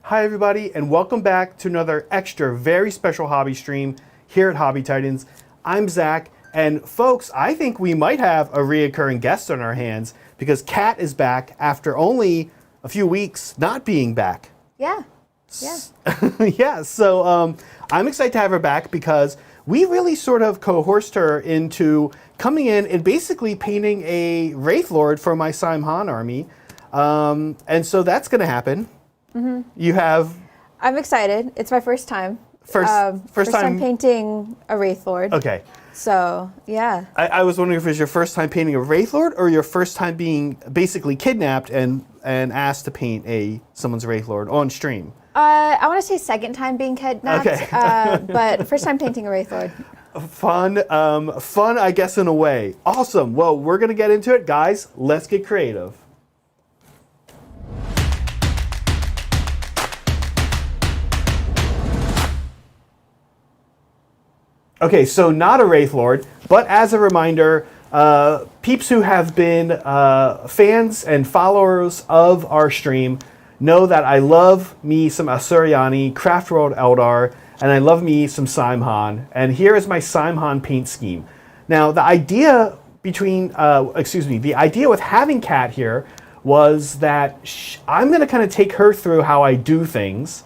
Hi everybody, and welcome back to another extra very special hobby stream here at Hobby Titans. I'm Zach, and folks, I think we might have a reoccurring guest on our hands because Kat is back after only a few weeks not being back. Yeah. Yeah, so I'm excited to have her back because we really sort of coerced her into coming in and basically painting a Wraithlord for my Saim Hann army. And so that's going to happen. Mm-hmm. You have... I'm excited. It's my first time. First time painting a Wraithlord. Okay. So, yeah. I was wondering if it was your first time painting a Wraithlord or your first time being basically kidnapped and asked to paint someone's Wraithlord on stream. I want to say second time being kidnapped, okay. but first time painting a Wraithlord. Fun, I guess, in a way. Awesome. Well, we're going to get into it. Guys, let's get creative. Okay, so not a Wraithlord, but as a reminder, peeps who have been fans and followers of our stream know that I love me some Asuryani, Craft World Eldar, and I love me some Saim Hann. And here is my Saim Hann paint scheme. Now, the idea the idea with having Kat here was that I'm going to kind of take her through how I do things.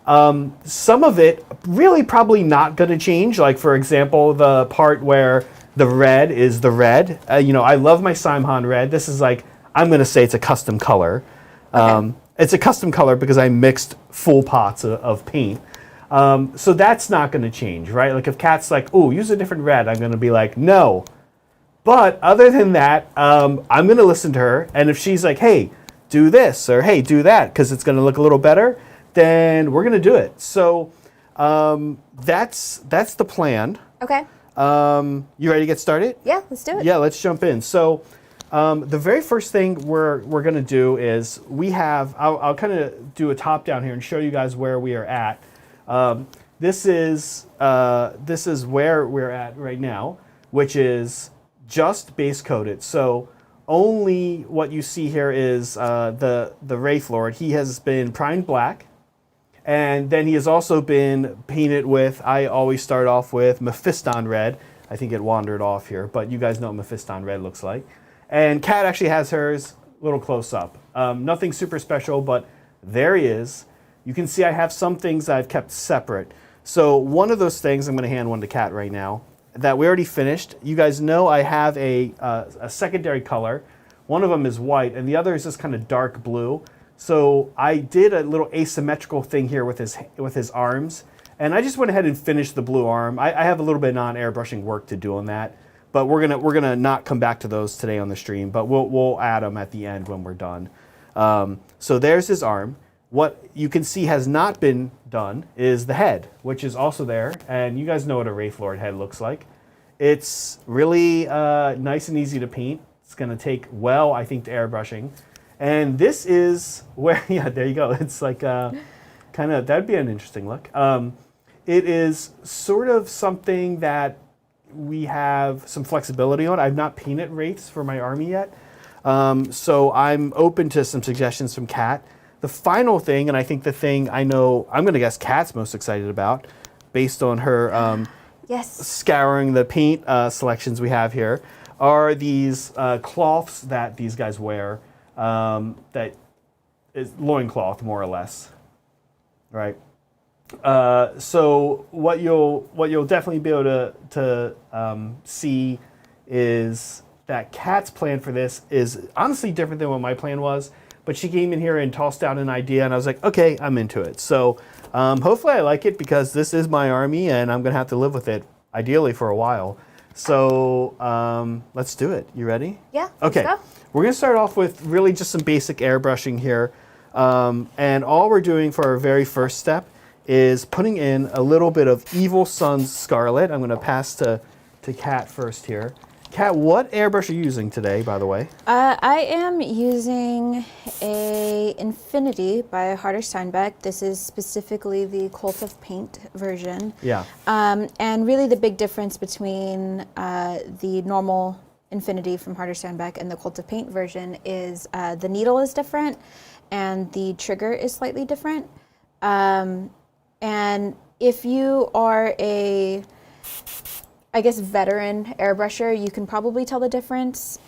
Some of it really probably not going to change. Like, for example, the part where the red is the red. I love my Saim Hann red. This is like, I'm going to say it's a custom color. Okay. It's a custom color because I mixed full pots of paint. So that's not going to change, right? Like if Kat's like, oh, use a different red, I'm going to be like, no. But other than that, I'm going to listen to her. And if she's like, hey, do this or hey, do that because it's going to look a little better, then we're going to do it. So that's the plan. Okay. You ready to get started? Yeah, let's do it. Yeah, let's jump in. So the very first thing we're going to do is I'll kind of do a top down here and show you guys where we are at. This is where we're at right now, which is just base coated. So only what you see here is the Wraithlord. He has been primed black. And then he has also been painted with, I always start off with Mephiston red. I think it wandered off here, but you guys know what Mephiston red looks like. And Kat actually has hers a little close up. Nothing super special, but there he is. You can see I have some things I've kept separate. So one of those things, I'm going to hand one to Kat right now, that we already finished. You guys know I have a secondary color. One of them is white, and the other is just kind of dark blue. So I did a little asymmetrical thing here with his arms, and I just went ahead and finished the blue arm. I have a little bit of non-airbrushing work to do on that, but we're gonna not come back to those today on the stream. But we'll add them at the end when we're done. So there's his arm. What you can see has not been done is the head, which is also there, and you guys know what a Wraithlord head looks like. It's really nice and easy to paint. It's gonna take I think, to airbrushing. And this is where, yeah, there you go. It's like that'd be an interesting look. It is sort of something that we have some flexibility on. I've not painted wraiths for my army yet. So I'm open to some suggestions from Kat. The final thing, and I think the thing I'm going to guess Kat's most excited about, based on her scouring the paint selections we have here, are these cloths that these guys wear. That is loincloth, more or less, right? So what you'll definitely be able to see is that Kat's plan for this is honestly different than what my plan was. But she came in here and tossed out an idea, and I was like, okay, I'm into it. So hopefully I like it because this is my army, and I'm gonna have to live with it ideally for a while. So let's do it. You ready? Yeah. Okay. Let's go. We're going to start off with really just some basic airbrushing here. And all we're doing for our very first step is putting in a little bit of Evil Sun's Scarlet. I'm going to pass to Kat first here. Kat, what airbrush are you using today, by the way? I am using a Infinity by Harder Steinbeck. This is specifically the Cult of Paint version. Yeah. And really the big difference between the normal Infinity from Harder Steinbeck and the Cult of Paint version is the needle is different and the trigger is slightly different. And if you are a, I guess, veteran airbrusher, you can probably tell the difference.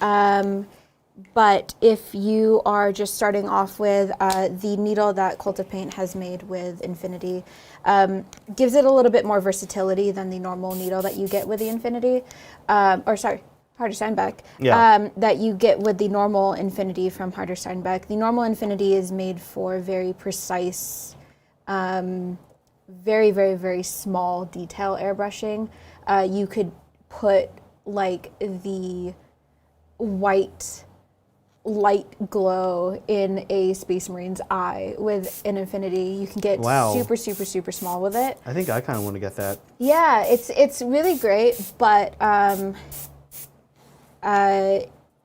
But if you are just starting off with the needle that Cult of Paint has made with Infinity, gives it a little bit more versatility than the normal needle that you get with the Infinity, Harder Steinbeck, that you get with the normal Infinity from Harder Steinbeck. The normal Infinity is made for very precise, very, very, very small detail airbrushing. You could put like the white light glow in a Space Marine's eye with an Infinity. You can get super, super, super small with it. I think I kind of want to get that. Yeah, it's really great, but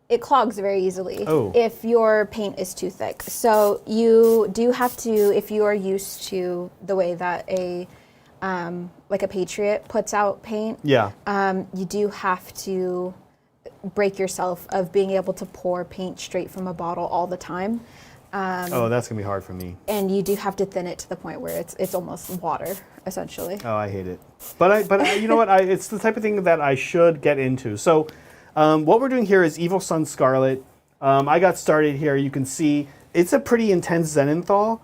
it clogs very easily if your paint is too thick. So you do have to, if you are used to the way that a like a Patriot puts out paint, you do have to break yourself of being able to pour paint straight from a bottle all the time. That's gonna be hard for me. And you do have to thin it to the point where it's almost water, essentially. Oh, I hate it. But you know what? It's the type of thing that I should get into. So what we're doing here is Evil Sun Scarlet. I got started here. You can see it's a pretty intense Zenithal.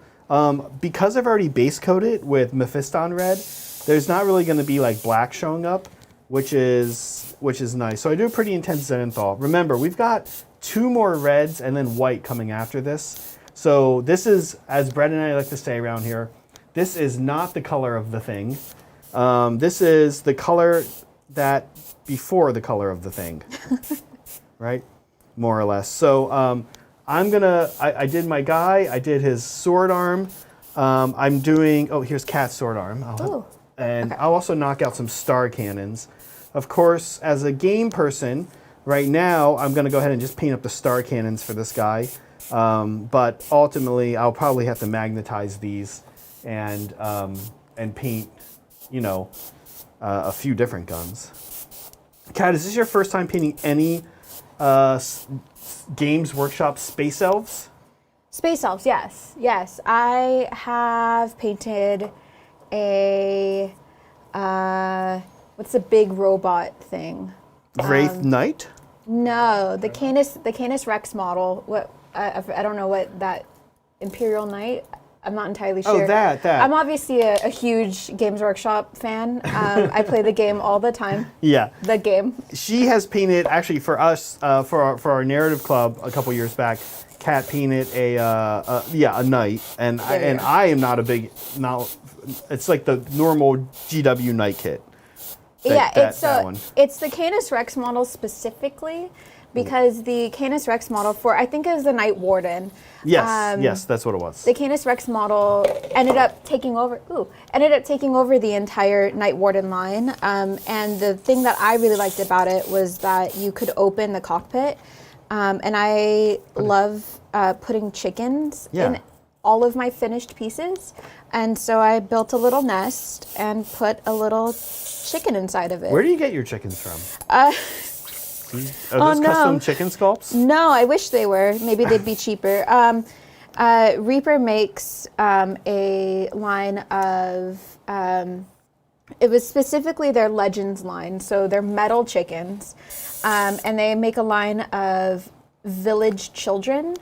Because I've already base coated with Mephiston Red, there's not really going to be like black showing up, which is nice. So I do a pretty intense Zenithal. Remember, we've got 2 more reds and then white coming after this. So this is, as Brett and I like to say around here, this is not the color of the thing. This is the color that before the color of the thing, right? More or less. So I did my guy, I did his sword arm. I'm doing, here's Cat's sword arm. I'll also knock out some star cannons. Of course, as a game person, right now, I'm gonna go ahead and just paint up the star cannons for this guy. But ultimately, I'll probably have to magnetize these and paint, a few different guns. Kat, is this your first time painting any Games Workshop Space Elves? Space Elves, yes. Yes, I have painted a, what's the big robot thing? Wraith Knight? No, the Canis Rex model. What I don't know what that Imperial Knight. I'm not entirely sure. Oh, that. I'm obviously a huge Games Workshop fan. I play the game all the time. Yeah. The game. She has painted, actually for us, for our narrative club a couple years back, Kat painted a knight. And I am not a big, it's like the normal GW knight kit. It's the Canis Rex model specifically, because the Canis Rex model I think it was the Night Warden. Yes, that's what it was. The Canis Rex model ended up taking over the entire Night Warden line. And the thing that I really liked about it was that you could open the cockpit. And I love putting chickens in all of my finished pieces. And so I built a little nest and put a little chicken inside of it. Where do you get your chickens from? Are those custom chicken sculpts? No, I wish they were. Maybe they'd be cheaper. Reaper makes a line of, it was specifically their Legends line, so they're metal chickens. And they make a line of village children.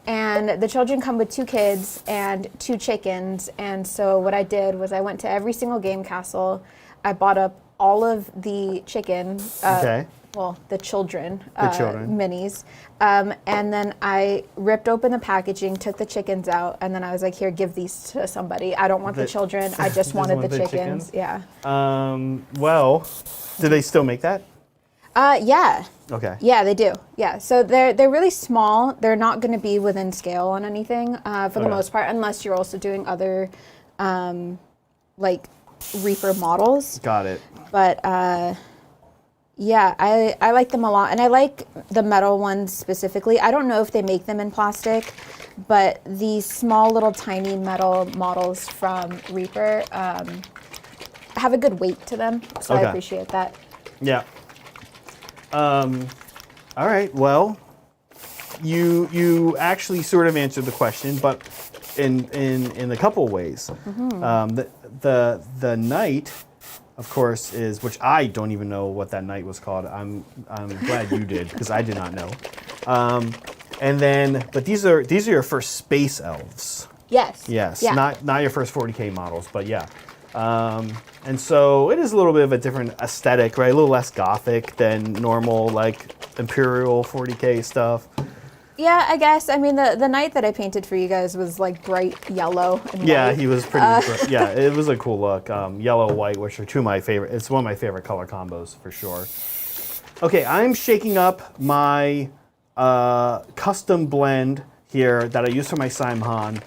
And the children come with 2 kids and 2 chickens. And so what I did was I went to every single game castle. I bought up all of the chicken, the children minis. And then I ripped open the packaging, took the chickens out, and then I was like, here, give these to somebody. I don't want the children. I just wanted the chickens. Yeah. Well, do they still make that? Yeah. Okay. Yeah, they do. Yeah. So they're really small. They're not going to be within scale on anything for the most part, unless you're also doing other like Reaper models. Got it. But yeah, I like them a lot, and I like the metal ones specifically. I don't know if they make them in plastic, but these small little tiny metal models from Reaper have a good weight to them, so I appreciate that. Yeah. All right. Well, you actually sort of answered the question, but in a couple ways. The knight, of course, is, which I don't even know what that knight was called. I'm glad you did, because I did not know. And then, but these are your first space elves. Yes. Yes. Yeah. Not your first 40K models, but yeah. And so it is a little bit of a different aesthetic, right? A little less gothic than normal, like, Imperial 40K stuff. Yeah, I guess. I mean, the knight that I painted for you guys was like bright yellow and Yeah, white. he was pretty. Yeah, it was a cool look. Yellow, white, which are two of my favorite. It's one of my favorite color combos for sure. Okay, I'm shaking up my custom blend here that I use for my Saim Hann,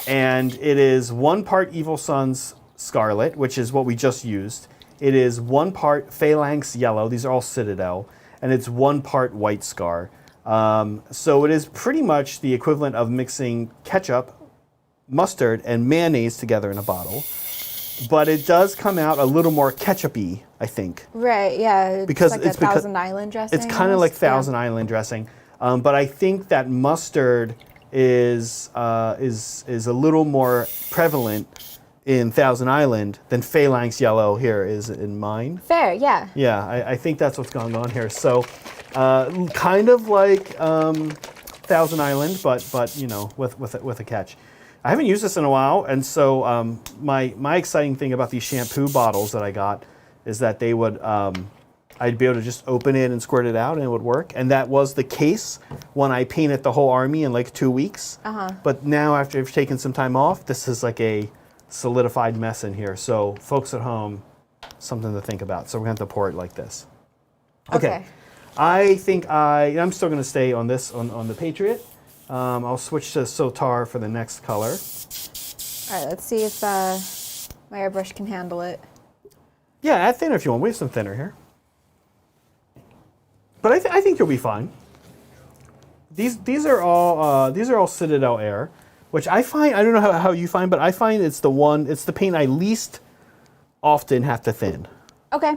and it is 1 part Evil Sun's Scarlet, which is what we just used. It is 1 part Phalanx Yellow. These are all Citadel, and it's 1 part White Scar. So it is pretty much the equivalent of mixing ketchup, mustard, and mayonnaise together in a bottle. But it does come out a little more ketchup-y, I think. Right, yeah. It's because like it's a Thousand Island dressing. It's kind of like Thousand Island dressing. But I think that mustard is a little more prevalent in Thousand Island than Phalanx Yellow here is in mine. Fair, yeah. Yeah, I think that's what's going on here. So, kind of like Thousand Island, but you know, with a catch. I haven't used this in a while, and so my exciting thing about these shampoo bottles that I got is that they would I'd be able to just open it and squirt it out, and it would work. And that was the case when I painted the whole army in like 2 weeks. But now, after I've taken some time off, this is like a solidified mess in here. So, folks at home, something to think about. So we're going to have to pour it like this. Okay. I think I'm still going to stay on this on the Patriot. I'll switch to Sotar for the next color. All right, let's see if my airbrush can handle it. Yeah, add thinner if you want. We have some thinner here. But I think you'll be fine. These are all Citadel Air, which I find, I don't know how you find, but I find it's the paint I least often have to thin. Okay.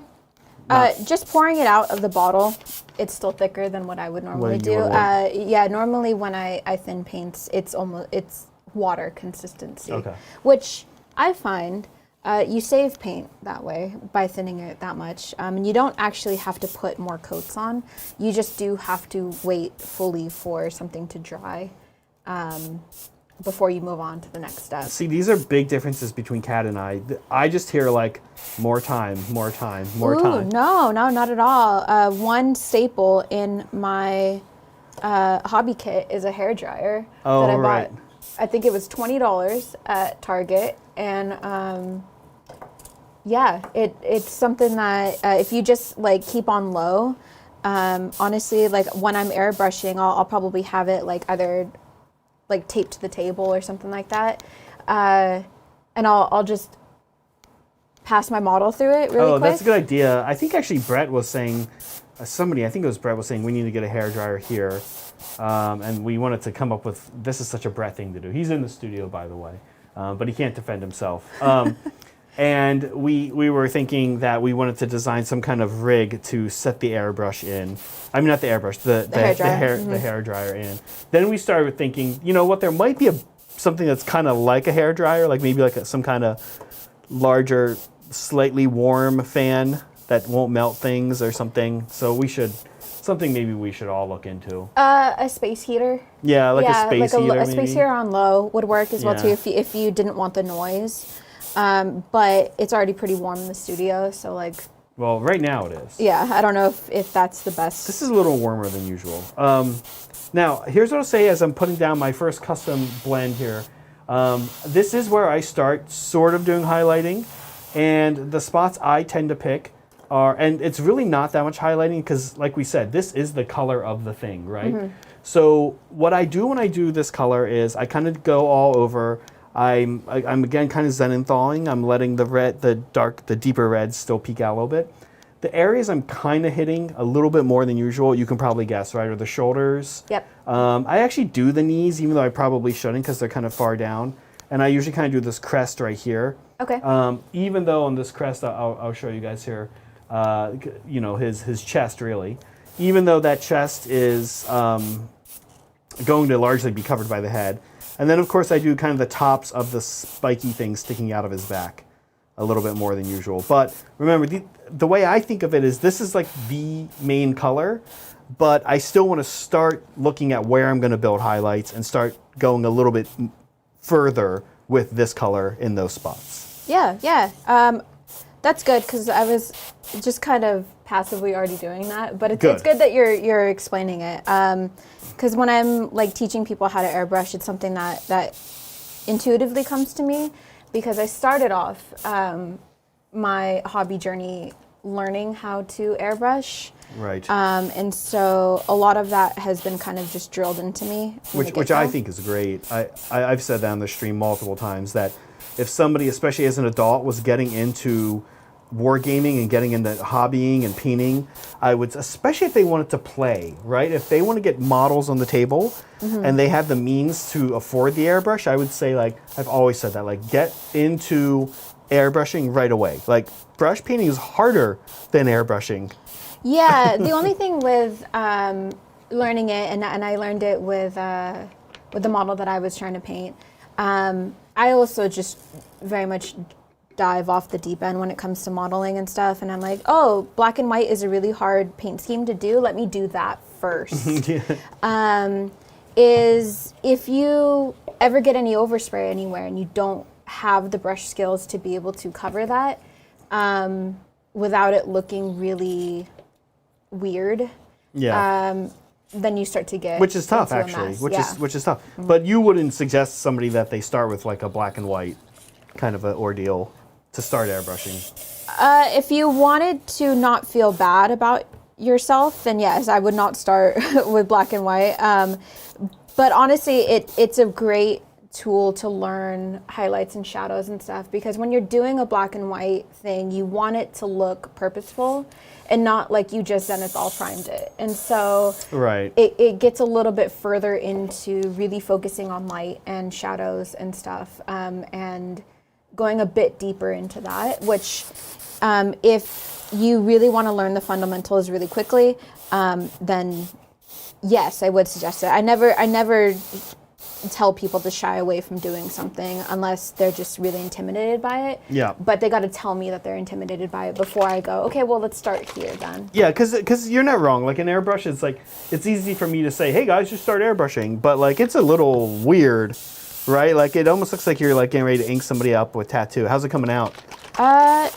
Just pouring it out of the bottle, it's still thicker than what I would normally do. Yeah, normally when I thin paints, it's water consistency. Okay. Which I find you save paint that way by thinning it that much. And you don't actually have to put more coats on. You just do have to wait fully for something to dry before you move on to the next step. See, these are big differences between Kat and I. I just hear like more time, more time, more time. No, not at all. One staple in my hobby kit is a hairdryer that I bought. I think it was $20 at Target, and yeah, it's something that if you just like keep on low, honestly, like when I'm airbrushing, I'll probably have it like either like taped to the table or something like that, and I'll just pass my model through it really quick. Oh, that's a good idea. I think actually Brett was saying, I think it was Brett was saying we need to get a hairdryer here, and we wanted to come up with, this is such a Brett thing to do. He's in the studio, by the way, but he can't defend himself. And we were thinking that we wanted to design some kind of rig to set the airbrush in. I mean, not the airbrush, the hairdryer in. Then we started thinking, you know what, there might be something that's kind of like a hairdryer, like maybe like some kind of larger, slightly warm fan that won't melt things or something. So maybe we should all look into. A space heater. Yeah, like a space heater. A space heater on low would work as well too if you didn't want the noise. But it's already pretty warm in the studio, so like. Well, right now it is. Yeah, I don't know if that's the best. This is a little warmer than usual. Now, here's what I'll say as I'm putting down my first custom blend here. This is where I start sort of doing highlighting, and the spots I tend to pick and it's really not that much highlighting because, like we said, this is the color of the thing, right? Mm-hmm. So what I do when I do this color is I kind of go all over. I'm again kind of Zenenthawing. I'm letting the deeper reds still peek out a little bit. The areas I'm kind of hitting a little bit more than usual, you can probably guess, right, are the shoulders. Yep. I actually do the knees, even though I probably shouldn't because they're kind of far down. And I usually kind of do this crest right here. Okay. Even though on this crest, I'll show you guys here, you know, his chest really. Even though that chest is going to largely be covered by the head, And then, of course, I do kind of the tops of the spiky things sticking out of his back a little bit more than usual. But remember, the way I think of it is this is like the main color, but I still want to start looking at where I'm going to build highlights and start going a little bit further with this color in those spots. Yeah, yeah. That's good because I was just kind of passively already doing that, but it's good that you're explaining it. Because when I'm like teaching people how to airbrush, it's something that intuitively comes to me because I started off my hobby journey learning how to airbrush. Right. And so a lot of that has been kind of just drilled into me. Which I think is great. I've said that on the stream multiple times that if somebody, especially as an adult, was getting into wargaming and getting into hobbying and painting, I would, especially if they wanted to play, right? If they want to get models on the table and they have the means to afford the airbrush, I would say, like, I've always said that, like, get into airbrushing right away. Like, brush painting is harder than airbrushing. Yeah, the only thing with learning it, and I learned it with the model that I was trying to paint, I also just very much dive off the deep end when it comes to modeling and stuff, and I'm like, oh, black and white is a really hard paint scheme to do. Let me do that first. Is if you ever get any overspray anywhere and you don't have the brush skills to be able to cover that without it looking really weird, then you start to get which is tough actually, which is tough. But you wouldn't suggest somebody that they start with like a black and white kind of an ordeal to start airbrushing? If you wanted to not feel bad about yourself, then yes, I would not start with black and white. But honestly, it's a great tool to learn highlights and shadows and stuff, because when you're doing a black and white thing, you want it to look purposeful and not like you just then it's all primed it. And so it gets a little bit further into really focusing on light and shadows and stuff, and going a bit deeper into that, which if you really want to learn the fundamentals really quickly, then yes, I would suggest it. I never tell people to shy away from doing something unless they're just really intimidated by it. Yeah. But they got to tell me that they're intimidated by it before I go, okay, well, let's start here then. Yeah, because you're not wrong. Like an airbrush, it's like, it's easy for me to say, hey guys, just start airbrushing. But like, it's a little weird, right? Like it almost looks like you're like getting ready to ink somebody up with tattoo. How's it coming out?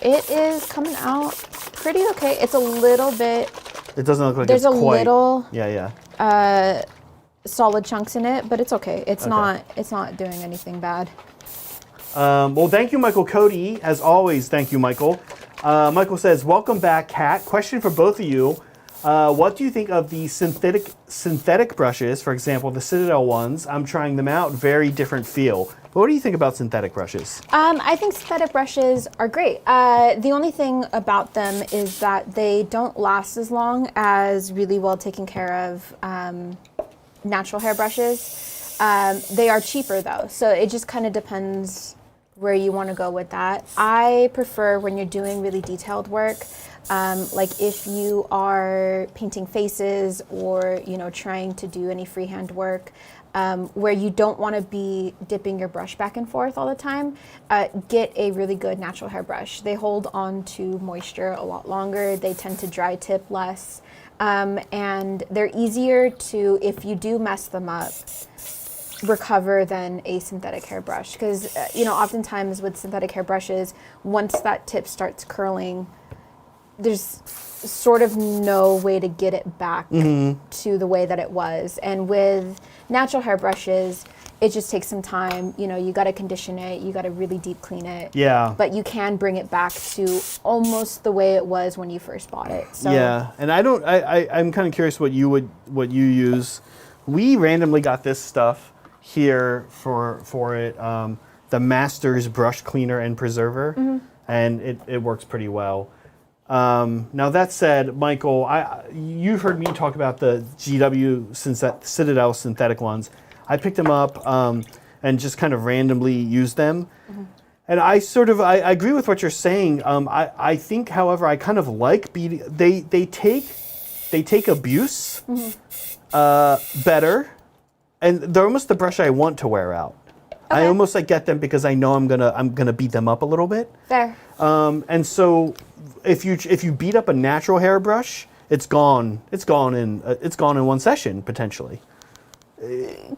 It is coming out pretty okay. It's a little bit. It doesn't look like there's it's a quite, little. Yeah. Solid chunks in it, but it's okay. It's not doing anything bad. Well, thank you, Michael Cody. As always, thank you, Michael. Michael says, welcome back, Kat. Question for both of you. What do you think of the synthetic brushes, for example, the Citadel ones? I'm trying them out, very different feel. But what do you think about synthetic brushes? I think synthetic brushes are great. The only thing about them is that they don't last as long as really well taken care of natural hair brushes. They are cheaper though, so it just kind of depends where you want to go with that. I prefer when you're doing really detailed work, like if you are painting faces or trying to do any freehand work, where you don't want to be dipping your brush back and forth all the time, get a really good natural hair brush. They hold on to moisture a lot longer. They tend to dry tip less. And they're easier to, if you do mess them up, recover than a synthetic hairbrush. Because, oftentimes with synthetic hairbrushes, once that tip starts curling, there's sort of no way to get it back to the way that it was. And with natural hairbrushes, it just takes some time. You got to condition it. You got to really deep clean it. Yeah. But you can bring it back to almost the way it was when you first bought it. So. Yeah, and I'm kind of curious what you use. We randomly got this stuff here for it, the Masters Brush Cleaner and Preserver, and it works pretty well. Now that said, Michael, you've heard me talk about the GW Citadel synthetic ones. I picked them up and just kind of randomly used them. And I agree with what you're saying. I think, however, I kind of like they take abuse better and they're almost the brush I want to wear out. I almost like get them because I know I'm gonna beat them up a little bit. Fair. And so if you beat up a natural hairbrush, it's gone. It's gone in one session potentially.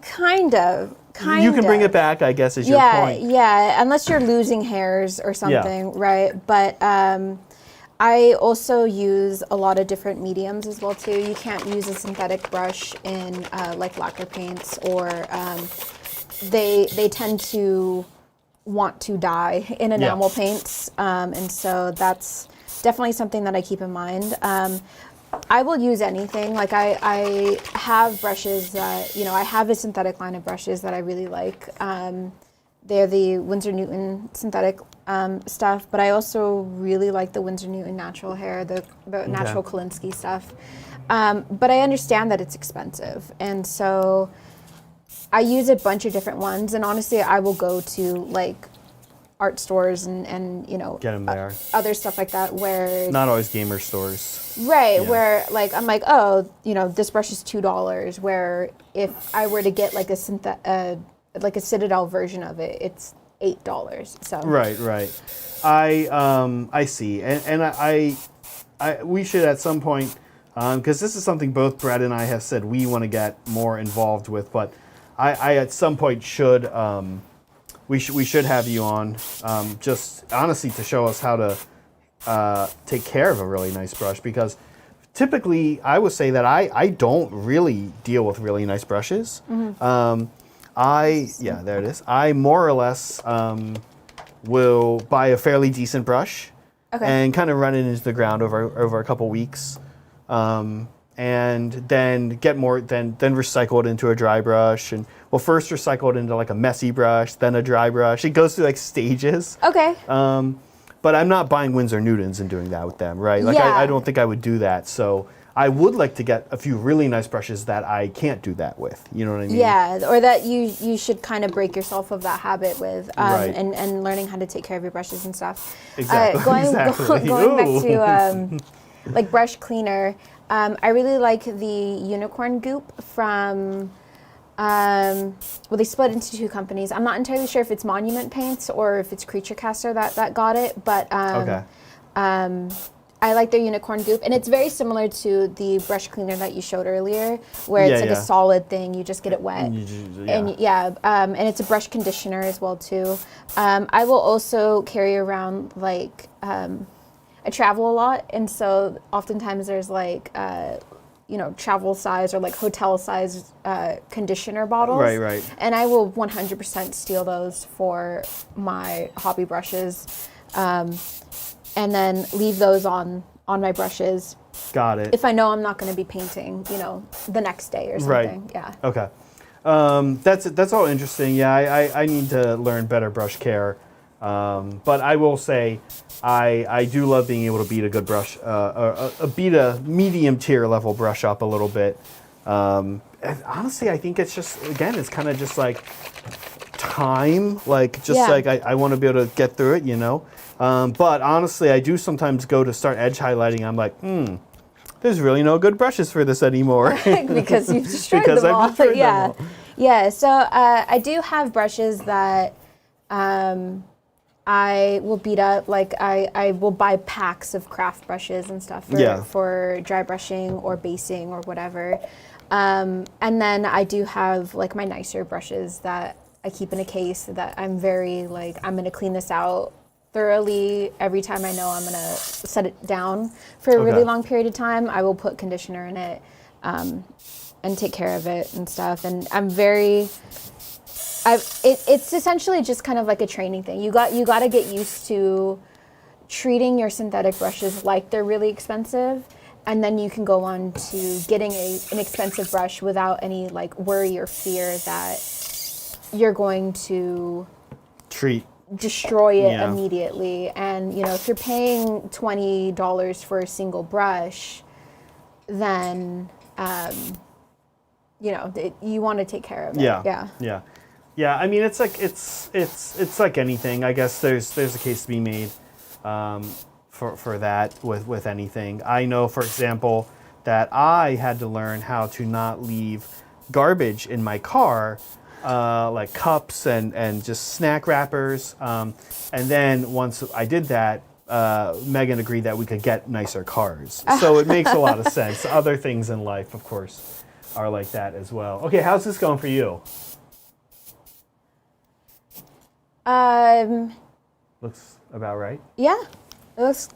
Kind of. You can bring it back, I guess, is your point. Yeah, unless you're losing hairs or something, right? But I also use a lot of different mediums as well too. You can't use a synthetic brush in like lacquer paints, or they tend to want to die in enamel paints, and so that's definitely something that I keep in mind. I will use anything. Like I have brushes that, I have a synthetic line of brushes that I really like. They're the Winsor Newton synthetic stuff, but I also really like the Winsor Newton natural hair, the natural Kolinsky stuff. But I understand that it's expensive, and so I use a bunch of different ones. And honestly, I will go to like art stores and Get them there. other stuff like that where Not always gamer stores. right, where like I'm like, oh, this brush is $2, where if I were to get like a Citadel version of it, it's $8. So Right. I see, and I we should at some point, because this is something both Brett and I have said we want to get more involved with, but I at some point should we should have you on, just honestly to show us how to take care of a really nice brush, because typically I would say that I don't really deal with really nice brushes. There it is. I more or less will buy a fairly decent brush and kind of run it into the ground over a couple weeks, and then get more, then recycle it into a dry brush, and first recycle it into like a messy brush, then a dry brush. It goes through like stages. Okay. But I'm not buying Winsor Newtons and doing that with them, right? Like I don't think I would do that. So I would like to get a few really nice brushes that I can't do that with. You know what I mean? Yeah, or that you should kind of break yourself of that habit with, Right. and learning how to take care of your brushes and stuff. Exactly. Going back Ooh. to like brush cleaner, I really like the Unicorn Goop from. They split into two companies. I'm not entirely sure if it's Monument Paints or if it's Creature Caster that got it, but I like their Unicorn Goop, and it's very similar to the brush cleaner that you showed earlier, where it's a solid thing. You just get it wet, and it's a brush conditioner as well too. I will also carry around like I travel a lot, and so oftentimes there's like travel size or like hotel size conditioner bottles. Right. And I will 100% steal those for my hobby brushes, and then leave those on my brushes. Got it. If I know I'm not going to be painting, the next day or something. Right. Yeah. Okay. That's all interesting. Yeah, I need to learn better brush care. But I will say, I do love being able to beat a good brush, beat a medium tier level brush up a little bit. And honestly, I think it's just, again, it's kind of just like time, like like I want to be able to get through it, But honestly, I do sometimes go to start edge highlighting. I'm like, there's really no good brushes for this anymore. Because you've destroyed them all. I've destroyed them all. Yeah. So I do have brushes that I will beat up. Like I will buy packs of craft brushes and stuff for dry brushing or basing or whatever. And then I do have like my nicer brushes that I keep in a case that I'm very like, I'm going to clean this out thoroughly every time I know I'm going to set it down for a really long period of time. I will put conditioner in it and take care of it and stuff. And I'm very... it's essentially just kind of like a training thing. You got to get used to treating your synthetic brushes like they're really expensive, and then you can go on to getting an expensive brush without any like worry or fear that you're going to destroy it immediately. And if you're paying $20 for a single brush, then you want to take care of it. Yeah, I mean, it's like anything. I guess there's a case to be made for that with anything. I know, for example, that I had to learn how to not leave garbage in my car, like cups and just snack wrappers. And then once I did that, Megan agreed that we could get nicer cars. So it makes a lot of sense. Other things in life, of course, are like that as well. Okay, how's this going for you? Looks about right. Yeah, it looks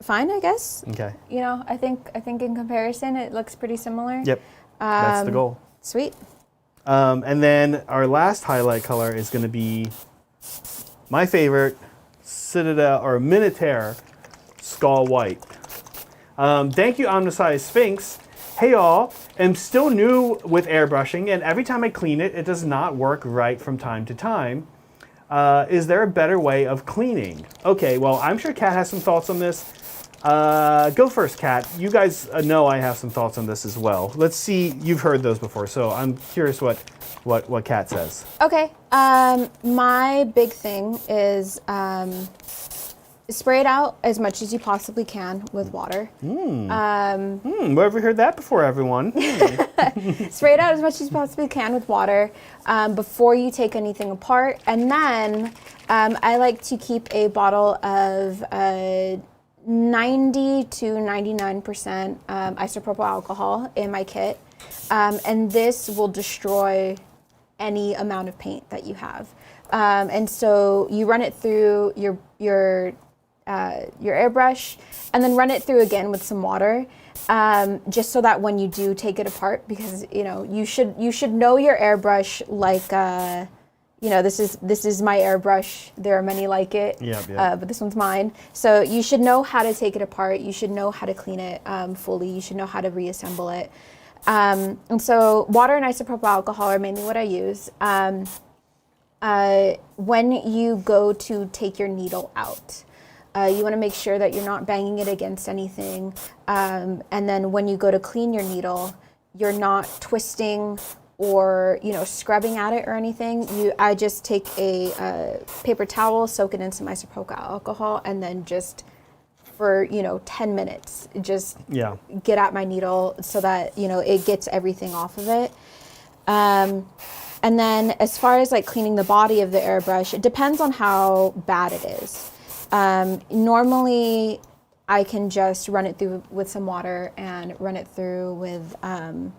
fine, I guess. Okay. You know, I think in comparison, it looks pretty similar. Yep. That's the goal. Sweet. And then our last highlight color is going to be my favorite, Citadel or Minotaur Skull White. Thank you, Omniscience Sphinx. Hey y'all, I'm still new with airbrushing, and every time I clean it, it does not work right from time to time. Is there a better way of cleaning? Okay, well, I'm sure Kat has some thoughts on this. Go first, Kat. You guys know I have some thoughts on this as well. Let's see, you've heard those before, so I'm curious what Kat says. Okay, my big thing is spray it out as much as you possibly can with water. Where have we heard that before, everyone? Spray it out as much as you possibly can with water before you take anything apart. And then I like to keep a bottle of 90 to 99% isopropyl alcohol in my kit. And this will destroy any amount of paint that you have. And so you run it through your airbrush and then run it through again with some water. Just so that when you do take it apart, because you know you should know your airbrush like this is my airbrush. There are many like it, but this one's mine. So you should know how to take it apart. You should know how to clean it fully. You should know how to reassemble it. And so water and isopropyl alcohol are mainly what I use. When you go to take your needle out. You want to make sure that you're not banging it against anything. And then when you go to clean your needle, you're not twisting or, scrubbing at it or anything. I just take a paper towel, soak it in some isopropyl alcohol, and then just for, 10 minutes, just get at my needle so that, it gets everything off of it. And then as far as like cleaning the body of the airbrush, it depends on how bad it is. Normally I can just run it through with some water and run it through with some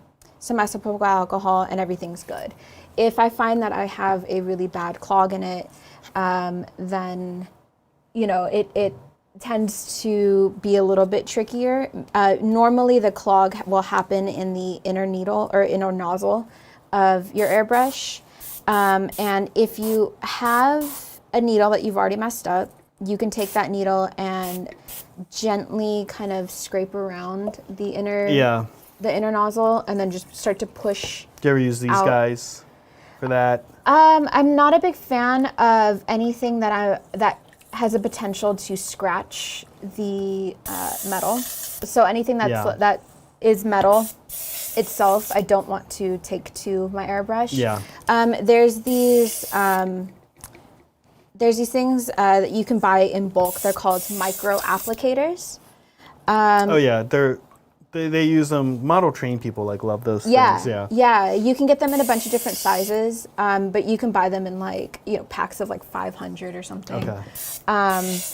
isopropyl alcohol and everything's good. If I find that I have a really bad clog in it, then it tends to be a little bit trickier. Normally the clog will happen in the inner needle or inner nozzle of your airbrush. And if you have a needle that you've already messed up, you can take that needle and gently kind of scrape around the inner nozzle and then just start to push. Do you ever use these guys for that? I'm not a big fan of anything that has a potential to scratch the metal. So anything that is metal itself, I don't want to take to my airbrush. There's these things that you can buy in bulk. They're called micro applicators. They use them. Model train people love those things. Yeah. You can get them in a bunch of different sizes, but you can buy them in packs of 500 or something. Okay.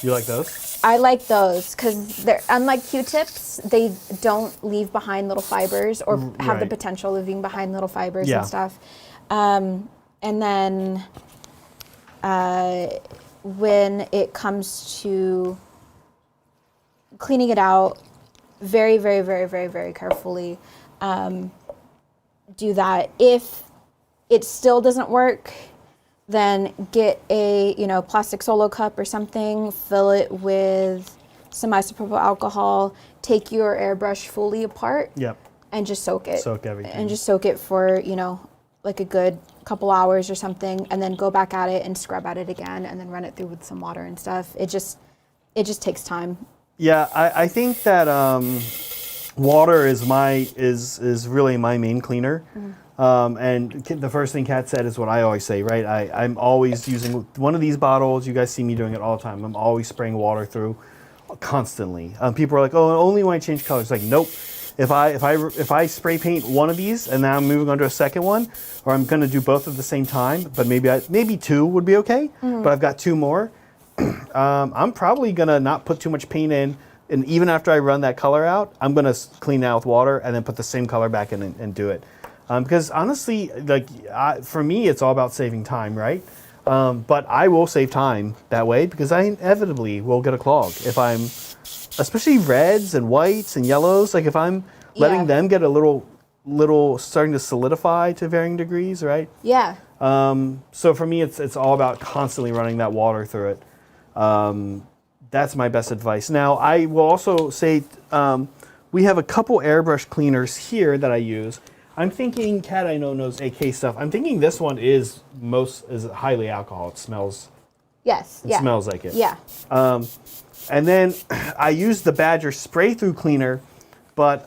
You like those? I like those because they're unlike Q-tips. They don't leave behind little fibers or have the potential of leaving behind little fibers and stuff. And then. When it comes to cleaning it out, very, very, very, very, very carefully do that. If it still doesn't work, then get a plastic Solo cup or something, fill it with some isopropyl alcohol, take your airbrush fully apart, and just soak it. Soak everything. And just soak it for a good couple hours or something, and then go back at it and scrub at it again, and then run it through with some water and stuff. It just takes time. Yeah, I think that water is really my main cleaner. And the first thing Kat said is what I always say, right? I'm always using one of these bottles. You guys see me doing it all the time. I'm always spraying water through constantly. People are like, oh, only when I change colors. Like, nope. If I spray paint one of these and now I'm moving on to a second one, or I'm going to do both at the same time, but maybe two would be okay. But I've got two more. I'm probably going to not put too much paint in, and even after I run that color out, I'm going to clean it out with water and then put the same color back in and do it. Because honestly, for me, it's all about saving time, right? But I will save time that way because I inevitably will get a clog if I'm, especially reds and whites and yellows. Like if I'm letting them get a little starting to solidify to varying degrees, right? Yeah. So for me, it's all about constantly running that water through it. That's my best advice. Now, I will also say we have a couple airbrush cleaners here that I use. I'm thinking, Kat I know knows AK stuff. I'm thinking this one is highly alcohol. It smells. Yes. It smells like it. Yeah. And then I used the Badger spray through cleaner, but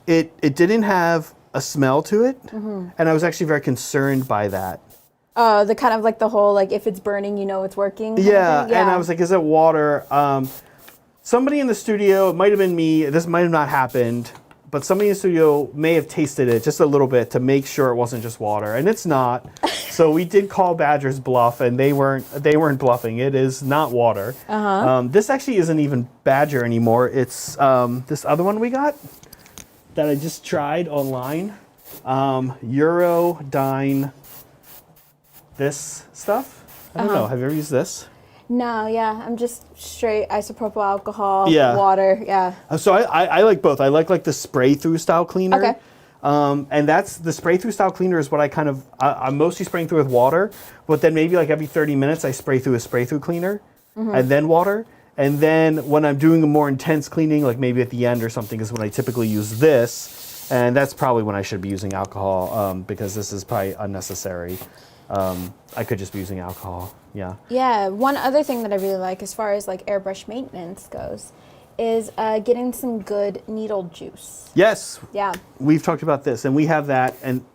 it didn't have a smell to it, and I was actually very concerned by that. The kind of like the whole, like if it's burning, you know it's working. Yeah, and I was like, is it water? Somebody in the studio, it might have been me, this might have not happened, but somebody in the studio may have tasted it just a little bit to make sure it wasn't just water, and it's not. So we did call Badger's bluff, and they weren't bluffing. It is not water. This actually isn't even Badger anymore. It's this other one we got that I just tried online. Eurodyne. This stuff. I don't know. Have you ever used this? No, yeah. I'm just straight isopropyl alcohol, Yeah. water. Yeah. So I like both. I like the spray through style cleaner. Okay. And that's the spray through style cleaner is what I'm mostly spraying through with water, but then maybe like every 30 minutes I spray through a spray through cleaner and then water. And then when I'm doing a more intense cleaning, like maybe at the end or something, is when I typically use this. And that's probably when I should be using alcohol because this is probably unnecessary. I could just be using alcohol. Yeah. Yeah. One other thing that I really like as far as like airbrush maintenance goes is getting some good needle juice. Yes. Yeah. We've talked about this, and we have that. And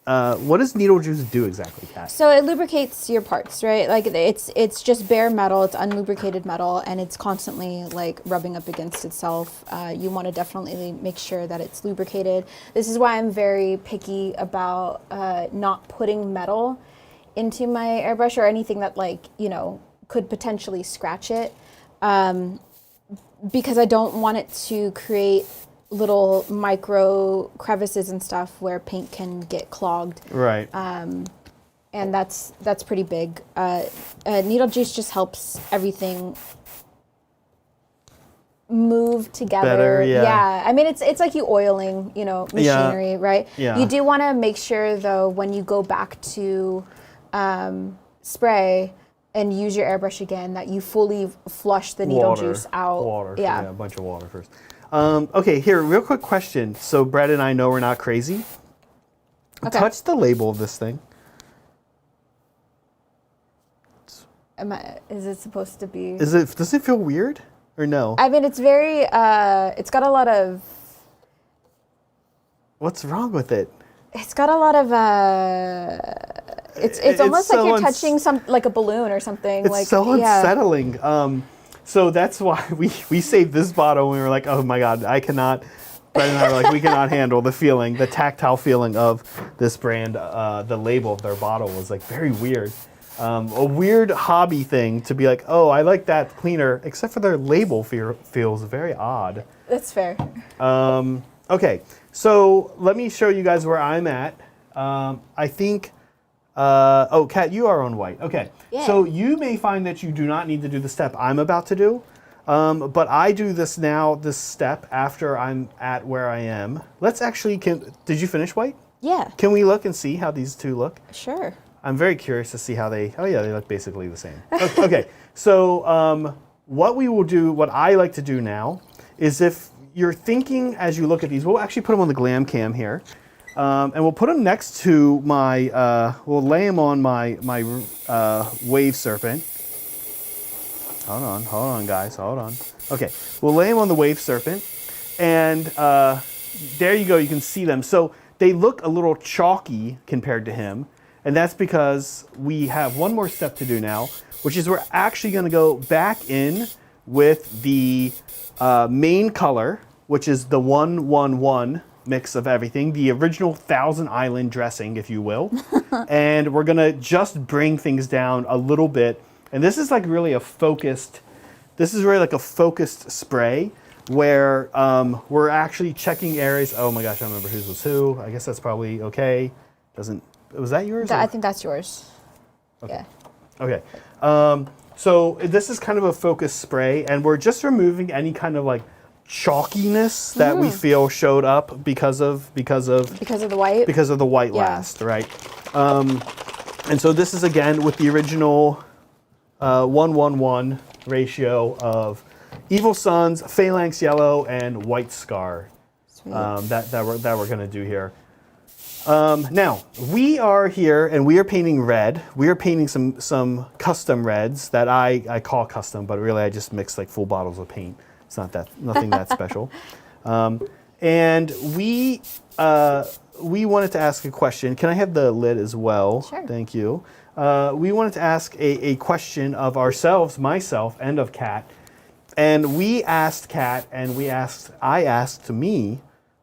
what does needle juice do exactly, Kat? So it lubricates your parts, right? Like it's just bare metal, it's unlubricated metal, and it's constantly like rubbing up against itself. You want to definitely make sure that it's lubricated. This is why I'm very picky about not putting metal into my airbrush or anything that could potentially scratch it. Because I don't want it to create little micro crevices and stuff where paint can get clogged. Right. And that's pretty big. Needle juice just helps everything move together. Better, yeah. Yeah. I mean, it's like you oiling, machinery, right? Yeah. You do want to make sure though, when you go back to spray and use your airbrush again, that you fully flush the needle juice out. Water. Yeah. A bunch of water first. Okay, here, real quick question. So Brett and I know we're not crazy. Okay. Touch the label of this thing. Is it supposed to be? Does it feel weird or no? I mean, it's very, it's got a lot of... What's wrong with it? It's got a lot of, it's almost like you're touching like a balloon or something. It's so unsettling. So that's why we saved this bottle and we were like, oh my God, Brett and I were like, we cannot handle the tactile feeling of this brand. The label of their bottle was like very weird. A weird hobby thing to be like, oh, I like that cleaner, except for their label feels very odd. That's fair. Okay, so let me show you guys where I'm at. I think, Kat, you are on white. Okay, yeah. So you may find that you do not need to do the step I'm about to do, but I do this step after I'm at where I am. Let's actually, did you finish white? Yeah. Can we look and see how these two look? Sure. I'm very curious to see how they look basically the same. Okay, so what I like to do now is if you're thinking as you look at these, we'll actually put them on the glam cam here. And we'll put them next to we'll lay them on my wave serpent. Hold on guys, hold on. Okay, we'll lay them on the wave serpent. And there you go, you can see them. So they look a little chalky compared to him. And that's because we have one more step to do now, which is we're actually gonna go back in with the main color which is the 1-1-1 mix of everything, the original Thousand Island dressing, if you will. And we're gonna just bring things down a little bit. And this is like really a focused, spray where we're actually checking areas. Oh my gosh, I don't remember whose was who. I guess that's probably okay. Was that yours? I think that's yours. Okay. Yeah. Okay. So this is kind of a focused spray, and we're just removing any kind of like chalkiness that we feel showed up because of the white. Because of the white last, right? And so this is again with the original 1-1-1 ratio of Evil Sun's Phalanx Yellow and White Scar that we're gonna do here. Now, we are here and we are painting red. We are painting some custom reds that I call custom, but really I just mix like full bottles of paint. It's nothing that special. And we wanted to ask a question. Can I have the lid as well? Sure. Thank you. We wanted to ask a question of ourselves, myself, and of Kat. And we asked Kat, and I asked me,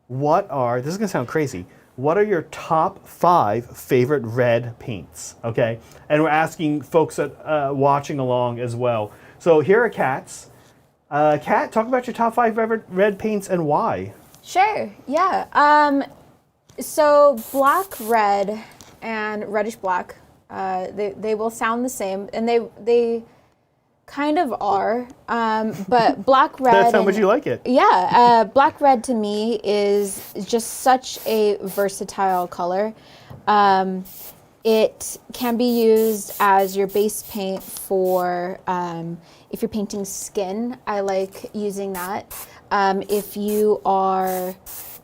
this is gonna sound crazy, what are your top 5 favorite red paints? Okay, and we're asking folks that watching along as well. So here are Kat's. Kat, talk about your top 5 favorite red paints and why. Sure. Yeah. So black, red, and reddish black. They will sound the same, and they kind of are. But black, red. That's how much you like it. Yeah. Black, red to me is just such a versatile color. It can be used as your base paint for if you're painting skin. I like using that. If you are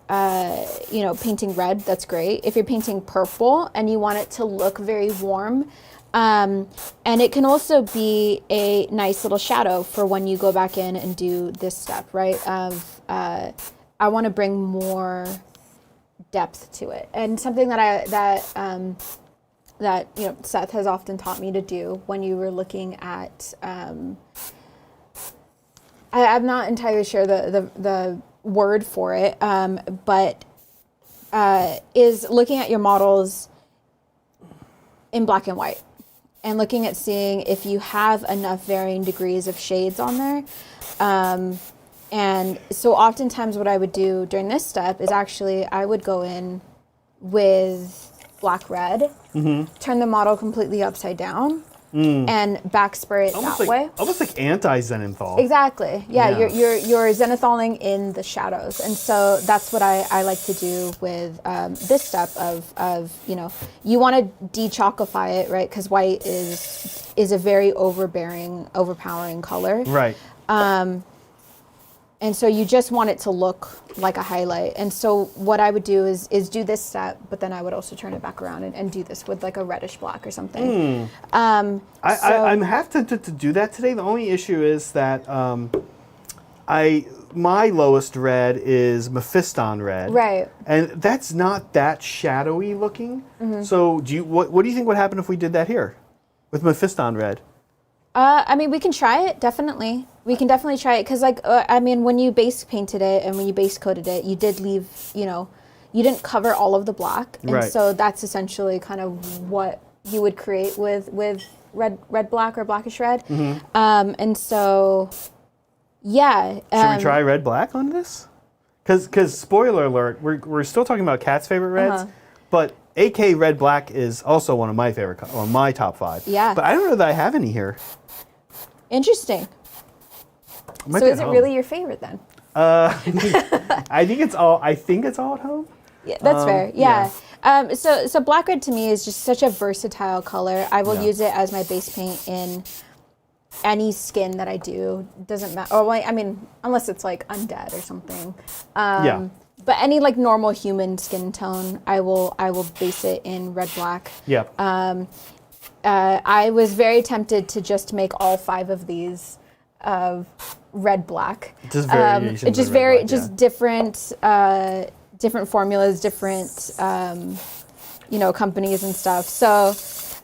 painting red, that's great. If you're painting purple and you want it to look very warm, and it can also be a nice little shadow for when you go back in and do this step, right? I want to bring more depth to it, and something that Seth has often taught me to do when you were looking at. I'm not entirely sure the word for it, but is looking at your models in black and white and looking at seeing if you have enough varying degrees of shades on there. And so oftentimes what I would do during this step is actually I would go in with black red, turn the model completely upside down, and back spray it that way. Almost like anti-zenithal. Exactly. Yeah, you're zenithaling in the shadows, and so that's what I like to do with this step of you want to de-chalkify it, right? Because white is a very overpowering color. Right. And so you just want it to look like a highlight. And so what I would do is do this step, but then I would also turn it back around and do this with like a reddish black or something. I'm half tempted to do that today. The only issue is that my lowest red is Mephiston red. Right. And that's not that shadowy looking. So what do you think would happen if we did that here with Mephiston red? I mean, we can try it, definitely. We can definitely try it, because, when you base painted it and when you base coated it, you did leave, you didn't cover all of the black. And so that's essentially kind of what you would create with red black or blackish red. And so, yeah. Should we try red black on this? Because spoiler alert, we're still talking about Kat's favorite reds, but AK red black is also one of my favorite, or my top 5. Yeah. But I don't know that I have any here. Interesting. So is it really your favorite then? I think it's all at home. Yeah, that's fair. Yeah. So black red to me is just such a versatile color. I will use it as my base paint in any skin that I do. Doesn't matter. Or unless it's like undead or something. But any like normal human skin tone, I will base it in red black. Yeah. I was very tempted to just make all 5 of these of red black. Just variations. Different formulas, different companies and stuff. So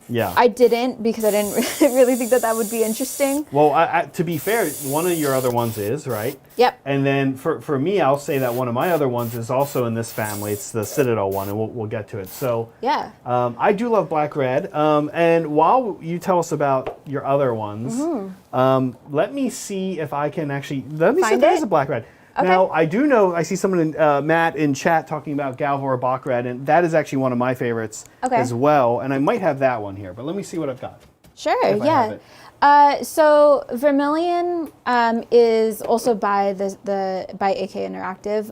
Yeah. I didn't because I didn't really think that would be interesting. Well, to be fair, one of your other ones is, right? Yep. And then for me, I'll say that one of my other ones is also in this family. It's the Citadel one, and we'll get to it. So Yeah. I do love black red. And while you tell us about your other ones, let me see if I can actually, let me see if Find there is it? a black red. Okay. Now, I do know, I see someone, Matt, in chat talking about Galvor Bach Red, and that is actually one of my favorites as well. And I might have that one here, but let me see what I've got. Sure, if I have yeah. it. So Vermilion is also by by AK Interactive.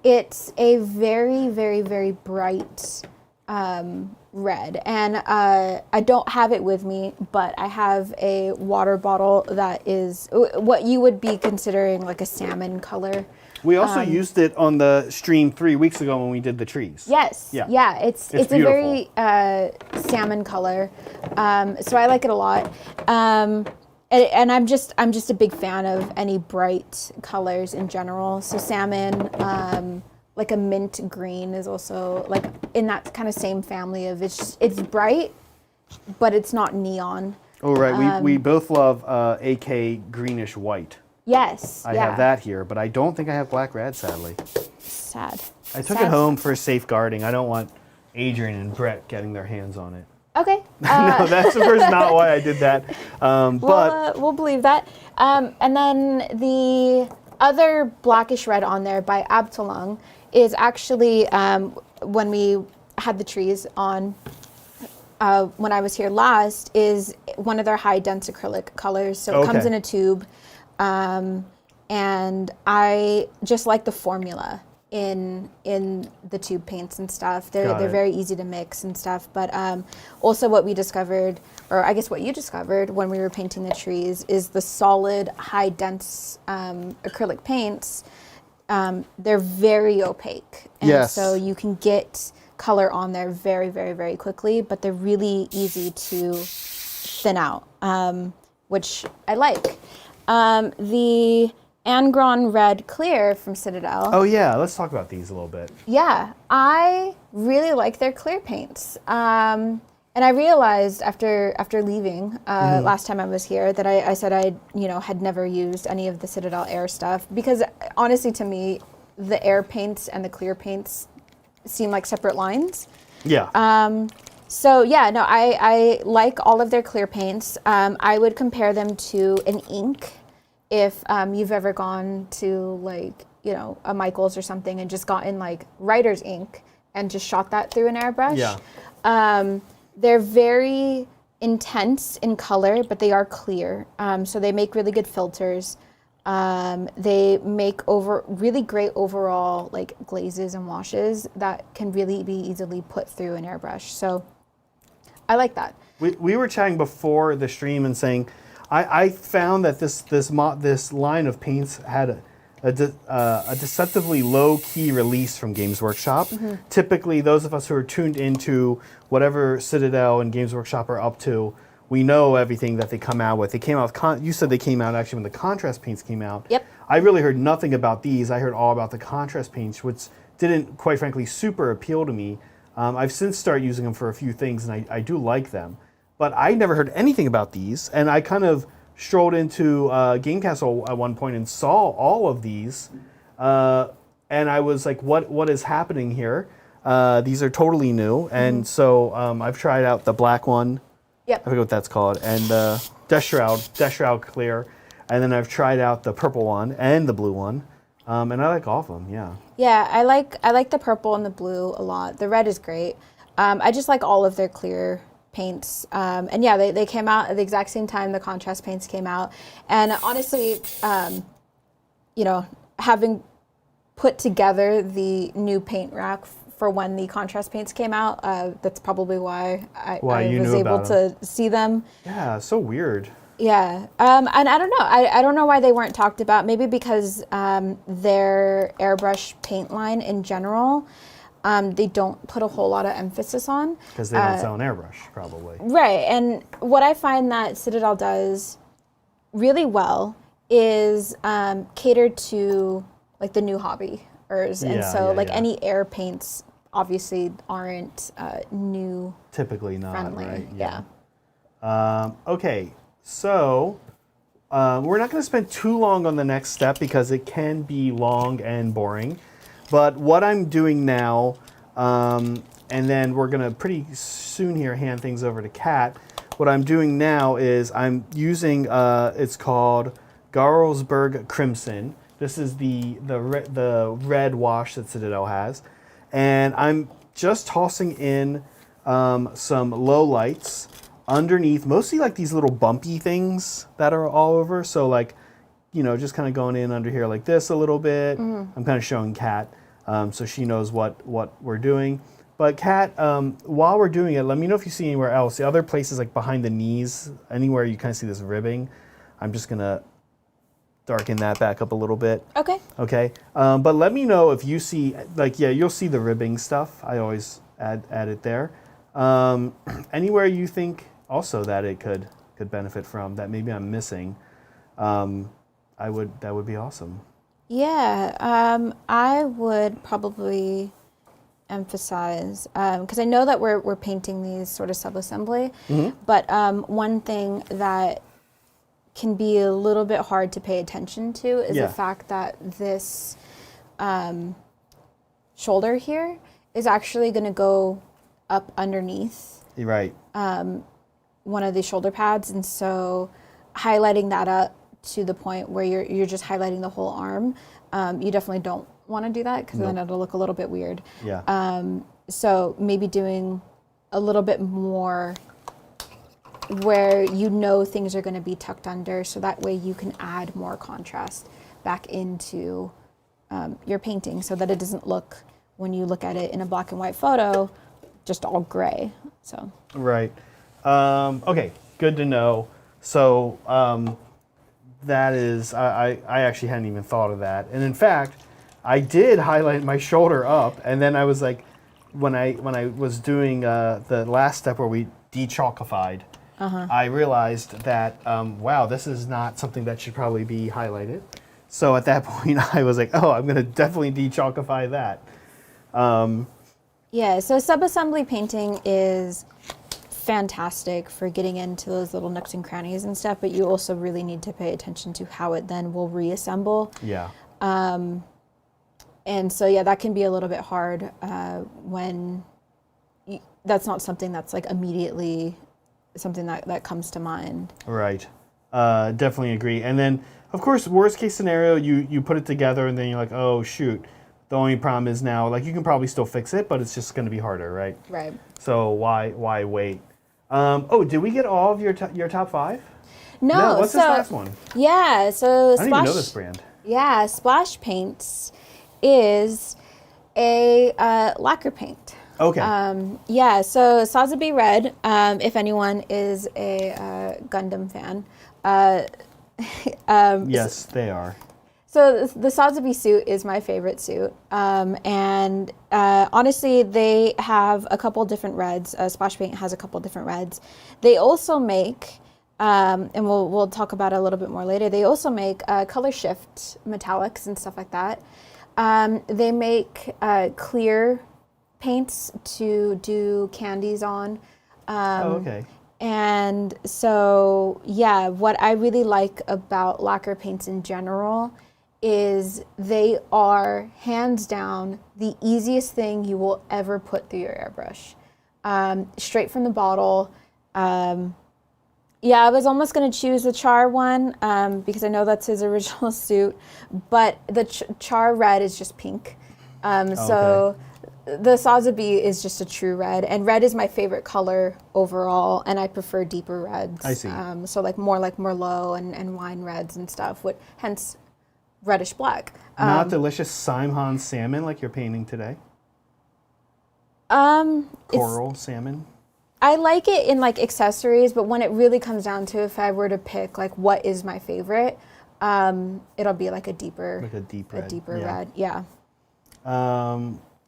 It's a very, very, very bright red, and I don't have it with me, but I have a water bottle that is what you would be considering like a salmon color. We also used it on the stream 3 weeks ago when we did the trees. Yes. Yeah. It's a very salmon color, so I like it a lot. And I'm just a big fan of any bright colors in general. So salmon, like a mint green is also like in that kind of same family of it's bright, but it's not neon. Oh, right. We both love AK greenish white. Yes. I have that here, but I don't think I have black red, sadly. Sad. I took it home for safeguarding. I don't want Adrian and Brett getting their hands on it. Okay. No, that's of course not why I did that. But we'll believe that. And then the other blackish red on there by Abtalung is actually when we had the trees on when I was here last, is one of their high dense acrylic colors. So it comes in a tube. And I just like the formula in the tube paints and stuff. They're very easy to mix and stuff. But also what we discovered, or I guess what you discovered when we were painting the trees, is the solid high dense acrylic paints. They're very opaque. And so you can get color on there very, very, very quickly, but they're really easy to thin out, which I like. The Angron Red Clear from Citadel. Oh yeah, let's talk about these a little bit. Yeah, I really like their clear paints. And I realized after leaving last time I was here that I said I had never used any of the Citadel Air stuff, because honestly to me the air paints and the clear paints seem like separate lines. Yeah. So yeah, no, I like all of their clear paints. I would compare them to an ink. If you've ever gone to like, a Michael's or something and just gotten like writer's ink and just shot that through an airbrush. Yeah. They're very intense in color, but they are clear. So they make really good filters. They make really great overall like glazes and washes that can really be easily put through an airbrush. So I like that. We were chatting before the stream and saying, I found that this line of paints had a deceptively low key release from Games Workshop. Mm-hmm. Typically, those of us who are tuned into whatever Citadel and Games Workshop are up to, we know everything that they come out with. They came out with you said they came out actually when the contrast paints came out. Yep. I really heard nothing about these. I heard all about the contrast paints, which didn't, quite frankly, super appeal to me. I've since started using them for a few things, and I do like them. But I never heard anything about these, and I kind of strolled into Game Castle at one point and saw all of these, and I was like, what is happening here? These are totally new, and so I've tried out the black one. Yep. I forget what that's called, and Death Shroud Clear, and then I've tried out the purple one and the blue one, and I like all of them, yeah. Yeah, I like the purple and the blue a lot. The red is great. I just like all of their clear paints. And yeah, they came out at the exact same time the contrast paints came out. And honestly, having put together the new paint rack for when the contrast paints came out, that's probably why I was able to see them. Yeah, so weird. Yeah, and I don't know. I don't know why they weren't talked about. Maybe because their airbrush paint line in general, they don't put a whole lot of emphasis on. Because they don't sell an airbrush, probably. Right, and what I find that Citadel does really well is cater to like the new hobbyers, and any air paints obviously aren't new Typically not, friendly. right? Yeah. Okay, so we're not going to spend too long on the next step because it can be long and boring. But what I'm doing now, and then we're going to pretty soon here hand things over to Kat. What I'm doing now is I'm using, it's called Garlsberg Crimson. This is the red wash that Citadel has. And I'm just tossing in some low lights underneath, mostly like these little bumpy things that are all over. So like, you know, just kind of going in under here like this a little bit. I'm kind of showing Kat so she knows what we're doing. But Kat, while we're doing it, let me know if you see anywhere else. The other places like behind the knees, anywhere you kind of see this ribbing, I'm just gonna darken that back up a little bit. Okay. Okay. But let me know if you see, like, yeah, you'll see the ribbing stuff. I always add it there. Anywhere you think also that it could benefit from that maybe I'm missing, that would be awesome. Yeah, I would probably emphasize because I know that we're painting these sort of sub-assembly, but one thing that can be a little bit hard to pay attention to is the fact that this shoulder here is actually going to go up underneath Right. one of the shoulder pads, and so highlighting that up to the point where you're just highlighting the whole arm, you definitely don't want to do that because then it'll look a little bit weird. Yeah. So maybe doing a little bit more where you know things are going to be tucked under, so that way you can add more contrast back into your painting so that it doesn't look, when you look at it in a black and white photo, just all gray. So Right. Okay, good to know. So that is, I actually hadn't even thought of that. And in fact, I did highlight my shoulder up, and then I was like, when I was doing the last step where we de-chalkified, I realized that, wow, this is not something that should probably be highlighted. So at that point, I was like, oh, I'm going to definitely de-chalkify that. yeah, so sub-assembly painting is fantastic for getting into those little nooks and crannies and stuff, but you also really need to pay attention to how it then will reassemble. Yeah. And so, yeah, that can be a little bit hard when that's not something that's like immediately something that comes to mind. Right. Definitely agree. And then, of course, worst case scenario, you put it together and then you're like, oh, shoot. The only problem is now, like, you can probably still fix it, but it's just going to be harder, right? Right. So why wait? Oh, did we get all of your top 5? No. What's this last one? Yeah. So I don't even know this brand. Yeah, Splash Paints is a lacquer paint. Okay. Yeah, so Sazabi Red, if anyone is a Gundam fan. Yes, they are. So the Sazabi suit is my favorite suit. And honestly, they have a couple different reds. Splash Paint has a couple different reds. They also make, and we'll talk about it a little bit more later, they also make color shift metallics and stuff like that. They make clear paints to do candies on. Okay. And so, yeah, what I really like about lacquer paints in general is they are hands down the easiest thing you will ever put through your airbrush. Straight from the bottle. Yeah, I was almost going to choose the Char one because I know that's his original suit, but the Char red is just pink. So the Sazabi is just a true red, and red is my favorite color overall, and I prefer deeper reds. I see. So like more like Merlot and wine reds and stuff, hence reddish black. Not delicious Saim salmon like you're painting today? Coral salmon? I like it in like accessories, but when it really comes down to if I were to pick like what is my favorite, it'll be like a deeper red. Yeah.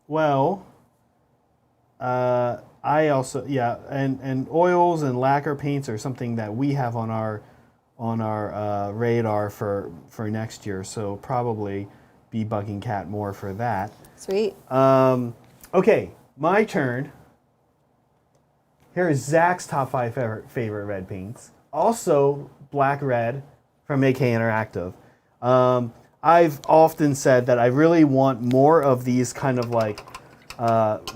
Well, I also, and oils and lacquer paints are something that we have on our radar for next year. So probably be bugging Kat more for that. Sweet. Okay, my turn. Here is Zach's top 5 favorite red paints. Also, black red from AK Interactive. I've often said that I really want more of these kind of like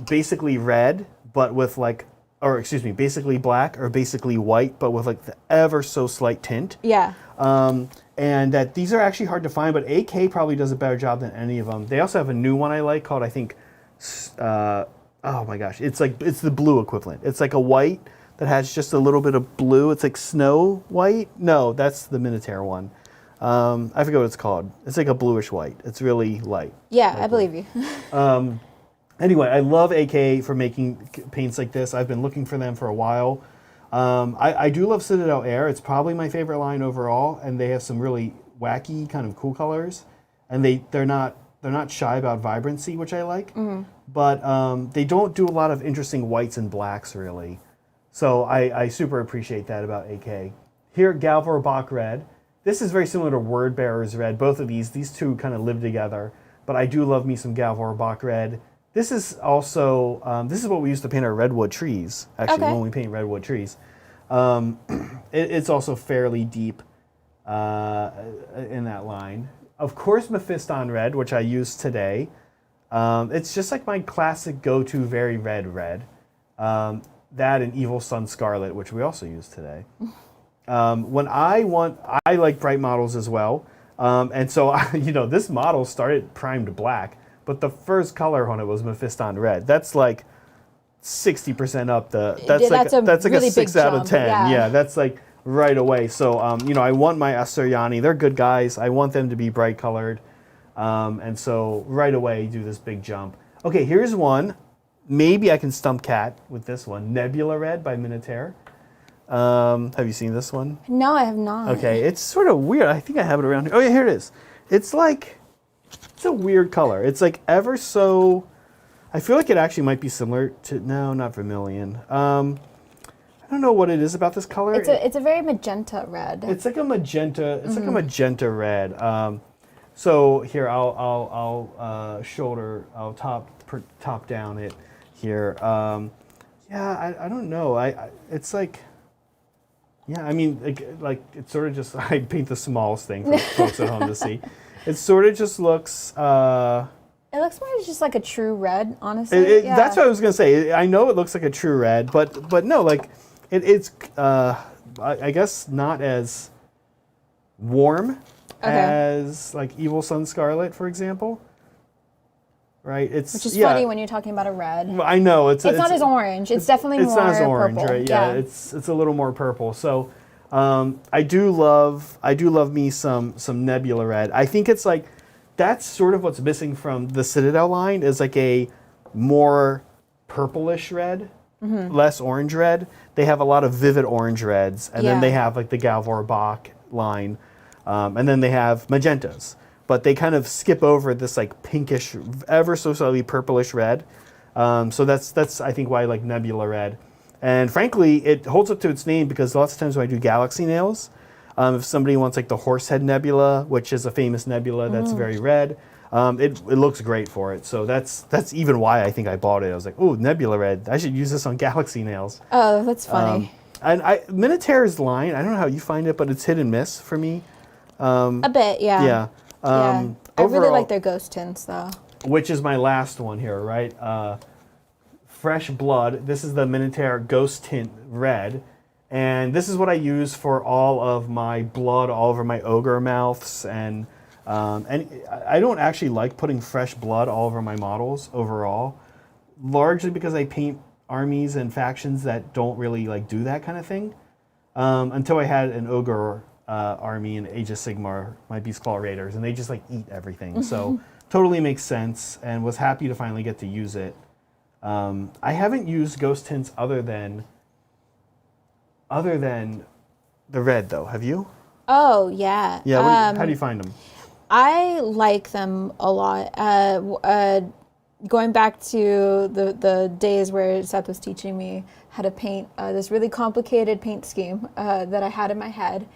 basically red, but with like, or excuse me, basically black or basically white, but with like the ever so slight tint. Yeah. And that these are actually hard to find, but AK probably does a better job than any of them. They also have a new one I like called, I think, oh my gosh, it's the blue equivalent. It's like a white that has just a little bit of blue. It's like snow white. No, that's the Minotaur one. I forget what it's called. It's like a bluish white. It's really light. Yeah, I believe you. Anyway, I love AK for making paints like this. I've been looking for them for a while. I do love Citadel Air. It's probably my favorite line overall, and they have some really wacky kind of cool colors. And they're not shy about vibrancy, which I like. Mm-hmm. But they don't do a lot of interesting whites and blacks really. So I super appreciate that about AK. Here, Galvor Bach Red. This is very similar to Word Bearer's Red. Both of these two kind of live together. But I do love me some Galvor Bach Red. This is also, this is what we used to paint our redwood trees, actually, when we paint redwood trees. It's also fairly deep in that line. Of course, Mephiston Red, which I used today. It's just like my classic go-to very red red. That and Evil Sun Scarlet, which we also used today. When I like bright models as well. And so, this model started primed black. But the first color on it was Mephiston Red. That's like 60% up that's like really a 6 out of 10. Yeah, that's like right away. So, I want my Asteriani. They're good guys. I want them to be bright colored. And so right away do this big jump. Okay, here's one. Maybe I can stump Cat with this one. Nebula Red by Minotaur. Have you seen this one? No, I have not. Okay, it's sort of weird. I think I have it around here. Oh yeah, here it is. It's a weird color. It's like ever so, I feel like it actually might be similar to, no, not vermilion. I don't know what it is about this color. It's a very magenta red. It's like a magenta, it's like a magenta red. So here, I'll top down it here. Yeah, I don't know. It's like, yeah, I mean, like it's sort of just, I paint the smallest thing for folks at home to see. It sort of just looks... it looks more just like a true red, honestly. Yeah. That's what I was going to say. I know it looks like a true red, but no, like, it's, I guess, not as warm as, like, Evil Sun Scarlet, for example. Right? Which is funny when you're talking about a red. I know. It's not as orange. It's definitely more purple. It's not as orange, right? Yeah, it's a little more purple. So... I do love me some Nebula Red. I think it's like, that's sort of what's missing from the Citadel line is like a more purplish red, less orange red. They have a lot of vivid orange reds, and then they have like the Galvor Bach line, and then they have magentas. But they kind of skip over this like pinkish, ever so slightly purplish red. So that's I think why I like Nebula Red. And frankly, it holds up to its name because lots of times when I do galaxy nails, if somebody wants like the Horsehead Nebula, which is a famous nebula that's very red, it looks great for it. So that's even why I think I bought it. I was like, oh, Nebula Red. I should use this on galaxy nails. Oh, that's funny. And Minotaur's line, I don't know how you find it, but it's hit and miss for me. A bit, yeah. Yeah. I overall, really like their ghost tints, though. Which is my last one here, right? Fresh Blood. This is the Minotaur Ghost Tint Red. And this is what I use for all of my blood all over my ogre mouths. And I don't actually like putting fresh blood all over my models overall. Largely because I paint armies and factions that don't really like do that kind of thing. Until I had an ogre army in Age of Sigmar, my Beastclaw Raiders. And they just like eat everything. So totally makes sense and was happy to finally get to use it. I haven't used ghost tints other than the red, though. Have you? Oh, yeah. Yeah. How do you find them? I like them a lot. Going back to the days where Seth was teaching me how to paint this really complicated paint scheme that I had in my head,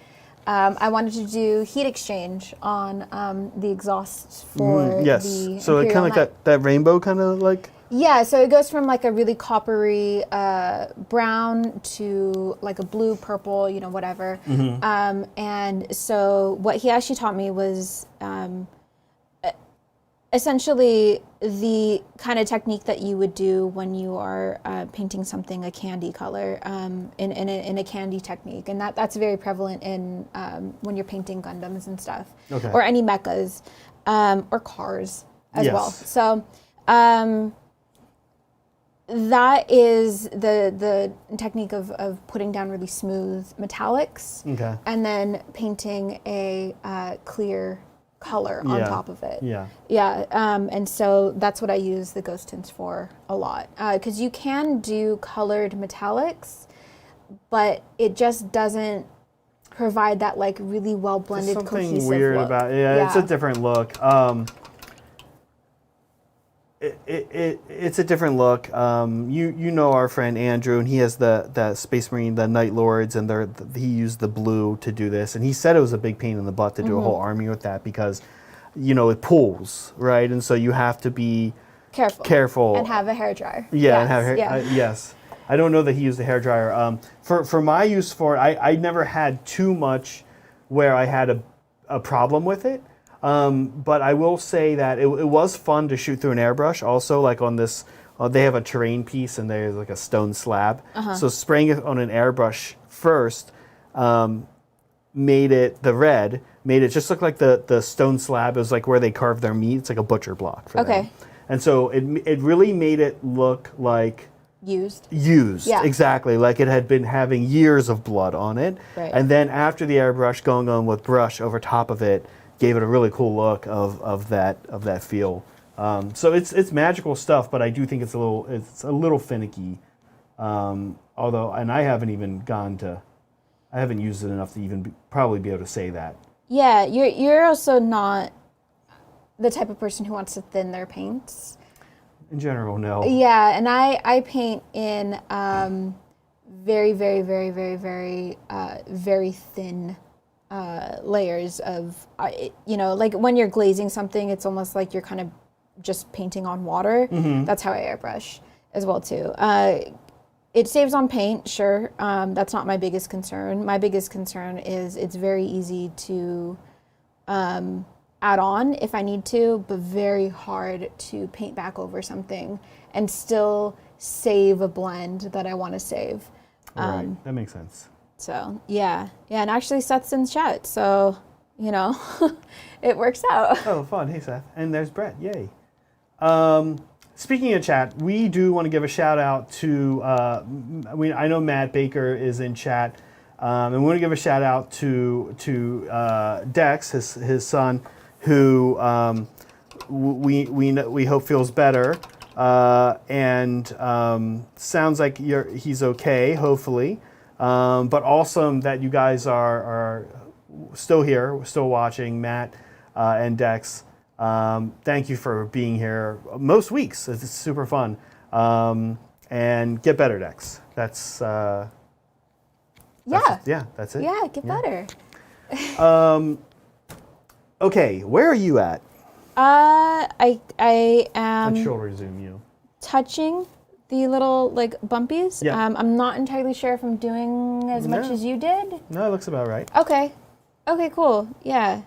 I wanted to do heat exchange on the exhausts for yes. the so Imperial kind of like that rainbow kind of like. Yeah, so it goes from like a really coppery brown to like a blue, purple, you know, whatever. And so what he actually taught me was essentially the kind of technique that you would do when you are painting something a candy color in a candy technique, and that's very prevalent in when you're painting Gundams and stuff, or any mechas, or cars as well. So that is the technique of putting down really smooth metallics, and then painting a clear color on top of it. And so that's what I use the ghost tints for a lot, because you can do colored metallics, but it just doesn't provide that like really well blended, cohesive something weird look. about it. Yeah, it's a different look. It's a different look. You know our friend Andrew, and he has the Space Marine, the Night Lords, and he used the blue to do this, and he said it was a big pain in the butt to do a whole army with that because, you know, it pulls, right, and so you have to be careful and have a hairdryer. Yeah, and have hair. Yes, I don't know that he used a hairdryer. For my use for it, I never had too much where I had a problem with it. But I will say that it was fun to shoot through an airbrush. Also, like on this, they have a terrain piece and there's like a stone slab. So spraying it on an airbrush first made it just look like the stone slab. It was like where they carve their meat. It's like a butcher block for them. And so it really made it look like used. Yeah. Exactly, like it had been having years of blood on it. And then after the airbrush, going on with brush over top of it, gave it a really cool look of that feel. So it's magical stuff, but I do think it's a little finicky. Although, and I haven't used it enough to even probably be able to say that. Yeah, you're also not the type of person who wants to thin their paints. In general, no. Yeah, and I paint in very, very, very, very, very, very thin layers of, you know, like when you're glazing something, it's almost like you're kind of just painting on water. That's how I airbrush as well too. It saves on paint, sure. That's not my biggest concern. My biggest concern is it's very easy to add on if I need to, but very hard to paint back over something and still save a blend that I want to save. Right, that makes sense. So, yeah, and actually Seth's in chat, so, you know, it works out. Oh, fun. Hey, Seth. And there's Brett. Yay. Speaking of chat, we do want to give a shout out to, I know Matt Baker is in chat, and we want to give a shout out to Dex, his son, who we hope feels better, and sounds like he's okay, hopefully. But awesome that you guys are still here, still watching, Matt and Dex. Thank you for being here most weeks. It's super fun. And get better, Dex. That's it. Yeah, get better. Okay, where are you at? I am Let's shoulder zoom you. touching the little like bumpies. Yeah. I'm not entirely sure if I'm doing as much as you did. No, it looks about right. Okay, cool. Yeah.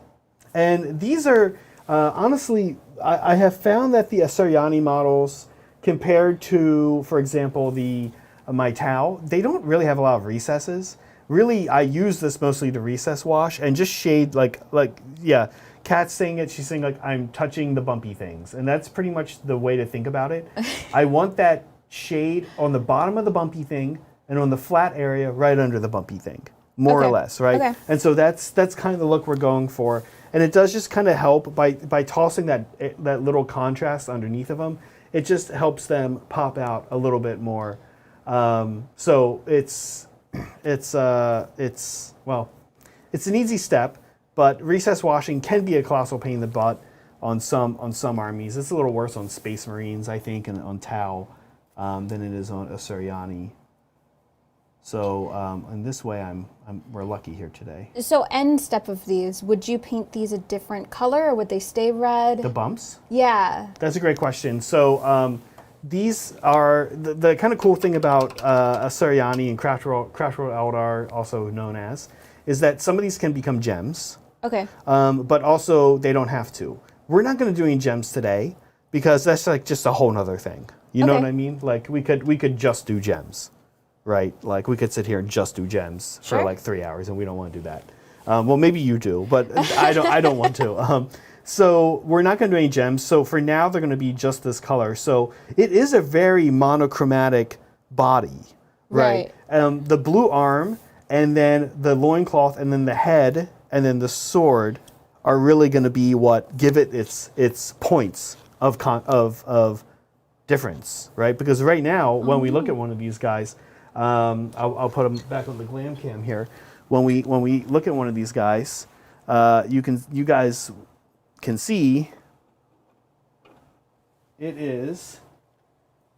And these are, honestly, I have found that the Asaryani models, compared to, for example, the my Tau, they don't really have a lot of recesses. Really, I use this mostly to recess wash and just shade Kat's saying it, she's saying like, I'm touching the bumpy things. And that's pretty much the way to think about it. I want that shade on the bottom of the bumpy thing and on the flat area right under the bumpy thing, more or less, right? Okay. And so that's kind of the look we're going for. And it does just kind of help by tossing that little contrast underneath of them. It just helps them pop out a little bit more. So it's an easy step, but recess washing can be a colossal pain in the butt on some armies. It's a little worse on Space Marines, I think, and on Tau than it is on Asaryani. So in this way, we're lucky here today. So end step of these, would you paint these a different color or would they stay red? The bumps? Yeah. That's a great question. So these are the kind of cool thing about Asariani and Craft World Eldar, also known as, is that some of these can become gems. Okay. But also they don't have to. We're not going to do any gems today because that's like just a whole nother thing. You know what I mean? Like we could just do gems, right? Like we could sit here and just do gems for like 3 hours, and we don't want to do that. Well, maybe you do, but I don't want to. So we're not going to do any gems. So for now, they're going to be just this color. So it is a very monochromatic body, right? The blue arm, and then the loincloth, and then the head, and then the sword are really going to be what give it its points of difference, right? Because right now, when we look at one of these guys, I'll put them back on the glam cam here. When we look at one of these guys, you guys can see it is,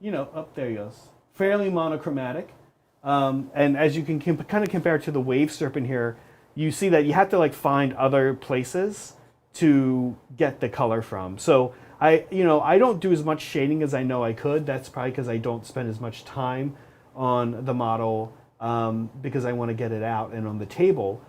up there he goes, fairly monochromatic. And as you can kind of compare to the wave serpent here, you see that you have to like find other places to get the color from. So I don't do as much shading as I know I could. That's probably because I don't spend as much time on the model because I want to get it out and on the table.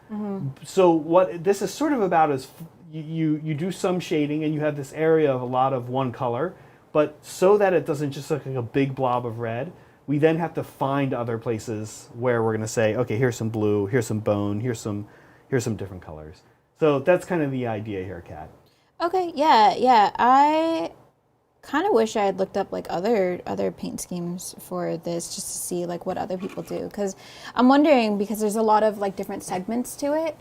So what this is sort of about is you do some shading and you have this area of a lot of one color, but so that it doesn't just look like a big blob of red, we then have to find other places where we're going to say, okay, here's some blue, here's some bone, here's some different colors. So that's kind of the idea here, Kat. Okay, yeah. I kind of wish I had looked up like other paint schemes for this just to see like what other people do, because I'm wondering, because there's a lot of like different segments to it.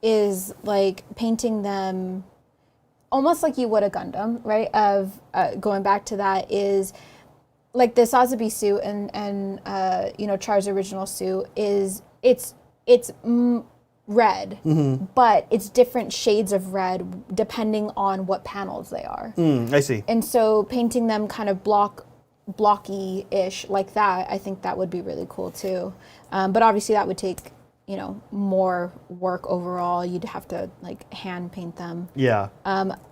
Is like painting them almost like you would a Gundam, right? Of going back to that is like the Sazabi suit and Char's original suit is it's red, but it's different shades of red depending on what panels they are. I see. And so painting them kind of blocky-ish like that, I think that would be really cool too. But obviously that would take more work overall. You'd have to like hand paint them. Yeah.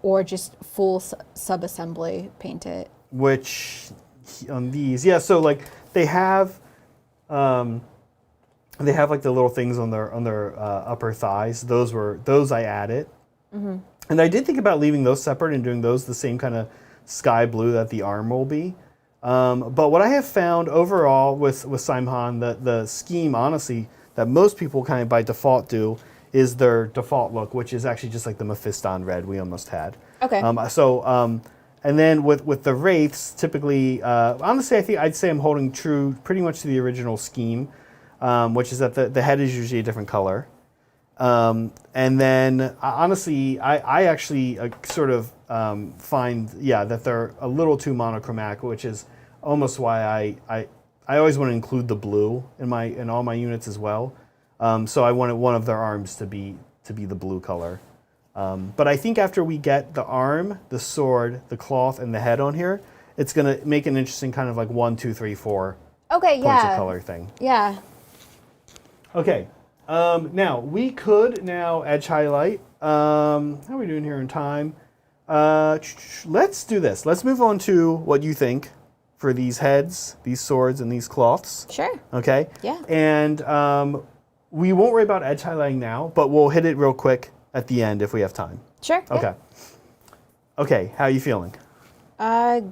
Or just full sub-assembly paint it. Which on these, so like they have like the little things on their upper thighs. Those I added. And I did think about leaving those separate and doing those the same kind of sky blue that the arm will be. But what I have found overall with Saim Hann, the scheme, honestly, that most people kind of by default do is their default look, which is actually just like the Mephiston red we almost had. Okay. And then with the Wraiths, typically, honestly, I'd say I'm holding true pretty much to the original scheme, which is that the head is usually a different color. And then, honestly, I actually sort of find, that they're a little too monochromatic, which is almost why I always want to include the blue in all my units as well. So I wanted one of their arms to be the blue color. But I think after we get the arm, the sword, the cloth, and the head on here, it's going to make an interesting kind of like 1, 2, 3, 4 points of color thing. Yeah. Okay. Now, we could now edge highlight. How are we doing here in time? Let's do this. Let's move on to what you think for these heads, these swords, and these cloths. Sure. Okay? Yeah. And we won't worry about edge highlighting now, but we'll hit it real quick at the end if we have time. Sure. Okay. Yeah. Okay, how are you feeling?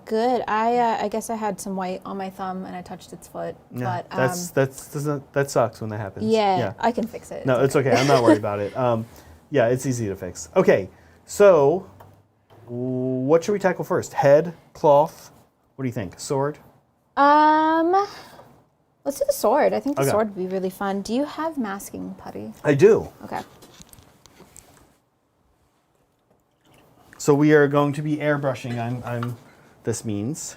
Good. I guess I had some white on my thumb and I touched its foot. Yeah, but that sucks when that happens. Yeah, I can fix it. No, it's okay. I'm not worried about it. Yeah, it's easy to fix. Okay, so what should we tackle first? Head, cloth? What do you think? Sword? Let's do the sword. I think the sword would be really fun. Do you have masking putty? I do. Okay. So we are going to be airbrushing. This means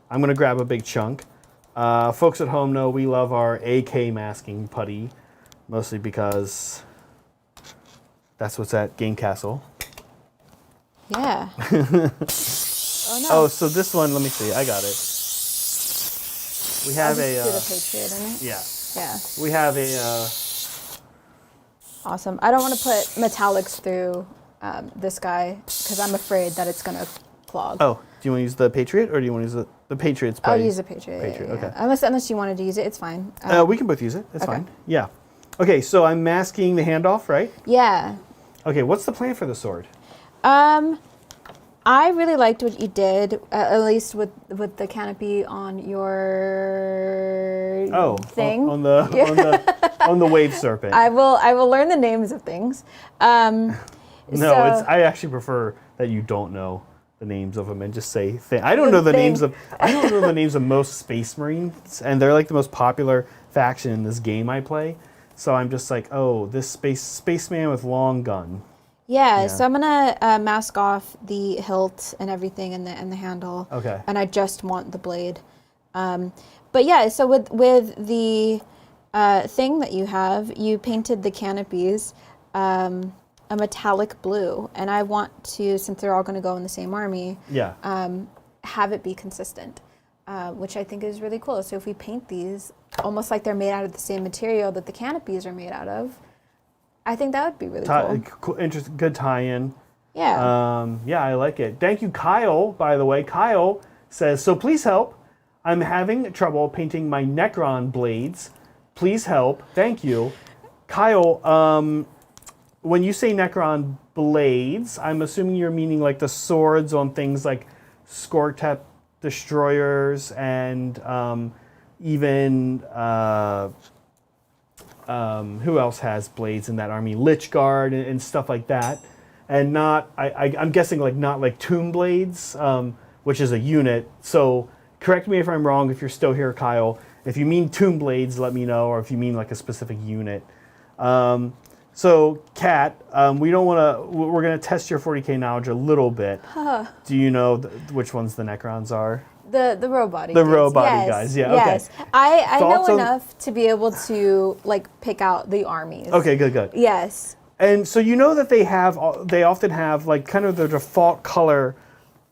I'm going to grab a big chunk. Folks at home know we love our AK masking putty, mostly because that's what's at Game Castle. Yeah. Oh no. Oh, so this one, let me see. I got it. We have a. Do the Patriot in it. Yeah. Yeah. We have a. Awesome. I don't want to put metallics through this guy because I'm afraid that it's going to clog. Oh, you want to use the Patriot or do you want to use the Patriot's? I'll use the Patriot. Patriot, Yeah. okay. Unless you wanted to use it, it's fine. We can both use it. It's okay. fine. Yeah. Okay, so I'm masking the handoff, right? Yeah. Okay, what's the plan for the sword? I really liked what you did, at least with the canopy on your thing. On the wave serpent. I will learn the names of things. I actually prefer that you don't know the names of them and just say thing. I don't know the names of most Space Marines, and they're like the most popular faction in this game I play. So I'm just like, oh, this spaceman with long gun. Yeah, so I'm gonna mask off the hilt and everything and the handle. Okay. And I just want the blade. But yeah, so with the thing that you have, you painted the canopies a metallic blue, and I want to, since they're all going to go in the same army, have it be consistent, which I think is really cool. So if we paint these almost like they're made out of the same material that the canopies are made out of, I think that would be really cool. Interesting, good tie-in. Yeah. Yeah, I like it. Thank you, Kyle, by the way. Kyle says, so please help. I'm having trouble painting my Necron blades. Please help. Thank you. Kyle, when you say Necron blades, I'm assuming you're meaning like the swords on things like Skortep destroyers and even... who else has blades in that army? Lichguard and stuff like that. And not, I'm guessing not like tomb blades, which is a unit. So correct me if I'm wrong if you're still here, Kyle. If you mean tomb blades, let me know, or if you mean like a specific unit. So Kat, we're going to test your 40K knowledge a little bit. Do you know which ones the Necrons are? The robot guys, yeah, yes. Okay. I know enough to be able to pick out the armies. Okay, good. Yes. And so you know that they often have kind of their default color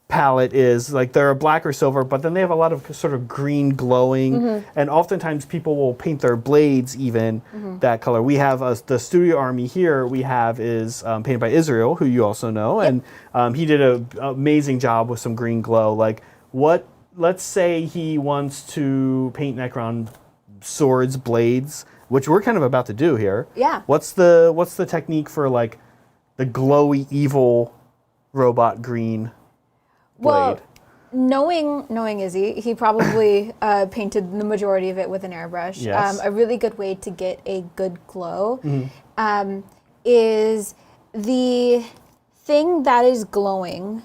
palette is they're a black or silver, but then they have a lot of sort of green glowing, and oftentimes people will paint their blades even that color. We have the studio army here we have is painted by Israel, who you also know, and he did an amazing job with some green glow. Let's say he wants to paint Necron swords, blades, which we're kind of about to do here. Yeah. What's the technique for the glowy evil robot green blade? Well, knowing Izzy, he probably painted the majority of it with an airbrush. Yes. A really good way to get a good glow is the thing that is glowing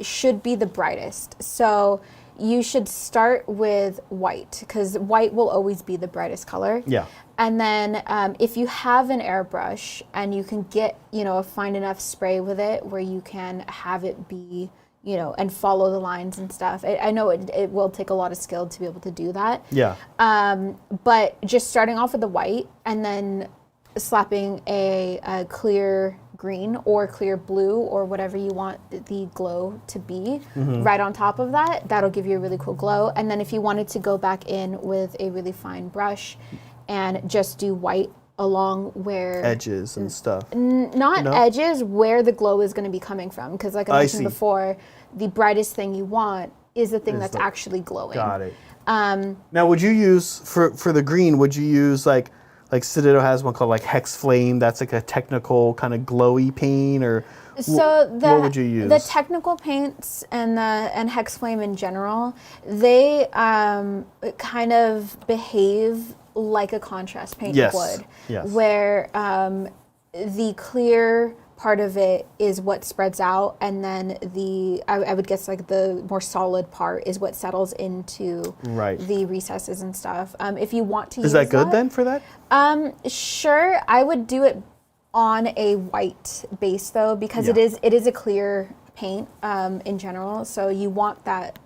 should be the brightest. So you should start with white, because white will always be the brightest color. Yeah. And then if you have an airbrush and you can get, find enough spray with it where you can have it be, and follow the lines and stuff. I know it will take a lot of skill to be able to do that. Yeah. But just starting off with the white and then slapping a clear green or clear blue or whatever you want the glow to be right on top of that, that'll give you a really cool glow. And then if you wanted to go back in with a really fine brush and just do white along where edges and stuff. Edges, where the glow is going to be coming from, because like I mentioned before, the brightest thing you want is the thing that's actually glowing. Got it. Now, would you use for the green? Would you use like Citadel has one called Hex Flame? That's a technical kind of glowy paint, or what would you use? The technical paints and Hex Flame in general, they kind of behave like a contrast paint would. Yes. Where the clear part of it is what spreads out, and then I would guess the more solid part is what settles into the recesses and stuff. If you want to use that good then for that? Sure. I would do it on a white base though, because it is a clear paint in general, so you want that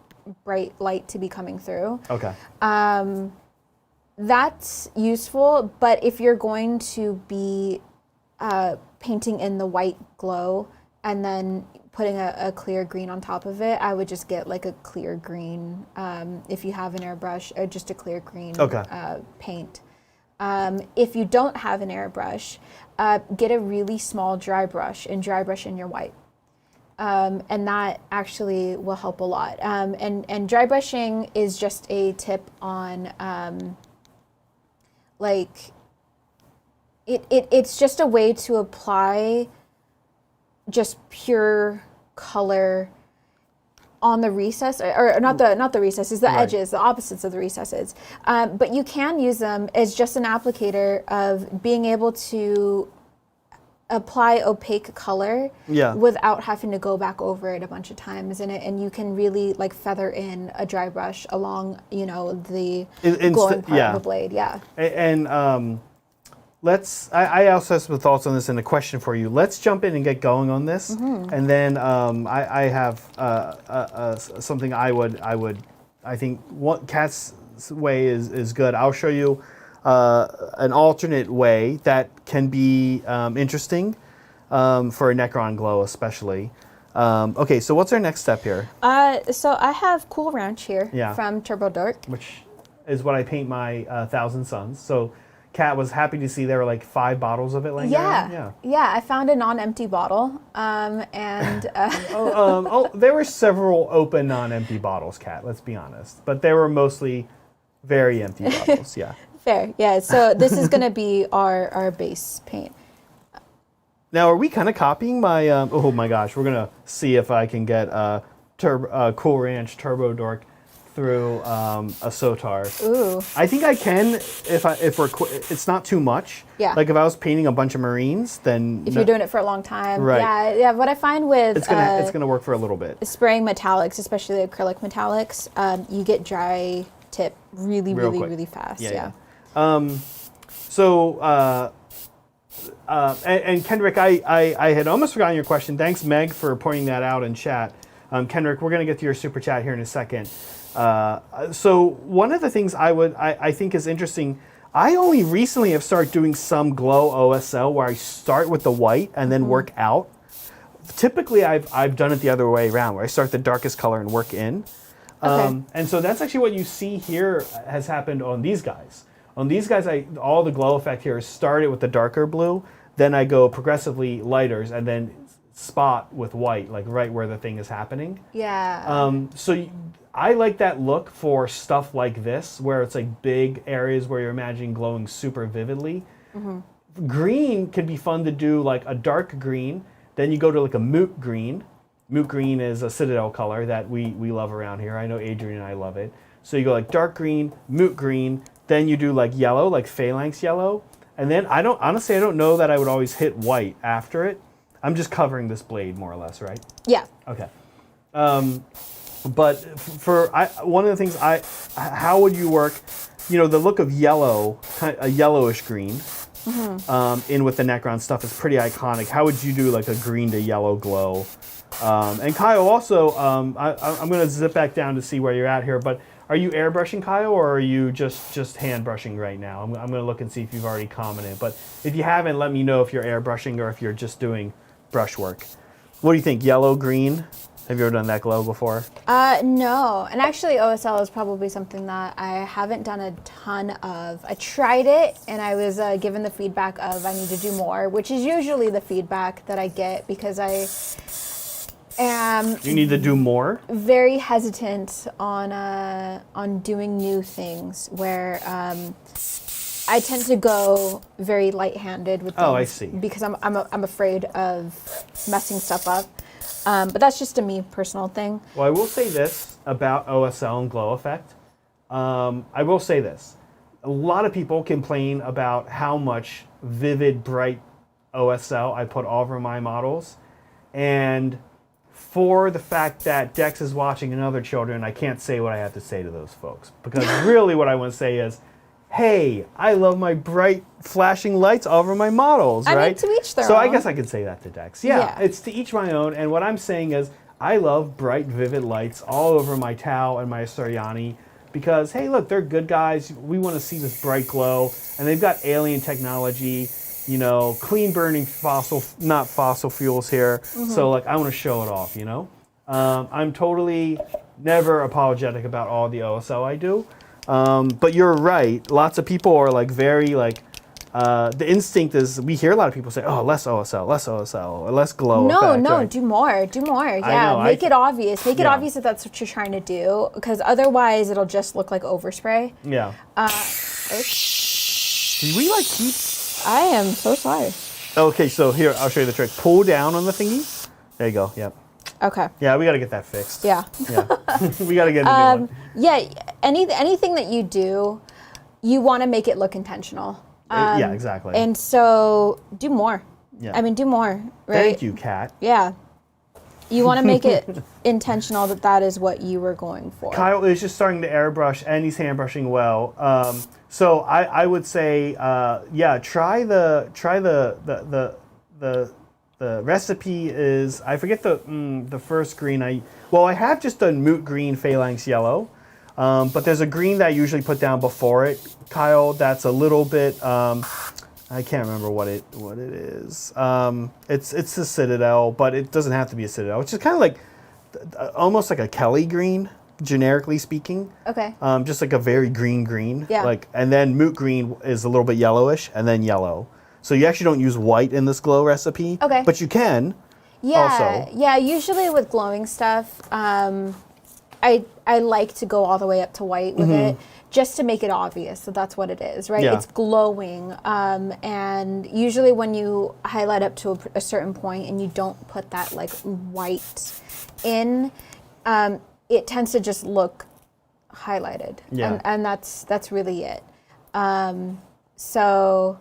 bright light to be coming through. Okay. That's useful, but if you're going to be painting in the white glow and then putting a clear green on top of it, I would just get a clear green, if you have an airbrush, or just a clear green paint. If you don't have an airbrush, get a really small dry brush and dry brush in your white. And that actually will help a lot. And dry brushing is just a tip on it's just a way to apply just pure color on the recess, or not the recesses, the edges, the opposites of the recesses. But you can use them as just an applicator of being able to apply opaque color without having to go back over it a bunch of times, and you can really like feather in a dry brush along, the glowing part of the blade. Yeah. And I also have some thoughts on this and a question for you. Let's jump in and get going on this, and then I have something I think what Kat's way is good. I'll show you an alternate way that can be interesting for a Necron glow especially. Okay, so what's our next step here? So I have Cool Ranch here from Turbo Dork, which is what I paint my 1,000 Suns. So Kat was happy to see there were like 5 bottles of it laying around. Yeah, I found a non-empty bottle, and there were several open non-empty bottles, Kat, let's be honest, but they were mostly very empty bottles. Fair. Yeah, so this is going to be our base paint. Now, are we kind of copying my oh my gosh, we're going to see if I can get Cool Ranch Turbo Dork through a Sotar. Ooh. I think I can if we're it's not too much. Yeah. Like if I was painting a bunch of Marines, then if you're doing it for a long time. Right. Yeah. What I find with it's gonna work for a little bit. Spraying metallics, especially acrylic metallics, you get dry tip really fast. Yeah. And Kendrick, I had almost forgotten your question. Thanks, Meg, for pointing that out in chat. Kendrick, we're going to get to your super chat here in a second. So one of the things I think is interesting, I only recently have started doing some glow OSL where I start with the white and then work out. Typically, I've done it the other way around, where I start the darkest color and work in. And so that's actually what you see here has happened on these guys. On these guys, all the glow effect here is started with the darker blue, then I go progressively lighters, and then spot with white, like right where the thing is happening. Yeah. I like that look for stuff like this, where it's like big areas where you're imagining glowing super vividly. Green can be fun to do, like a dark green, then you go to like a moot green. Moot green is a Citadel color that we love around here. I know Adrian and I love it. So you go like dark green, moot green, then you do like yellow, like phalanx yellow. And then I don't know that I would always hit white after it. I'm just covering this blade more or less, right? Yeah. Okay. But one of the things how would you work, the look of yellow, a yellowish green, in with the Necron stuff is pretty iconic. How would you do like a green to yellow glow? And Kyle also, I'm going to zip back down to see where you're at here, but are you airbrushing, Kyle, or are you just hand brushing right now? I'm going to look and see if you've already commented, but if you haven't, let me know if you're airbrushing or if you're just doing brush work. What do you think, yellow, green? Have you ever done that glow before? No, and actually OSL is probably something that I haven't done a ton of. I tried it, and I was given the feedback of I need to do more, which is usually the feedback that I get because I am... You need to do more? Very hesitant on doing new things where I tend to go very light-handed with things. Oh, I see. Because I'm afraid of messing stuff up. But that's just a me personal thing. Well, I will say this about OSL and glow effect. I will say this. A lot of people complain about how much vivid, bright OSL I put all over my models. And for the fact that Dex is watching and other children, I can't say what I have to say to those folks. Because really what I want to say is, hey, I love my bright flashing lights all over my models, right? I mean, to each their own. So I guess I could say that to Dex. Yeah, it's to each my own. And what I'm saying is I love bright, vivid lights all over my Tau and my Asuriani because, hey, look, they're good guys. We want to see this bright glow. And they've got alien technology, clean burning not fossil fuels here. So, like, I want to show it off, I'm totally never apologetic about all the OSL I do. But you're right. Lots of people are like very like the instinct is we hear a lot of people say, oh, less OSL, less OSL, or less glow effect. No, right? do more. Yeah, know, make it obvious. Make it yeah. obvious that that's what you're trying to do, because otherwise it'll just look like overspray. Yeah. Did we like keep? I am so sorry. Okay, so here, I'll show you the trick. Pull down on the thingy. There you go, yep. Okay. Yeah, we got to get that fixed. Yeah. Yeah. We got to get a new one. Yeah, anything that you do, you want to make it look intentional. Yeah, exactly. And so do more. Yeah. I mean, do more, right? Thank you, Kat. Yeah. You want to make it intentional that is what you were going for. Kyle is just starting to airbrush and he's hand brushing well. So I would say, yeah, try the recipe is, I forget the first green. I have just done Moot Green Phalanx Yellow, but there's a green that I usually put down before it, Kyle, that's a little bit, I can't remember what it is. It's a Citadel, but it doesn't have to be a Citadel. It's just kind of like, almost like a Kelly green, generically speaking. Okay. Just like a very green. Yeah. And then Moot Green is a little bit yellowish, and then yellow. So you actually don't use white in this glow recipe. Okay. But you can. Yeah. Also. Yeah. Usually with glowing stuff, I like to go all the way up to white with it, just to make it obvious that that's what it is, right? Yeah. It's glowing, and usually when you highlight up to a certain point and you don't put that like white in, it tends to just look highlighted. Yeah. And that's really it. So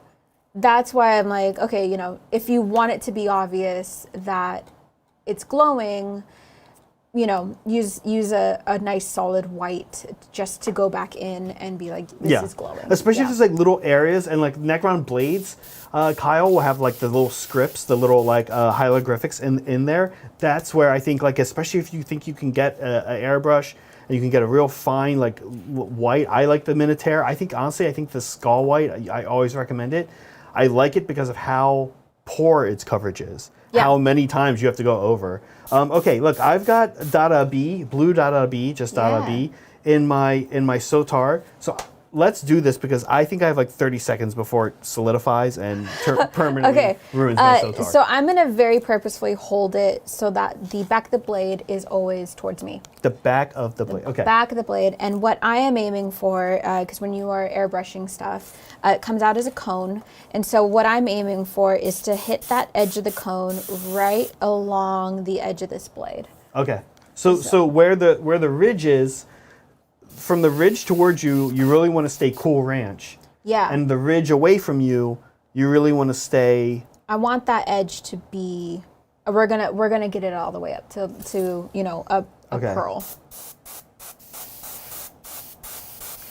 that's why I'm like, okay, if you want it to be obvious that it's glowing, use a nice solid white just to go back in and be like, this is glowing. Especially if there's like little areas and like neck-round blades. Kyle will have like the little scripts, the little like hieroglyphics in there. That's where I think, like, especially if you think you can get an airbrush and you can get a real fine like white. I like the Minotaur. I think the Skull White, I always recommend it. I like it because of how poor its coverage is. Yeah. How many times you have to go over. Okay, look, I've got Dada B, blue Dada B, just Dada B, in my Sotar. So let's do this because I think I have like 30 seconds before it solidifies and permanently ruins my Sotar. So I'm going to very purposefully hold it so that the back of the blade is always towards me. The back of the blade, okay. Back of the blade. And what I am aiming for, because when you are airbrushing stuff, it comes out as a cone. And so what I'm aiming for is to hit that edge of the cone right along the edge of this blade. Okay. So where the ridge is, from the ridge towards you, you really want to stay Cool Ranch. Yeah. And the ridge away from you, you really want to stay. I want that edge to be. We're gonna get it all the way up to a pearl.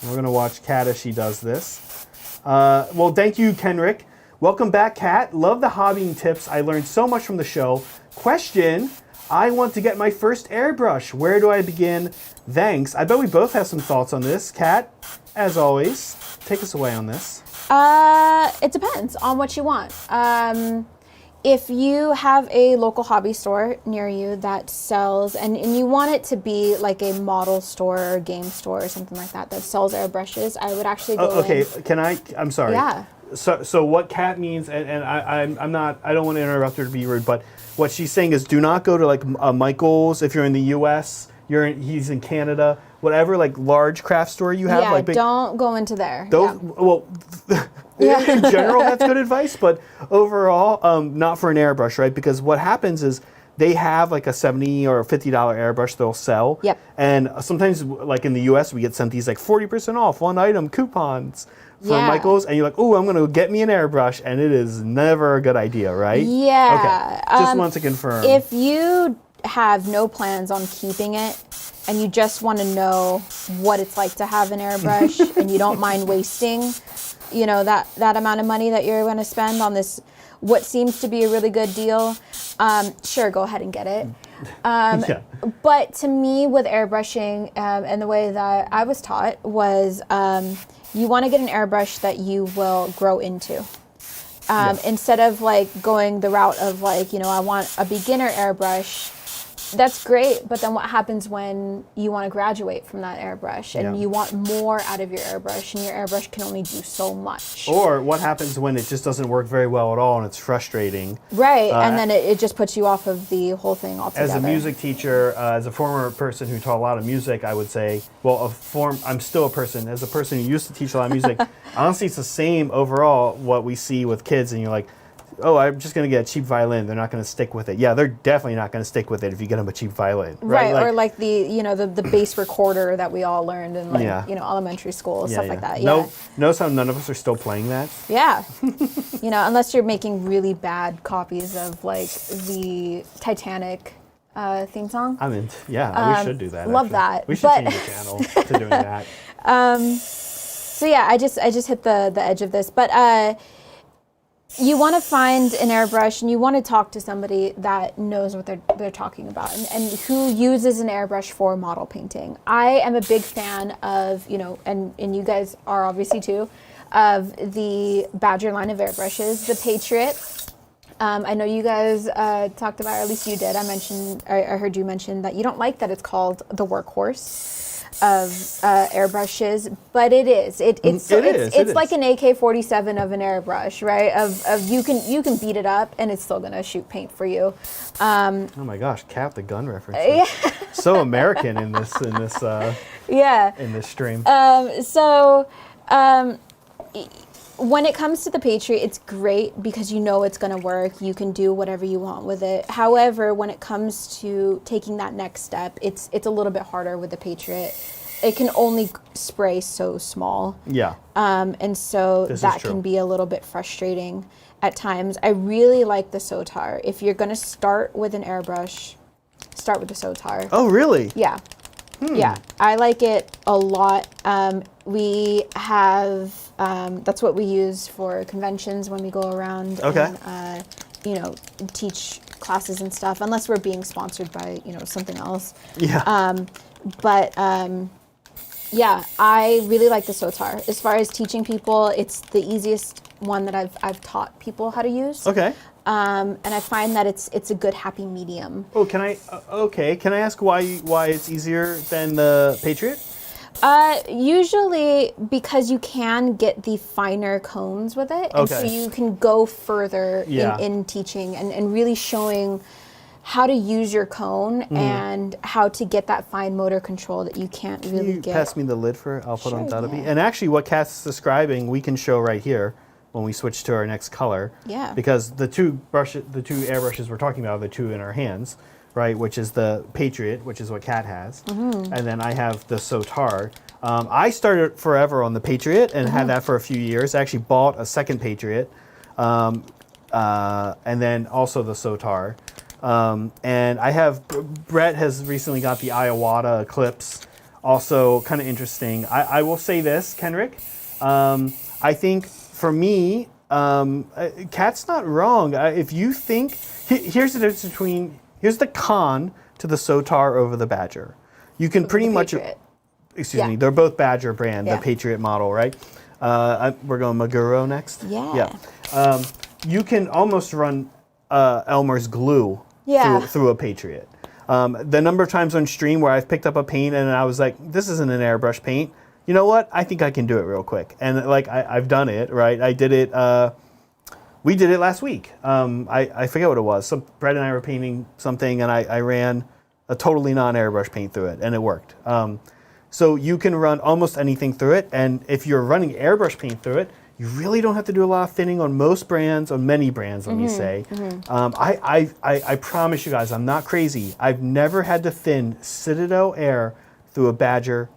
We're gonna watch Kat as she does this. Well, thank you, Kenrick. Welcome back, Kat. Love the hobbying tips. I learned so much from the show. Question: I want to get my first airbrush. Where do I begin? Thanks. I bet we both have some thoughts on this. Kat, as always, take us away on this. It depends on what you want. If you have a local hobby store near you that sells, and you want it to be like a model store or game store or something like that sells airbrushes, I would actually go I'm sorry. Yeah. So what Kat means, and I don't want to interrupt her to be rude, but what she's saying is do not go to like Michael's if you're in the U.S., he's in Canada, whatever like large craft store you have. Yeah, like don't go into there. Well, in general, that's good advice, but overall, not for an airbrush, right? Because what happens is they have like a $70 or $50 airbrush they'll sell. Yep. And sometimes, like in the U.S., we get sent these like 40% off one item coupons from Michael's, and you're like, oh, I'm going to get me an airbrush, and it is never a good idea, right? Yeah. Okay. Just want to confirm. If you have no plans on keeping it, and you just want to know what it's like to have an airbrush, and you don't mind wasting, that amount of money that you're going to spend on this, what seems to be a really good deal, sure, go ahead and get it. But to me, with airbrushing, and the way that I was taught was, you want to get an airbrush that you will grow into. Instead of like going the route of like, I want a beginner airbrush, that's great, but then what happens when you want to graduate from that airbrush and you want more out of your airbrush, and your airbrush can only do so much? Or what happens when it just doesn't work very well at all and it's frustrating? Right, and then it just puts you off of the whole thing altogether. As a music teacher, as a former person who taught a lot of music, I would say, well, I'm still a person. As a person who used to teach a lot of music, honestly, it's the same overall what we see with kids, and you're like, oh, I'm just going to get a cheap violin. They're not going to stick with it. Yeah, they're definitely not going to stick with it if you get them a cheap violin. Right, or like the bass recorder that we all learned in elementary school, stuff like that. No, notice how none of us are still playing that? Yeah. Unless you're making really bad copies of like the Titanic theme song. I mean, we should do that. Love that. We should change the channel to doing that. So yeah, I just hit the edge of this, but you want to find an airbrush, and you want to talk to somebody that knows what they're talking about, and who uses an airbrush for model painting. I am a big fan of, and you guys are obviously too, of the Badger line of airbrushes, the Patriot. I know you guys talked about, or at least you did. I heard you mention that you don't like that it's called the workhorse of airbrushes, but it is. It's like an AK-47 of an airbrush, right? Of you can beat it up and it's still gonna shoot paint for you. Oh my gosh, Cap the gun reference. Yeah. So American in this in this stream. When it comes to the Patriot, it's great because you know it's going to work. You can do whatever you want with it. However, when it comes to taking that next step, it's a little bit harder with the Patriot. It can only spray so small. Yeah. And so that can be a little bit frustrating at times. I really like the Sotar. If you're going to start with an airbrush, start with the Sotar. Oh, really? Yeah. Yeah, I like it a lot. We have, that's what we use for conventions when we go around and, teach classes and stuff, unless we're being sponsored by, something else. Yeah. I really like the Sotar. As far as teaching people, it's the easiest one that I've taught people how to use. Okay. And I find that it's a good happy medium. Oh, can I ask why it's easier than the Patriot? Usually because you can get the finer cones with it, and so you can go further in teaching and really showing how to use your cone and how to get that fine motor control that you can't really get. Pass me the lid for it? I'll put on Dadabi. And actually what Kat's describing, we can show right here when we switch to our next color. Yeah. Because the two airbrushes we're talking about are the two in our hands, right? Which is the Patriot, which is what Kat has. And then I have the Sotar. I started forever on the Patriot and had that for a few years. I actually bought a second Patriot and then also the Sotar. And I have, Brett has recently got the Iowata Eclipse, also kind of interesting. I will say this, Kenrick, I think for me, Kat's not wrong. If you think, here's the difference between, here's the con to the Sotar over the Badger. You can pretty much, excuse me, they're both Badger brand, the Patriot model, right? We're going Maguro next? Yeah. You can almost run Elmer's glue through a Patriot. The number of times on stream where I've picked up a paint and I was like, this isn't an airbrush paint. You know what? I think I can do it real quick. And like I've done it, right? I did it, we did it last week. I forget what it was. Brett and I were painting something and I ran a totally non-airbrush paint through it and it worked. So you can run almost anything through it. And if you're running airbrush paint through it, you really don't have to do a lot of thinning on most brands, on many brands, let me say. I promise you guys, I'm not crazy. I've never had to thin Citadel Air through a Badger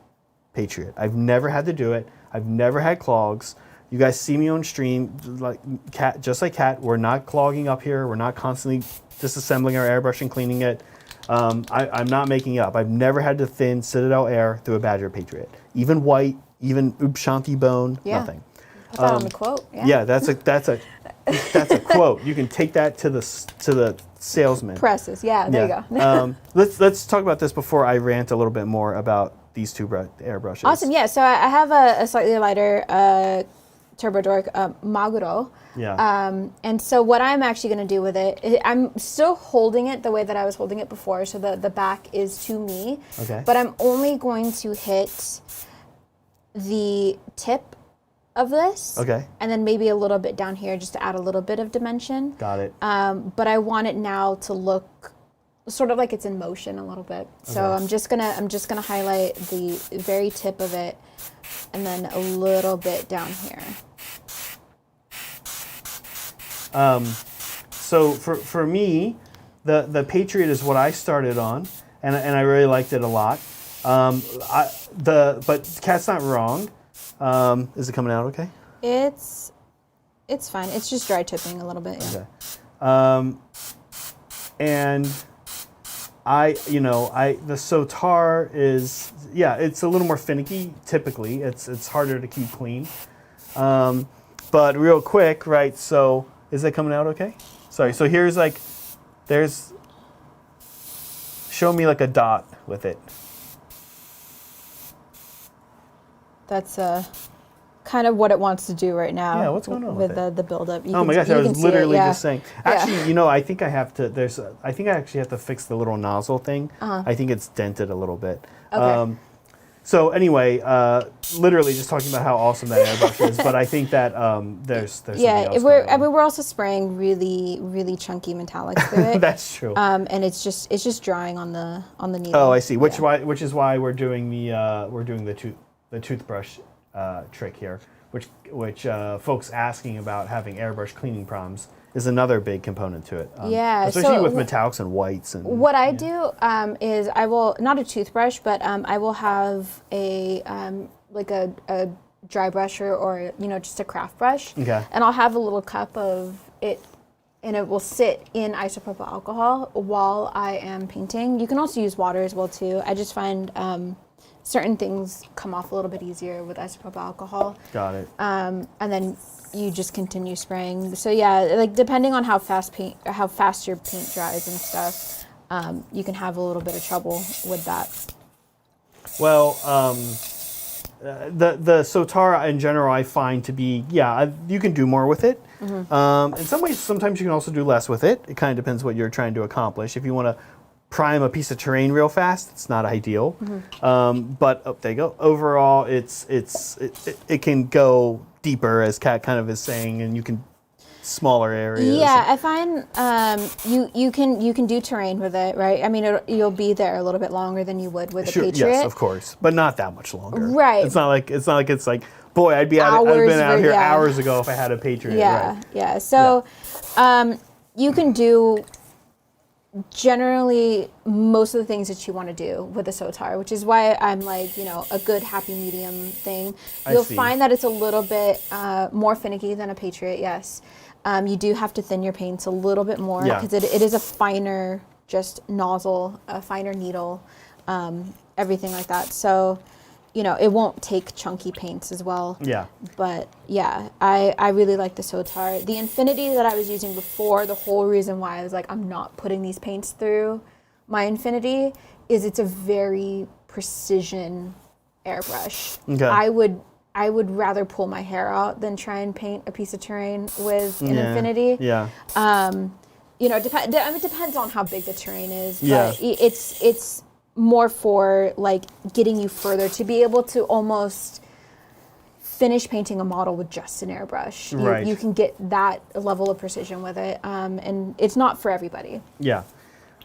Patriot. I've never had to do it. I've never had clogs. You guys see me on stream, just like Kat, we're not clogging up here. We're not constantly disassembling our airbrush and cleaning it. I'm not making it up. I've never had to thin Citadel Air through a Badger Patriot. Even white, even Ubshanti bone, nothing. Put that on the quote. Yeah, that's a quote. You can take that to the salesman. Presses. Yeah, there you go. Let's talk about this before I rant a little bit more about these two airbrushes. Awesome. Yeah. So I have a slightly lighter Turbodoric Maguro. Yeah. And so what I'm actually going to do with it, I'm still holding it the way that I was holding it before, so the back is to me. Okay. But I'm only going to hit the tip of this. Okay. And then maybe a little bit down here just to add a little bit of dimension. Got it. But I want it now to look sort of like it's in motion a little bit. So Okay. I'm just gonna highlight the very tip of it and then a little bit down here. So for me, the Patriot is what I started on, and I really liked it a lot. But Kat's not wrong. Is it coming out okay? It's fine. It's just dry tipping a little bit. Yeah. Okay. And the Sotar is, it's a little more finicky. Typically, it's harder to keep clean. But real quick, right? So is it coming out okay? Sorry. So here's show me like a dot with it. That's kind of what it wants to do right now. Yeah, what's going on with the buildup? Oh my gosh, I was literally just saying. Actually, Yeah. I think I have to. I think I actually have to fix the little nozzle thing. I think it's dented a little bit. Okay. So anyway, literally just talking about how awesome that airbrush is, but I think that there's something else going on. we're also spraying really really chunky metallics through it. That's true. And it's just drying on the needle. Oh, I see. Which is why we're doing the toothbrush trick here, which folks asking about having airbrush cleaning problems is another big component to it. Especially with metallics and whites. And what I do is I will, not a toothbrush, but I will have a like a dry brusher or just a craft brush. Okay. And I'll have a little cup of it, and it will sit in isopropyl alcohol while I am painting. You can also use water as well too. I just find certain things come off a little bit easier with isopropyl alcohol. Got it. And then you just continue spraying. So yeah, like depending on how fast your paint dries and stuff, you can have a little bit of trouble with that. Well, the Sotara in general, I find to be, you can do more with it. In some ways, sometimes you can also do less with it. It kind of depends what you're trying to accomplish. If you want to prime a piece of terrain real fast, it's not ideal. But there you go. Overall, it can go deeper, as Kat kind of is saying, and you can smaller areas. Yeah, I find you can do terrain with it, right? I mean, you'll be there a little bit longer than you would with a Patriot. Yes, of course, but not that much longer. Right. It's not like it's like, boy, I'd been out here hours ago if I had a Patriot. Yeah, right. yeah. So, you can do generally most of the things that you want to do with a Sotar, which is why I'm like, a good happy medium thing. You'll find that it's a little bit more finicky than a Patriot, yes. You do have to thin your paints a little bit more because it is a finer just nozzle, a finer needle, everything like that. So, it won't take chunky paints as well. Yeah. But yeah, I really like the Sotar. The Infinity that I was using before, the whole reason why I was like, I'm not putting these paints through my Infinity is it's a very precision airbrush. Okay. I would rather pull my hair out than try and paint a piece of terrain with an Infinity. Yeah. It depends on how big the terrain is. But it's more for like getting you further to be able to almost finish painting a model with just an airbrush. You can get that level of precision with it, and it's not for everybody. Yeah.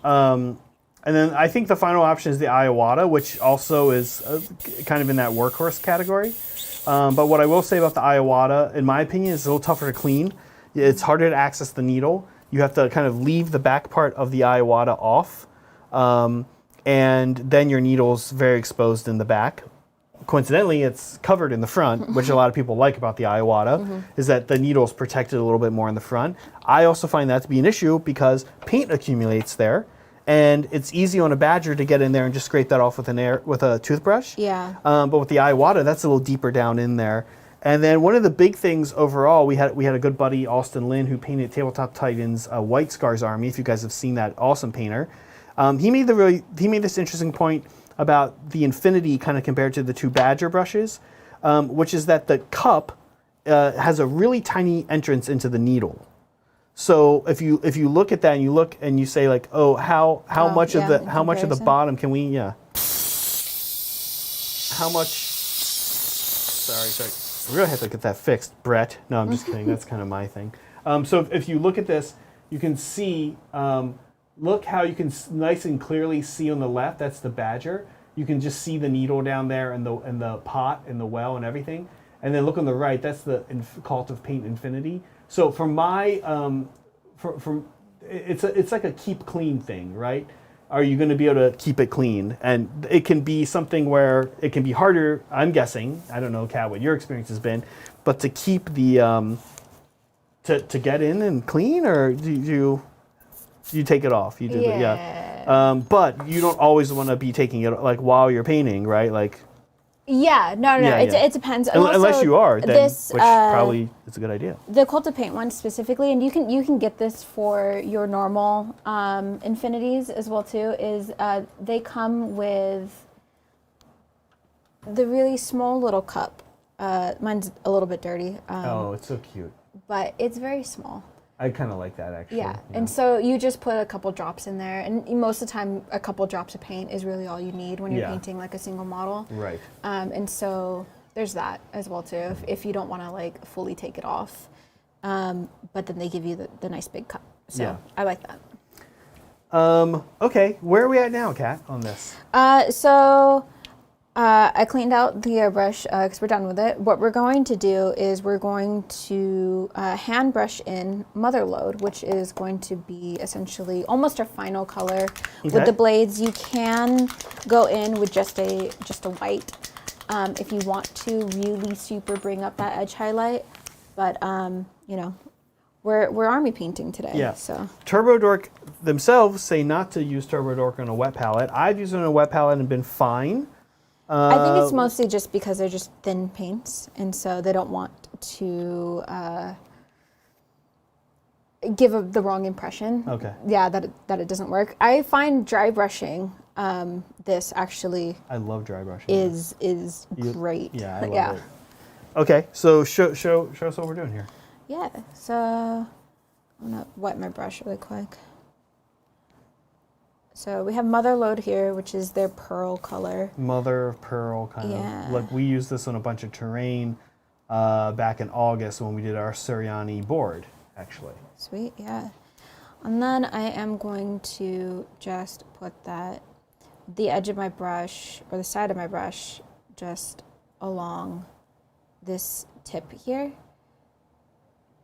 And then I think the final option is the Iwata, which also is kind of in that workhorse category. But what I will say about the Iwata, in my opinion, is a little tougher to clean. It's harder to access the needle. You have to kind of leave the back part of the Iwata off. And then your needle's very exposed in the back. Coincidentally, it's covered in the front, which a lot of people like about the Iwata, is that the needle's protected a little bit more in the front. I also find that to be an issue because paint accumulates there, and it's easy on a Badger to get in there and just scrape that off with a toothbrush. Yeah. But with the Iwata, that's a little deeper down in there. And then one of the big things overall, we had a good buddy, Austin Lin, who painted Tabletop Titans White Scars Army. If you guys have seen that, awesome painter. He made this interesting point about the Infinity kind of compared to the two Badger brushes, which is that the cup has a really tiny entrance into the needle. So if you look at that and you look and you say like, oh, how much of the bottom can we how much? Sorry. We're gonna have to get that fixed, Brett. No, I'm just kidding. That's kind of my thing. So if you look at this, you can see. Look how you can nice and clearly see on the left. That's the badger. You can just see the needle down there and the pot and the well and everything. And then look on the right. That's the Cult of Paint Infinity. So for my it's like a keep clean thing, right? Are you going to be able to keep it clean? And it can be something where it can be harder. I'm guessing. I don't know, Kat, what your experience has been, but to keep the to get in and clean, or do you take it off? You do, yeah. But you don't always want to be taking it like while you're painting, right? Like. Yeah, no. It depends. And unless also, you are, then, which probably is a good idea. The Cult of Paint one specifically, and you can get this for your normal infinities as well too. Is they come with the really small little cup. Mine's a little bit dirty. Oh, it's so cute. But it's very small. I kind of like that, actually. Yeah, and so you just put a couple drops in there, and most of the time, a couple drops of paint is really all you need when you're painting like a single model. Right. And so there's that as well too, if you don't want to like fully take it off. But then they give you the nice big cup. So I like that. Okay, where are we at now, Kat, on this? I cleaned out the airbrush because we're done with it. What we're going to do is we're going to hand brush in Motherlode, which is going to be essentially almost our final color with the blades. You can go in with just a white if you want to really super bring up that edge highlight. But you know, we're army painting today. Yeah. So TurboDork themselves say not to use TurboDork on a wet palette. I've used it on a wet palette and been fine. I think it's mostly just because they're just thin paints, and so they don't want to give the wrong impression. Okay. Yeah, that it doesn't work. I find dry brushing this actually. I love dry brushing. Is great. Yeah, I love it. Okay, so show us what we're doing here. Yeah. So I'm gonna wet my brush really quick. So we have Motherlode here, which is their pearl color. Mother of pearl, kind of. Like we used this on a bunch of terrain back in August when we did our Suriani board, actually. Sweet, yeah. And then I am going to just put the edge of my brush, or the side of my brush, just along this tip here.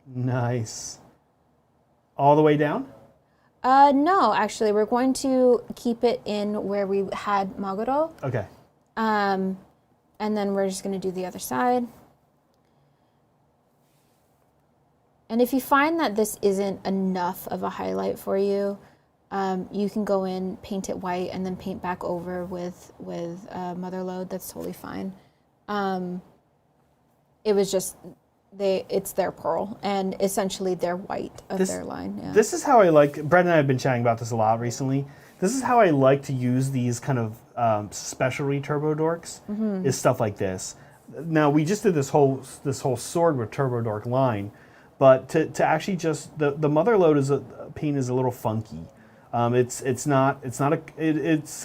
Nice. All the way down? No, actually, we're going to keep it in where we had Maguro. Okay. And then we're just going to do the other side. And if you find that this isn't enough of a highlight for you, you can go in, paint it white, and then paint back over with Motherlode. That's totally fine. It was just... it's their pearl, and essentially their white of their line. Yeah. This is how I like, Brett and I have been chatting about this a lot recently. This is how I like to use these kind of specialty TurboDorks, is stuff like this. Now, we just did this whole sword with TurboDork line, but to actually just, the Motherlode paint is a little funky. It's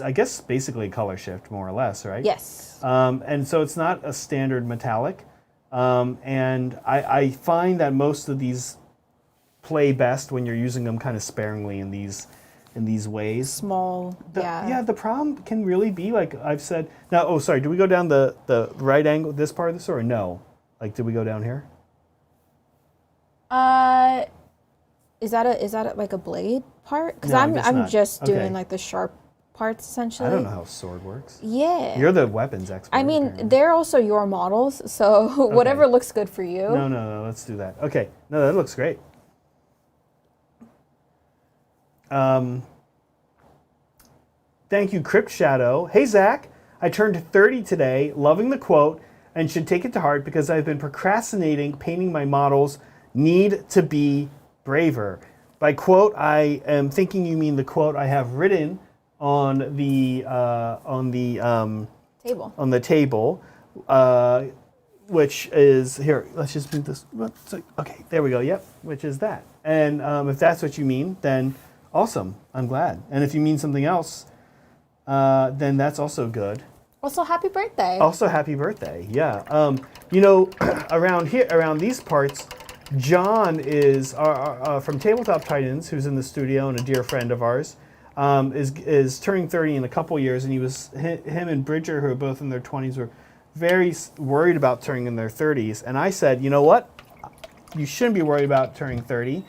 I guess basically a color shift, more or less, right? Yes. And so it's not a standard metallic. And I find that most of these play best when you're using them kind of sparingly in these ways. Small, Yeah, the problem can really be, like I've said. Now, oh, sorry, do we go down the right angle, this part of the story? No. Like, did we go down here? Is that like a blade part? Because No, I'm just okay. doing like the sharp parts essentially. I don't know how a sword works. Yeah. You're the weapons expert. I mean, apparently. they're also your models, so whatever looks good for you. No, let's do that. Okay, no, that looks great. Thank you, Crypt Shadow. Hey, Zach, I turned 30 today, loving the quote, and should take it to heart because I've been procrastinating painting my models. Need to be braver. By quote, I am thinking you mean the quote I have written on the table. which is here. Let's just move this. Okay, there we go. Yep, which is that. And if that's what you mean, then awesome. I'm glad. And if you mean something else, then that's also good. Also, happy birthday. Also, happy birthday. Yeah. You know, around these parts, John is from Tabletop Titans, who's in the studio and a dear friend of ours. Is turning 30 in a couple years, and him and Bridger, who are both in their 20s, were very worried about turning in their 30s. And I said, you know what? You shouldn't be worried about turning 30.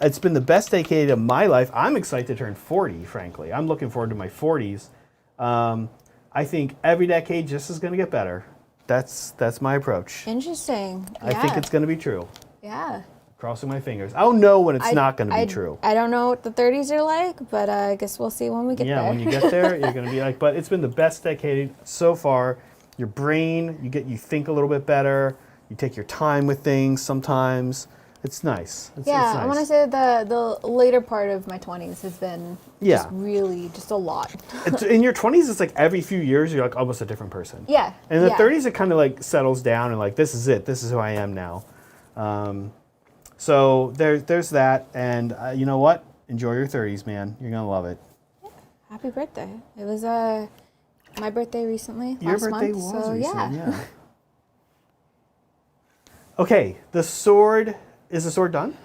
It's been the best decade of my life. I'm excited to turn 40, frankly. I'm looking forward to my 40s. I think every decade just is going to get better. That's my approach. Interesting. Yeah. I think it's going to be true. Yeah. Crossing my fingers. I'll know when it's not going to be true. I don't know what the 30s are like, but I guess we'll see when we get there. Yeah, when you get there, you're going to be like, but it's been the best decade so far. Your brain, you think a little bit better. You take your time with things sometimes. It's nice. It's nice. I want to say the later part of my 20s has been just really just a lot. In your 20s, it's like every few years, you're like almost a different person. Yeah. And in the 30s, it kind of like settles down and like, this is it. This is who I am now. So there's that. And you know what? Enjoy your 30s, man. You're going to love it. Yeah. Happy birthday. It was my birthday recently. Your last birthday month, was so recently, yeah. Okay, the sword. Is the sword done?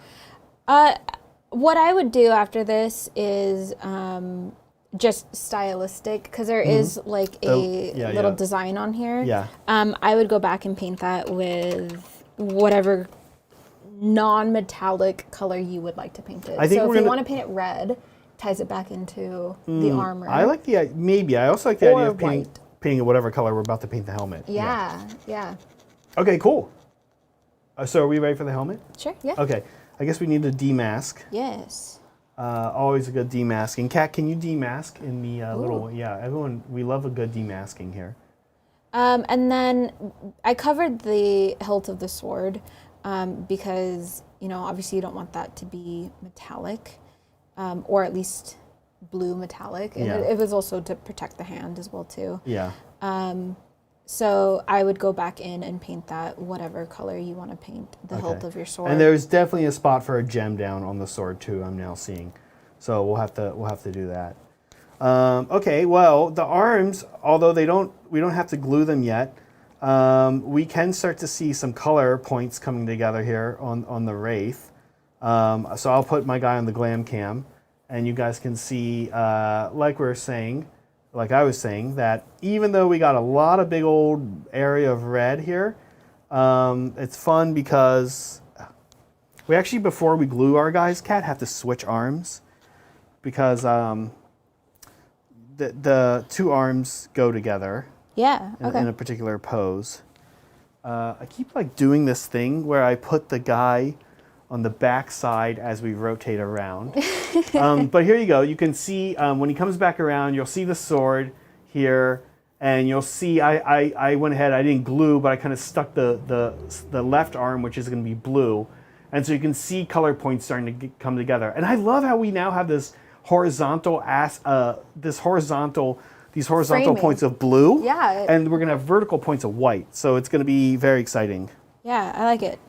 What I would do after this is just stylistic, because there is like a little design on here. Yeah. I would go back and paint that with whatever non-metallic color you would like to paint it. I think so if you want to paint it red, ties it back into the armor. I like the maybe. I also like the idea of painting it whatever color we're about to paint the helmet. Yeah. Okay, cool. So are we ready for the helmet? Sure, yeah. Okay, I guess we need to demask. Yes. Always a good demasking. Kat, can you demask in the little, everyone, we love a good demasking here. And then I covered the hilt of the sword because, obviously you don't want that to be metallic, or at least blue metallic. And it was also to protect the hand as well, too. Yeah. So I would go back in and paint that whatever color you want to paint the hilt of your sword. And there's definitely a spot for a gem down on the sword too. I'm now seeing, so we'll have to do that. Okay, well the arms, although we don't have to glue them yet. We can start to see some color points coming together here on the Wraith. So I'll put my guy on the glam cam, and you guys can see, like I was saying, that even though we got a lot of big old area of red here, it's fun because we actually, before we glue our guys, Kat, have to switch arms because the two arms go together. Yeah, okay. In a particular pose. I keep doing this thing where I put the guy on the back side as we rotate around. But here you go. You can see when he comes back around, you'll see the sword here, and you'll see I went ahead, I didn't glue, but I kind of stuck the left arm, which is going to be blue. And so you can see color points starting to come together. And I love how we now have this horizontal these horizontal framing. Points of blue. Yeah. And we're going to have vertical points of white. So it's going to be very exciting. Yeah, I like it.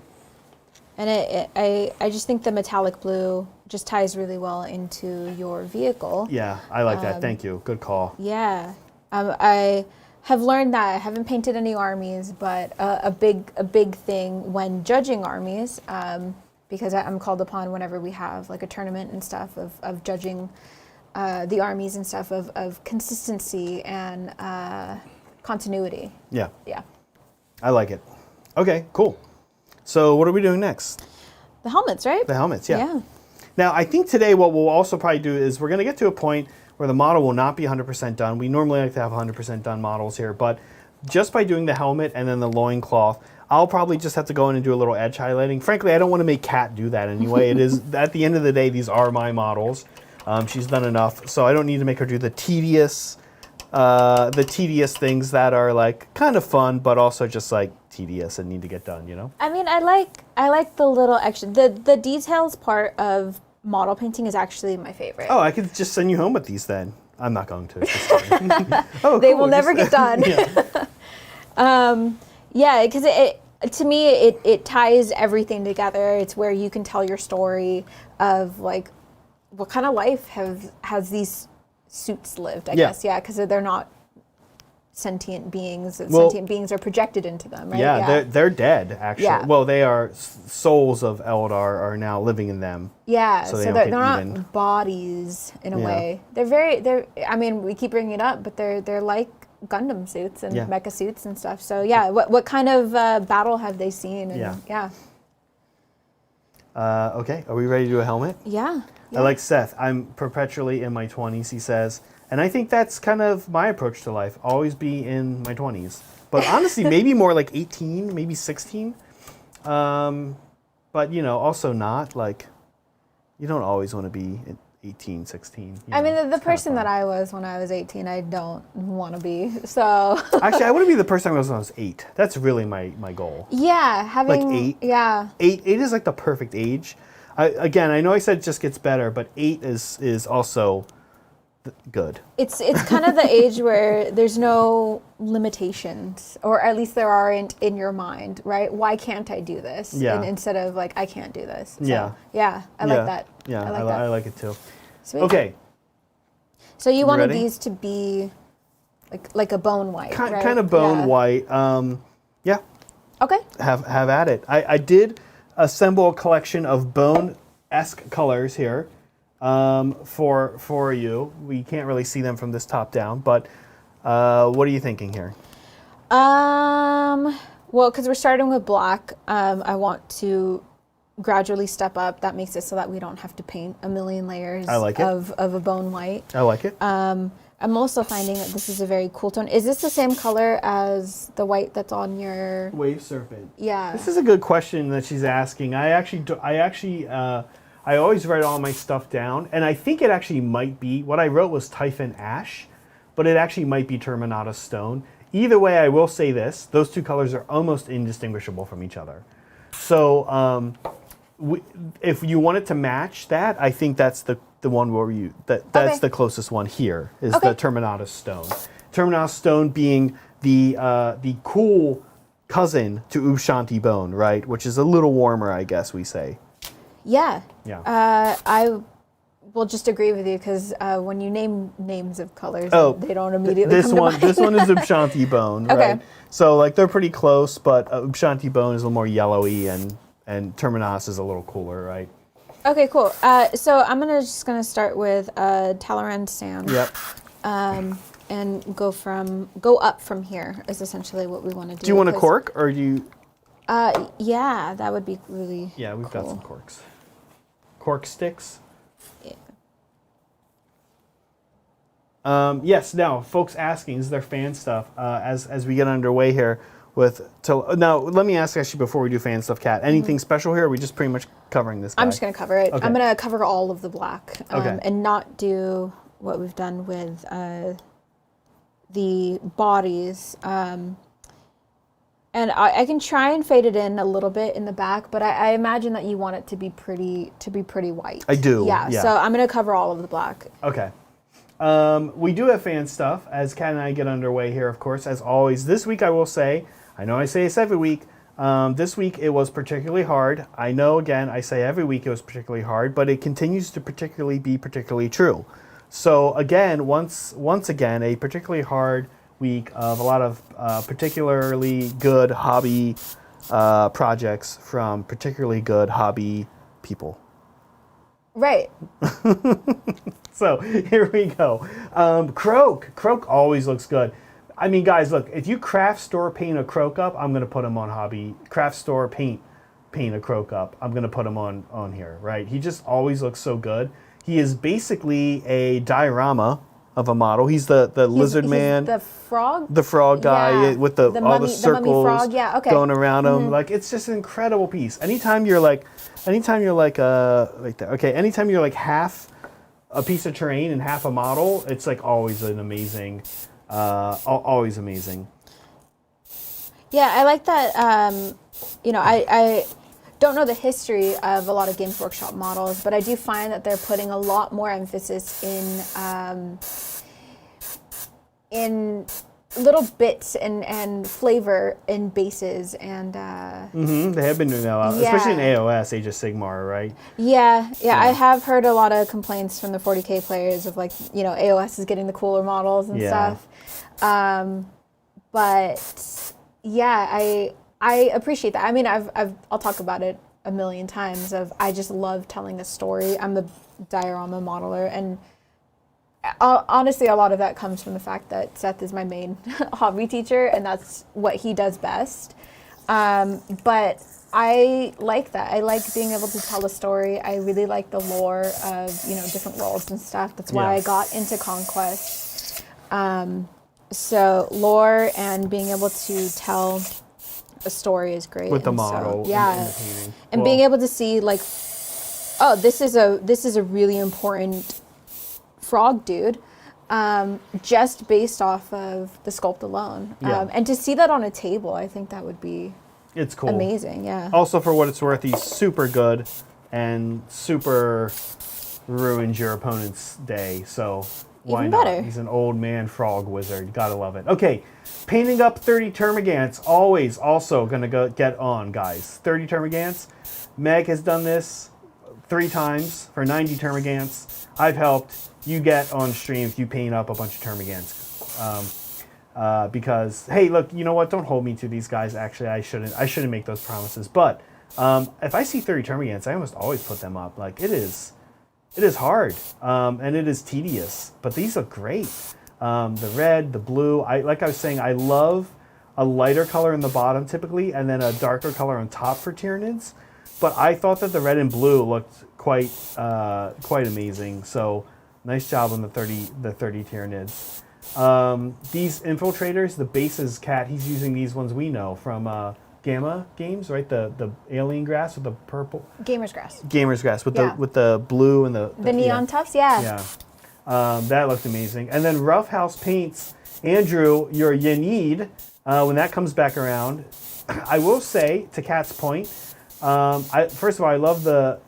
And I just think the metallic blue just ties really well into your vehicle. Yeah, I like that. Thank you. Good call. Yeah. I have learned that. I haven't painted any armies, but a big thing when judging armies, because I'm called upon whenever we have like a tournament and stuff of judging the armies and stuff of consistency and continuity. Yeah. Yeah. I like it. Okay, cool. So what are we doing next? The helmets, right? The helmets, yeah. Yeah. Now, I think today what we'll also probably do is we're going to get to a point where the model will not be 100% done. We normally like to have 100% done models here, but just by doing the helmet and then the loincloth, I'll probably just have to go in and do a little edge highlighting. Frankly, I don't want to make Kat do that anyway. It is, at the end of the day, these are my models. She's done enough, so I don't need to make her do the tedious things that are like kind of fun, but also just like tedious and need to get done, I mean, I like the little extra, the details part of model painting is actually my favorite. Oh, I could just send you home with these then. I'm not going to. They will never get done. Yeah, because to me, it ties everything together. It's where you can tell your story of like what kind of life has these suits lived, I guess. Yeah, because they're not sentient beings. Sentient beings are projected into them, right? Yeah, they're dead, actually. Yeah. Well, they are souls of Eldar are now living in them. Yeah, so they're not bodies in a way. They're I mean, we keep bringing it up, but they're like Gundam suits and mecha suits and stuff. So yeah, what kind of battle have they seen? And, Okay, are we ready to do a helmet? Yeah. I like Seth. I'm perpetually in my 20s, he says. And I think that's kind of my approach to life. Always be in my 20s. But honestly, maybe more like 18, maybe 16. But, you know, also not. Like, you don't always want to be 18, 16. I mean, the person that I was when I was 18, I don't want to be. So actually, I want to be the person I was when I was 8. That's really my goal. Yeah, having... Like 8. Yeah. 8 is like the perfect age. Again, I know I said it just gets better, but 8 is also... good. It's kind of the age where there's no limitations, or at least there aren't in your mind, right? Why can't I do this? Yeah. Instead of like, I can't do this. So, yeah. I like that. Yeah, I like it too. Sweet. Okay. So you wanted these to be like a bone white, right? Kind of bone white. Yeah. Okay. Have at it. I did assemble a collection of bone-esque colors here. For you. We can't really see them from this top down, but what are you thinking here? Well, because we're starting with black, I want to gradually step up. That makes it so that we don't have to paint a million layers of a bone white. I like it. I'm also finding that this is a very cool tone. Is this the same color as the white that's on your Wave Serpent? Yeah. This is a good question that she's asking. I always write all my stuff down, and I think it actually might be, what I wrote was Typhon Ash, but it actually might be Terminata Stone. Either way, I will say this, those two colors are almost indistinguishable from each other. So if you wanted to match that, I think that's the one where that's the closest one here, is the Terminata Stone. Terminata Stone being the cool cousin to Ushanti Bone, right? Which is a little warmer, I guess we say. Yeah. Yeah. I will just agree with you because when you name names of colors, they don't immediately this come to one. mind. This one is Ushanti Bone, right? So like they're pretty close, but Ushanti Bone is a little more yellowy, and Terminas is a little cooler, right? Okay, cool. So I'm just gonna start with Talleyrand Sand. Yep. And go up from here is essentially what we want to do. Do you want a cork, or do you? Yeah, that would be really. Yeah, we've cool. got some corks. Cork sticks. Yeah. Yes. Now, folks asking, is there fan stuff? As we get underway here now, let me ask actually before we do fan stuff, Kat. Anything special here? Or are we just pretty much covering this guy? I'm just gonna cover it. Okay. I'm gonna cover all of the black, Okay. and not do what we've done with the bodies. And I can try and fade it in a little bit in the back, but I imagine that you want it to be pretty white. I do. Yeah. So I'm gonna cover all of the black. Okay. We do have fan stuff as Kat and I get underway here, of course, as always. This week, I will say, I know I say this every week, this week it was particularly hard. I know, again, I say every week it was particularly hard, but it continues to be particularly true. So again, once again, a particularly hard week of a lot of particularly good hobby projects from particularly good hobby people. Right. So here we go. Croak always looks good. I mean, guys, look, if you craft store paint a Croak up, I'm going to put him on hobby. Craft store paint a Croak up, I'm going to put him on here, right? He just always looks so good. He is basically a diorama of a model. He's the lizard man. The frog? The frog guy with all mummy, the circles the mummy frog. Yeah, okay. going around him. Like, it's just an incredible piece. Anytime you're like anytime you're like half a piece of terrain and half a model, it's like always an amazing, always amazing. Yeah, I like that. I don't know the history of a lot of Games Workshop models, but I do find that they're putting a lot more emphasis in little bits and flavor in bases and They have been doing that a lot, especially in AOS, Age of Sigmar, right? yeah. I have heard a lot of complaints from the 40K players of like, AOS is getting the cooler models and stuff. But yeah, I appreciate that. I mean, I'll talk about it a million times I just love telling a story. I'm a diorama modeler, and honestly, a lot of that comes from the fact that Seth is my main hobby teacher, and that's what he does best. But I like that. I like being able to tell a story. I really like the lore of, different worlds and stuff. That's why I got into Conquest. So lore and being able to tell a story is great. With the model. So, yeah. And the painting. And being able to see like, oh, this is a really important frog dude, just based off of the sculpt alone. And to see that on a table, I think that would be it's cool. Amazing, yeah. Also, for what it's worth, he's super good and super ruins your opponent's day, so why Even not? better. He's an old man frog wizard. Gotta love it. Okay, painting up 30 termagants, always also gonna get on, guys. 30 termagants. Meg has done this 3 times for 90 termagants. I've helped. You get on stream if you paint up a bunch of termagants. Because, hey, look, you know what? Don't hold me to these guys. Actually, I shouldn't make those promises. But if I see 30 termagants, I almost always put them up. Like, it is hard, and it is tedious. But these look great. The red, the blue. Like I was saying, I love a lighter color in the bottom typically, and then a darker color on top for Tyranids. But I thought that the red and blue looked quite amazing. So nice job on the 30 Tyranids. These infiltrators, the base is cat. He's using these ones we know from Gamma Games, right? The alien grass with the purple. Gamer's grass. Gamer's grass with the blue and the neon tufts. Yeah. That looked amazing. And then Rough House Paints, Andrew, your Yanid, when that comes back around, I will say, to Kat's point, first of all, I love the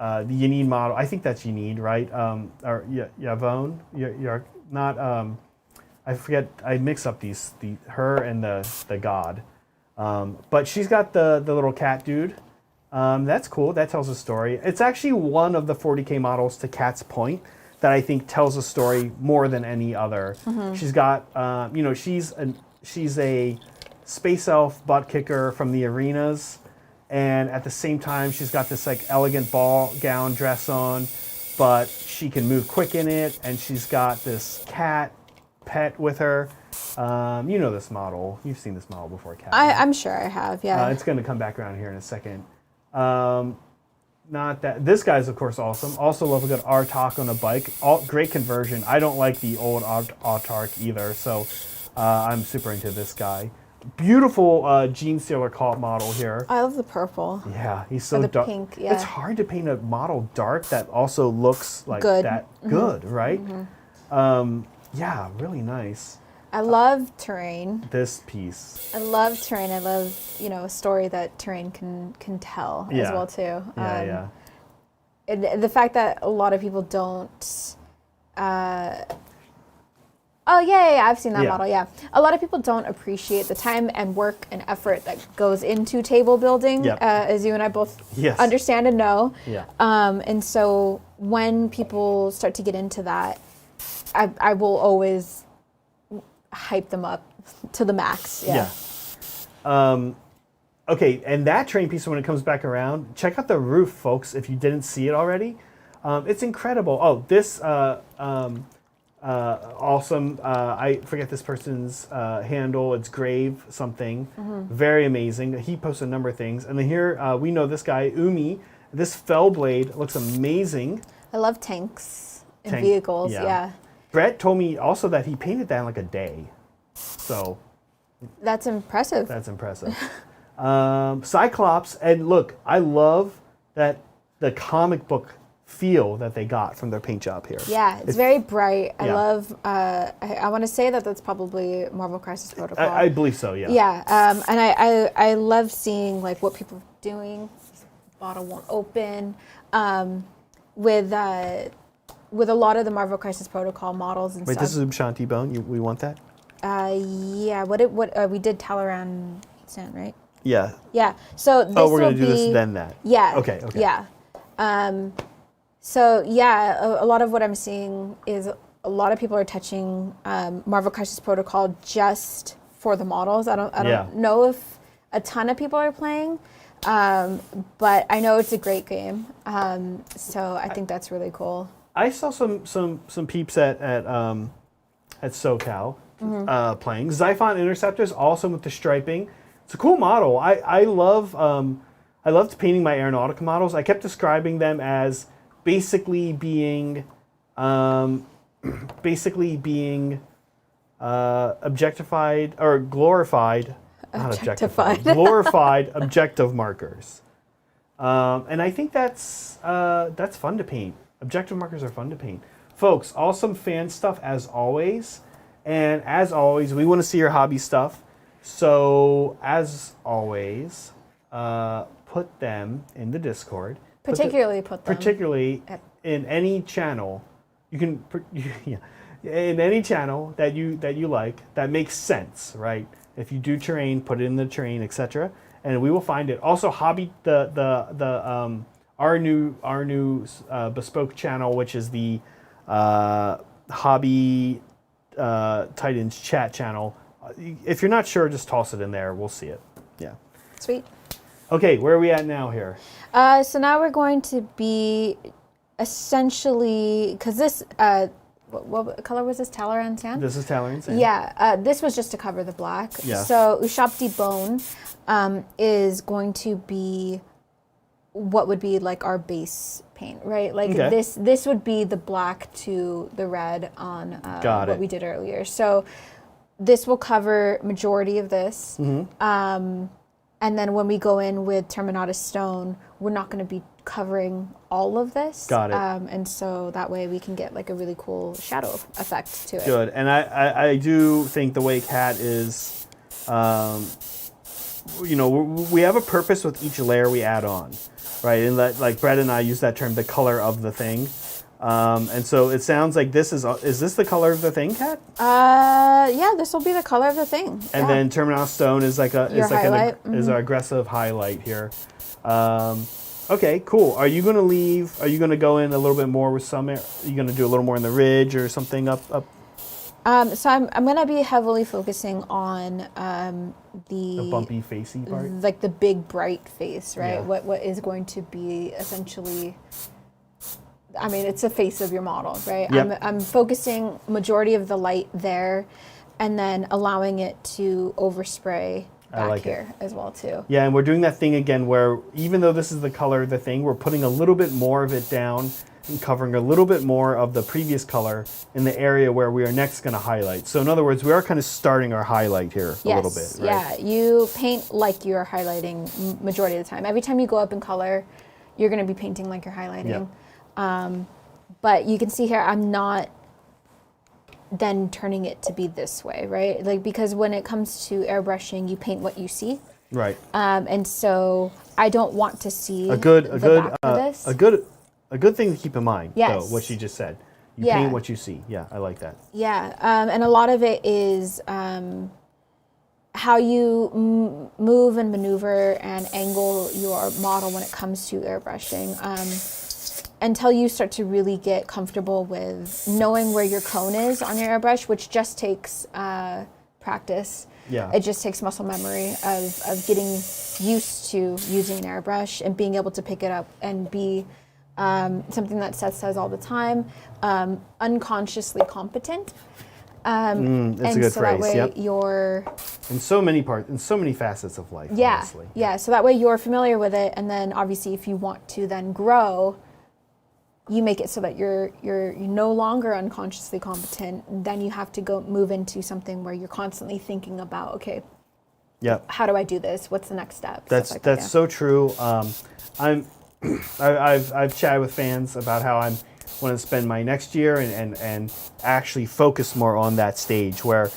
Yanid model. I think that's Yanid, right? Or Yavone. You're not. I forget. I mix up her and the god. But she's got the little cat dude. That's cool. That tells a story. It's actually one of the 40K models, to Kat's point, that I think tells a story more than any other. Mm-hmm. She's got, she's a space elf butt kicker from the arenas, and at the same time, she's got this like elegant ball gown dress on, but she can move quick in it, and she's got this cat pet with her. You know this model. You've seen this model before, Kat. I'm sure I have, yeah. It's going to come back around here in a second. Not that this guy's of course awesome. Also love a good Artak on a bike. Great conversion. I don't like the old Artak either, so I'm super into this guy. Beautiful Gene Stealer cult model here. I love the purple. Yeah, he's so the dark. pink, yeah. It's hard to paint a model dark that also looks like good. that good, right? Mm-hmm. Yeah, really nice. I love terrain. This piece. I love terrain. I love, a story that terrain can tell as well too. Yeah. And the fact that a lot of people don't. I've seen that model. Yeah, a lot of people don't appreciate the time and work and effort that goes into table building, as you and I both understand and know. Yeah. And so when people start to get into that, I will always hype them up to the max. Yeah. Okay, and that train piece, when it comes back around, check out the roof, folks, if you didn't see it already. It's incredible. Oh, this awesome. I forget this person's handle. It's Grave something. Mm-hmm. Very amazing. He posts a number of things. And then here we know this guy, Umi. This fell blade looks amazing. I love tanks and vehicles. Yeah. Brett told me also that he painted that in like a day. So that's impressive. Cyclops, and look, I love that the comic book feel that they got from their paint job here. Yeah, it's very bright. I love, I want to say that that's probably Marvel Crisis Protocol. I believe so, yeah. Yeah, and I love seeing like what people are doing. Bottle won't open. With a lot of the Marvel Crisis Protocol models and stuff. Wait, this is Shanti Bone? We want that? Yeah. We did Talaran sand, right? Yeah. Yeah. So this Oh, we're will gonna do this be- then that. Yeah. Okay. Okay. Yeah. So yeah, a lot of what I'm seeing is a lot of people are touching Marvel Crisis Protocol just for the models. I don't know if a ton of people are playing, but I know it's a great game. So I think that's really cool. I saw some peeps at SoCal playing Xiphon Interceptors, also with the striping. It's a cool model. I loved painting my Aeronautica models. I kept describing them as basically being objectified or glorified, not objectified, glorified objective markers. And I think that's fun to paint. Objective markers are fun to paint. Folks, awesome fan stuff as always. And as always, we want to see your hobby stuff. So as always, put them in the Discord. Particularly in any channel. You can in any channel that you like that makes sense, right? If you do terrain, put it in the terrain, etc. And we will find it. Also, hobby our new bespoke channel, which is the Hobby Titans chat channel. If you're not sure, just toss it in there. We'll see it. Yeah. Sweet. Okay, where are we at now here? So now we're going to be essentially, because this, what color was this? Talaran sand? This is Talaran sand. Yeah, this was just to cover the black. Yeah. So Ushabti Bone is going to be what would be like our base paint, right? Like this would be the black to the red on what we did earlier. So this will cover majority of this. And then when we go in with Terminata Stone, we're not going to be covering all of this. Got it. And so that way we can get like a really cool shadow effect to it. Good. And I do think the way Cat is, we have a purpose with each layer we add on, right? And like Brett and I use that term, the color of the thing. And so it sounds like this is this the color of the thing, Kat? Yeah, this will be the color of the thing. And then Terminal Stone is like an aggressive highlight here. Okay, cool. Are you gonna go in a little bit more with some? Are you gonna do a little more in the ridge or something up? So I'm gonna be heavily focusing on the bumpy facey part, like the big bright face, right? Yeah. What is going to be essentially. I mean, it's the face of your model, right? Yep. I'm focusing majority of the light there, and then allowing it to overspray back here as well too. Yeah, and we're doing that thing again where even though this is the color of the thing, we're putting a little bit more of it down and covering a little bit more of the previous color in the area where we are next going to highlight. So in other words, we are kind of starting our highlight here a little bit, right? Yeah, you paint like you're highlighting majority of the time. Every time you go up in color, you're going to be painting like you're highlighting. Yep. But you can see here, I'm not then turning it to be this way, right? Like, because when it comes to airbrushing, you paint what you see. Right. And so I don't want to see a good thing to keep in mind, yes. though, what she just said. You Yeah. paint what you see. Yeah, I like that. Yeah, and a lot of it is how you move and maneuver and angle your model when it comes to airbrushing. Until you start to really get comfortable with knowing where your cone is on your airbrush, which just takes practice. Yeah. It just takes muscle memory of getting used to using an airbrush and being able to pick it up and be something that Seth says all the time, unconsciously competent. That's and a good so phrase. That way Yep. you're in so many facets of life. yeah, Honestly. yeah. So that way you're familiar with it, and then obviously if you want to then grow, you make it so that you're no longer unconsciously competent. Then you have to go move into something where you're constantly thinking about, okay, Yep. how do I do this? What's the next step? That's Stuff like so true. I've chatted with fans about how I'm want to spend my next year and actually focus more on that stage where,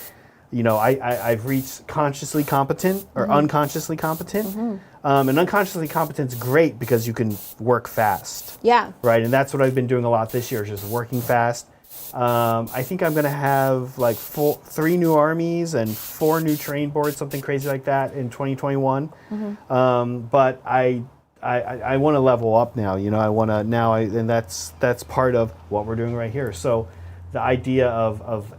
I've reached consciously competent or unconsciously competent. And unconsciously competent's great because you can work fast. Yeah. Right, and that's what I've been doing a lot this year, is just working fast, I think I'm going to have like 3 new armies and 4 new train boards, something crazy like that in 2021. But I want to level up now. I want to now, and that's part of what we're doing right here. So the idea of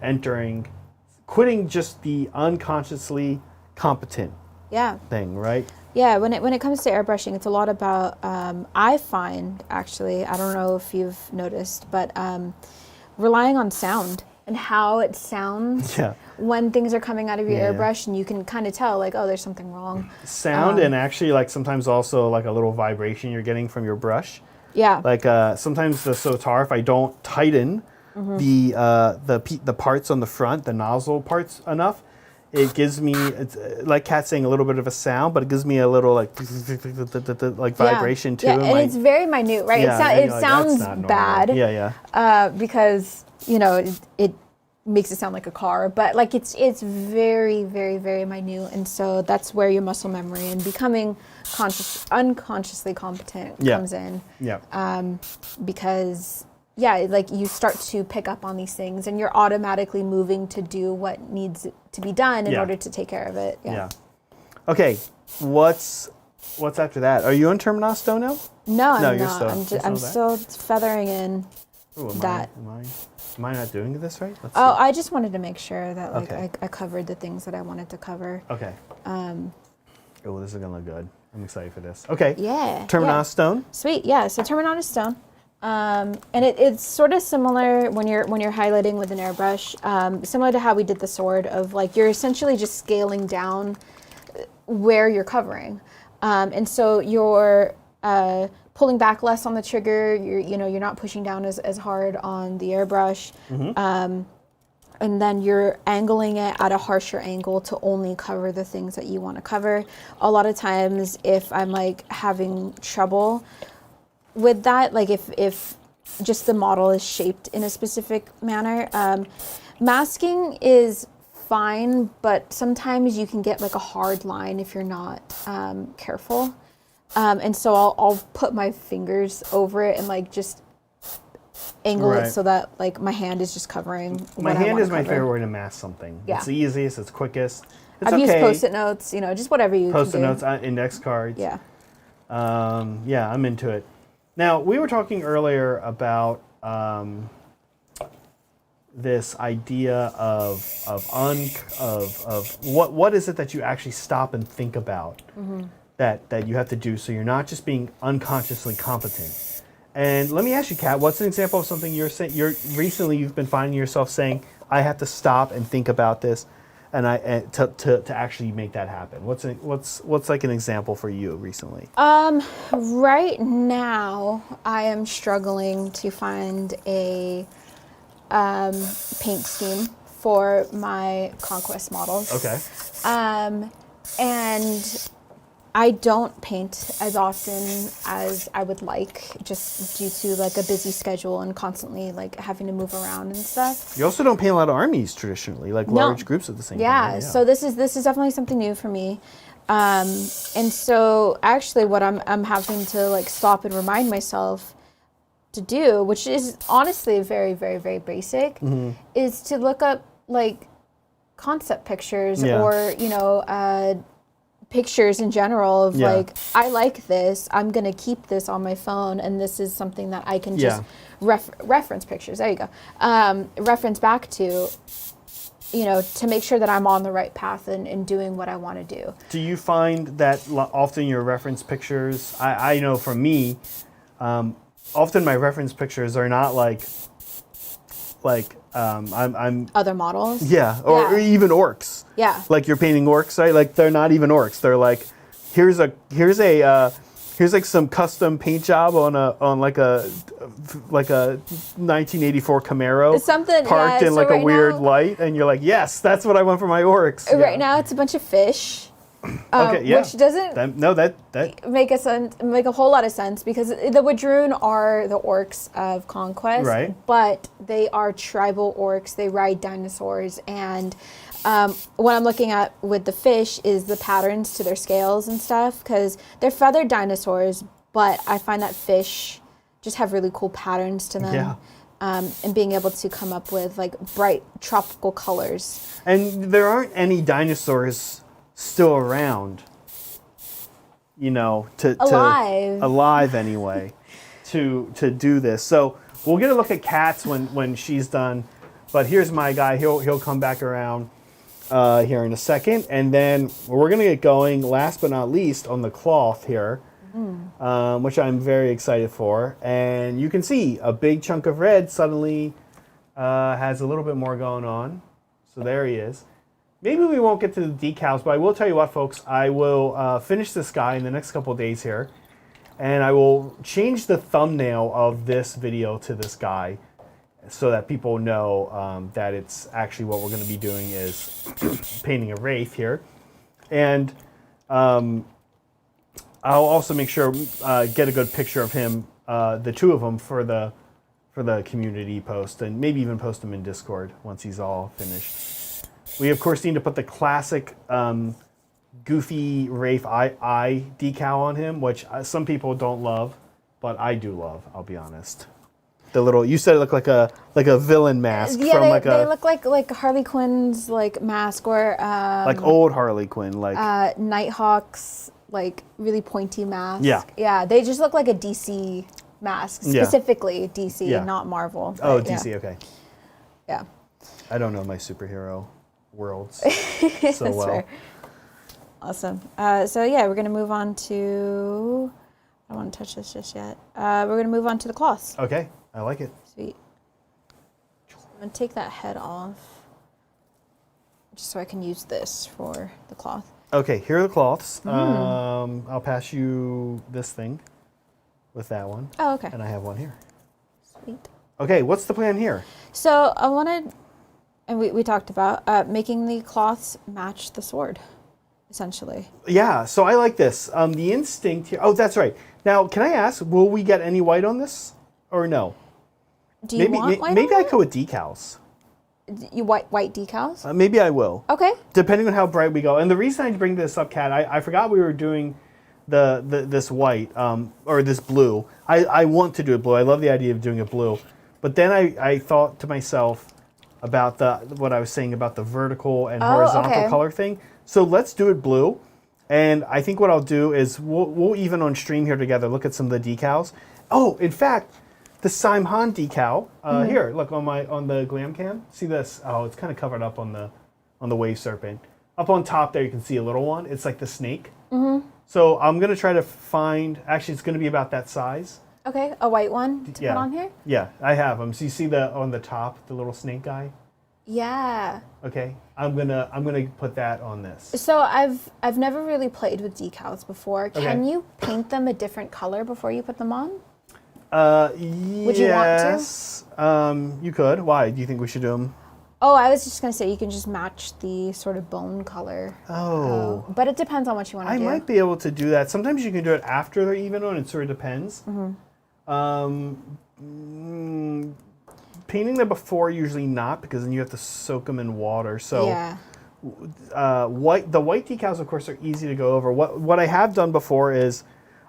quitting just the unconsciously competent thing, right? Yeah, when it comes to airbrushing, it's a lot about, I find, actually, I don't know if you've noticed, but relying on sound and how it sounds when things are coming out of your airbrush, and you can kind of tell, like, oh, there's something wrong. Sound and actually, like, sometimes also, like, a little vibration you're getting from your brush. Yeah. Like, sometimes the Sotar, if I don't tighten the parts on the front, the nozzle parts enough, it gives me, it's like Kat saying, a little bit of a sound, but it gives me a little like vibration too. Yeah, and it's very minute, right? Yeah, it sounds bad. Yeah. Because it makes it sound like a car, but like it's very, very, very minute, and so that's where your muscle memory and becoming unconsciously competent comes in. Yeah. Because like you start to pick up on these things, and you're automatically moving to do what needs to be done in order to take care of it. Yeah. Okay. What's after that? Are you on Terminos Stone now? No, I'm not. I'm still feathering in that. Am I not doing this right? Let's see. I just wanted to make sure that I covered the things that I wanted to cover. Okay. Oh, this is gonna look good. I'm excited for this. Okay. Yeah. Terminos Stone. Sweet. Yeah. So Terminos Stone. And it's sort of similar when you're highlighting with an airbrush, similar to how we did the sword, of like you're essentially just scaling down where you're covering, and so you're pulling back less on the trigger. You're not pushing down as hard on the airbrush, and then you're angling it at a harsher angle to only cover the things that you want to cover. A lot of times, if I'm like having trouble with that, like if just the model is shaped in a specific manner, masking is fine, but sometimes you can get like a hard line if you're not careful, and so I'll put my fingers over it and like just angle it so that like my hand is just covering. My hand is my favorite way to mask something. It's the easiest, it's quickest. I've used Post-it notes, just whatever you Post-it can do. notes, index cards. Yeah. I'm into it. Now, we were talking earlier about this idea of what is it that you actually stop and think about that you have to do, so you're not just being unconsciously competent. And let me ask you, Kat, what's an example of something you've been finding yourself saying, I have to stop and think about this, and to actually make that happen? What's like an example for you recently? Right now I am struggling to find a paint scheme for my Conquest models. Okay. And I don't paint as often as I would like, just due to like a busy schedule and constantly like having to move around and stuff. You also don't paint a lot of armies traditionally, like large groups at the same time. Yeah, so this is definitely something new for me. And so actually what I'm having to like stop and remind myself to do, which is honestly very, very, very basic, is to look up like concept pictures or, pictures in general of like, I like this, I'm going to keep this on my phone, and this is something that I can just reference pictures. There you go. Reference back to, to make sure that I'm on the right path and doing what I want to do. Do you find that often your reference pictures, I know for me, often my reference pictures are not like I'm other models. Or even orcs. Yeah. Like you're painting orcs, right? Like they're not even orcs. They're like, here's like some custom paint job on like a 1984 Camaro. Something parked in like a weird light, and you're like, yes, that's what I want for my orcs. Right now it's a bunch of fish. Which doesn't make a whole lot of sense, because the Wadroon are the orcs of Conquest, right? But they are tribal orcs. They ride dinosaurs, and what I'm looking at with the fish is the patterns to their scales and stuff, because they're feathered dinosaurs, but I find that fish just have really cool patterns to them. and being able to come up with like bright tropical colors. And there aren't any dinosaurs still around, you know, alive anyway, to do this. So we'll get a look at cats when she's done. But here's my guy. He'll come back around here in a second, and then we're gonna get going. Last but not least, on the cloth here, which I'm very excited for. And you can see a big chunk of red suddenly has a little bit more going on. So there he is. Maybe we won't get to the decals, but I will tell you what, folks. I will finish this guy in the next couple of days here, and I will change the thumbnail of this video to this guy so that people know that it's actually what we're going to be doing is painting a wraith here. And I'll also make sure get a good picture of him, the two of them, for the community post, and maybe even post them in Discord once he's all finished. We of course need to put the classic goofy Wraith eye decal on him, which some people don't love, but I do love. I'll be honest. The little, you said it looked like a villain mask. Yeah, from they look like Harley Quinn's like mask, or like old Harley Quinn, like Nighthawk's like really pointy mask. Yeah, they just look like a DC mask, specifically DC, not Marvel. Oh, DC, okay. Yeah. I don't know my superhero worlds so well. Fair. Awesome. So yeah, we're gonna move on to. I don't want to touch this just yet. We're gonna move on to the cloths. Okay, I like it. Sweet. I'm gonna take that head off, just so I can use this for the cloth. Okay, here are the cloths. I'll pass you this thing with that one. Oh, okay. And I have one here. Sweet. Okay, what's the plan here? So I wanted, and we talked about making the cloths match the sword, essentially. Yeah, so I like this. The instinct here. Oh, that's right. Now, can I ask, will we get any white on this, or no? Do you want white? Maybe I go with decals. You white decals? Maybe I will. Okay. Depending on how bright we go. And the reason I bring this up, Kat, I forgot we were doing this white or this blue. I want to do it blue. I love the idea of doing it blue. But then I thought to myself about what I was saying about the vertical and horizontal color thing. So let's do it blue. And I think what I'll do is we'll even on stream here together look at some of the decals. Oh, in fact, the Saim Hann decal here. Look on the glam cam. See this? Oh, it's kind of covered up on the wave serpent. Up on top there, you can see a little one. It's like the snake. So I'm gonna try to find. Actually, it's gonna be about that size. Okay, a white one to put on here. Yeah, I have them. So you see on the top, the little snake guy. Yeah. Okay, I'm gonna put that on this. So I've never really played with decals before. Can you paint them a different color before you put them on? Would you want to? You could. Why? Do you think we should do them? Oh, I was just gonna say you can just match the sort of bone color. Oh. But it depends on what you want to do. I might be able to do that. Sometimes you can do it after they're even on. It sort of depends. Painting them before, usually not, because then you have to soak them in water. So yeah. The white decals, of course, are easy to go over. What I have done before is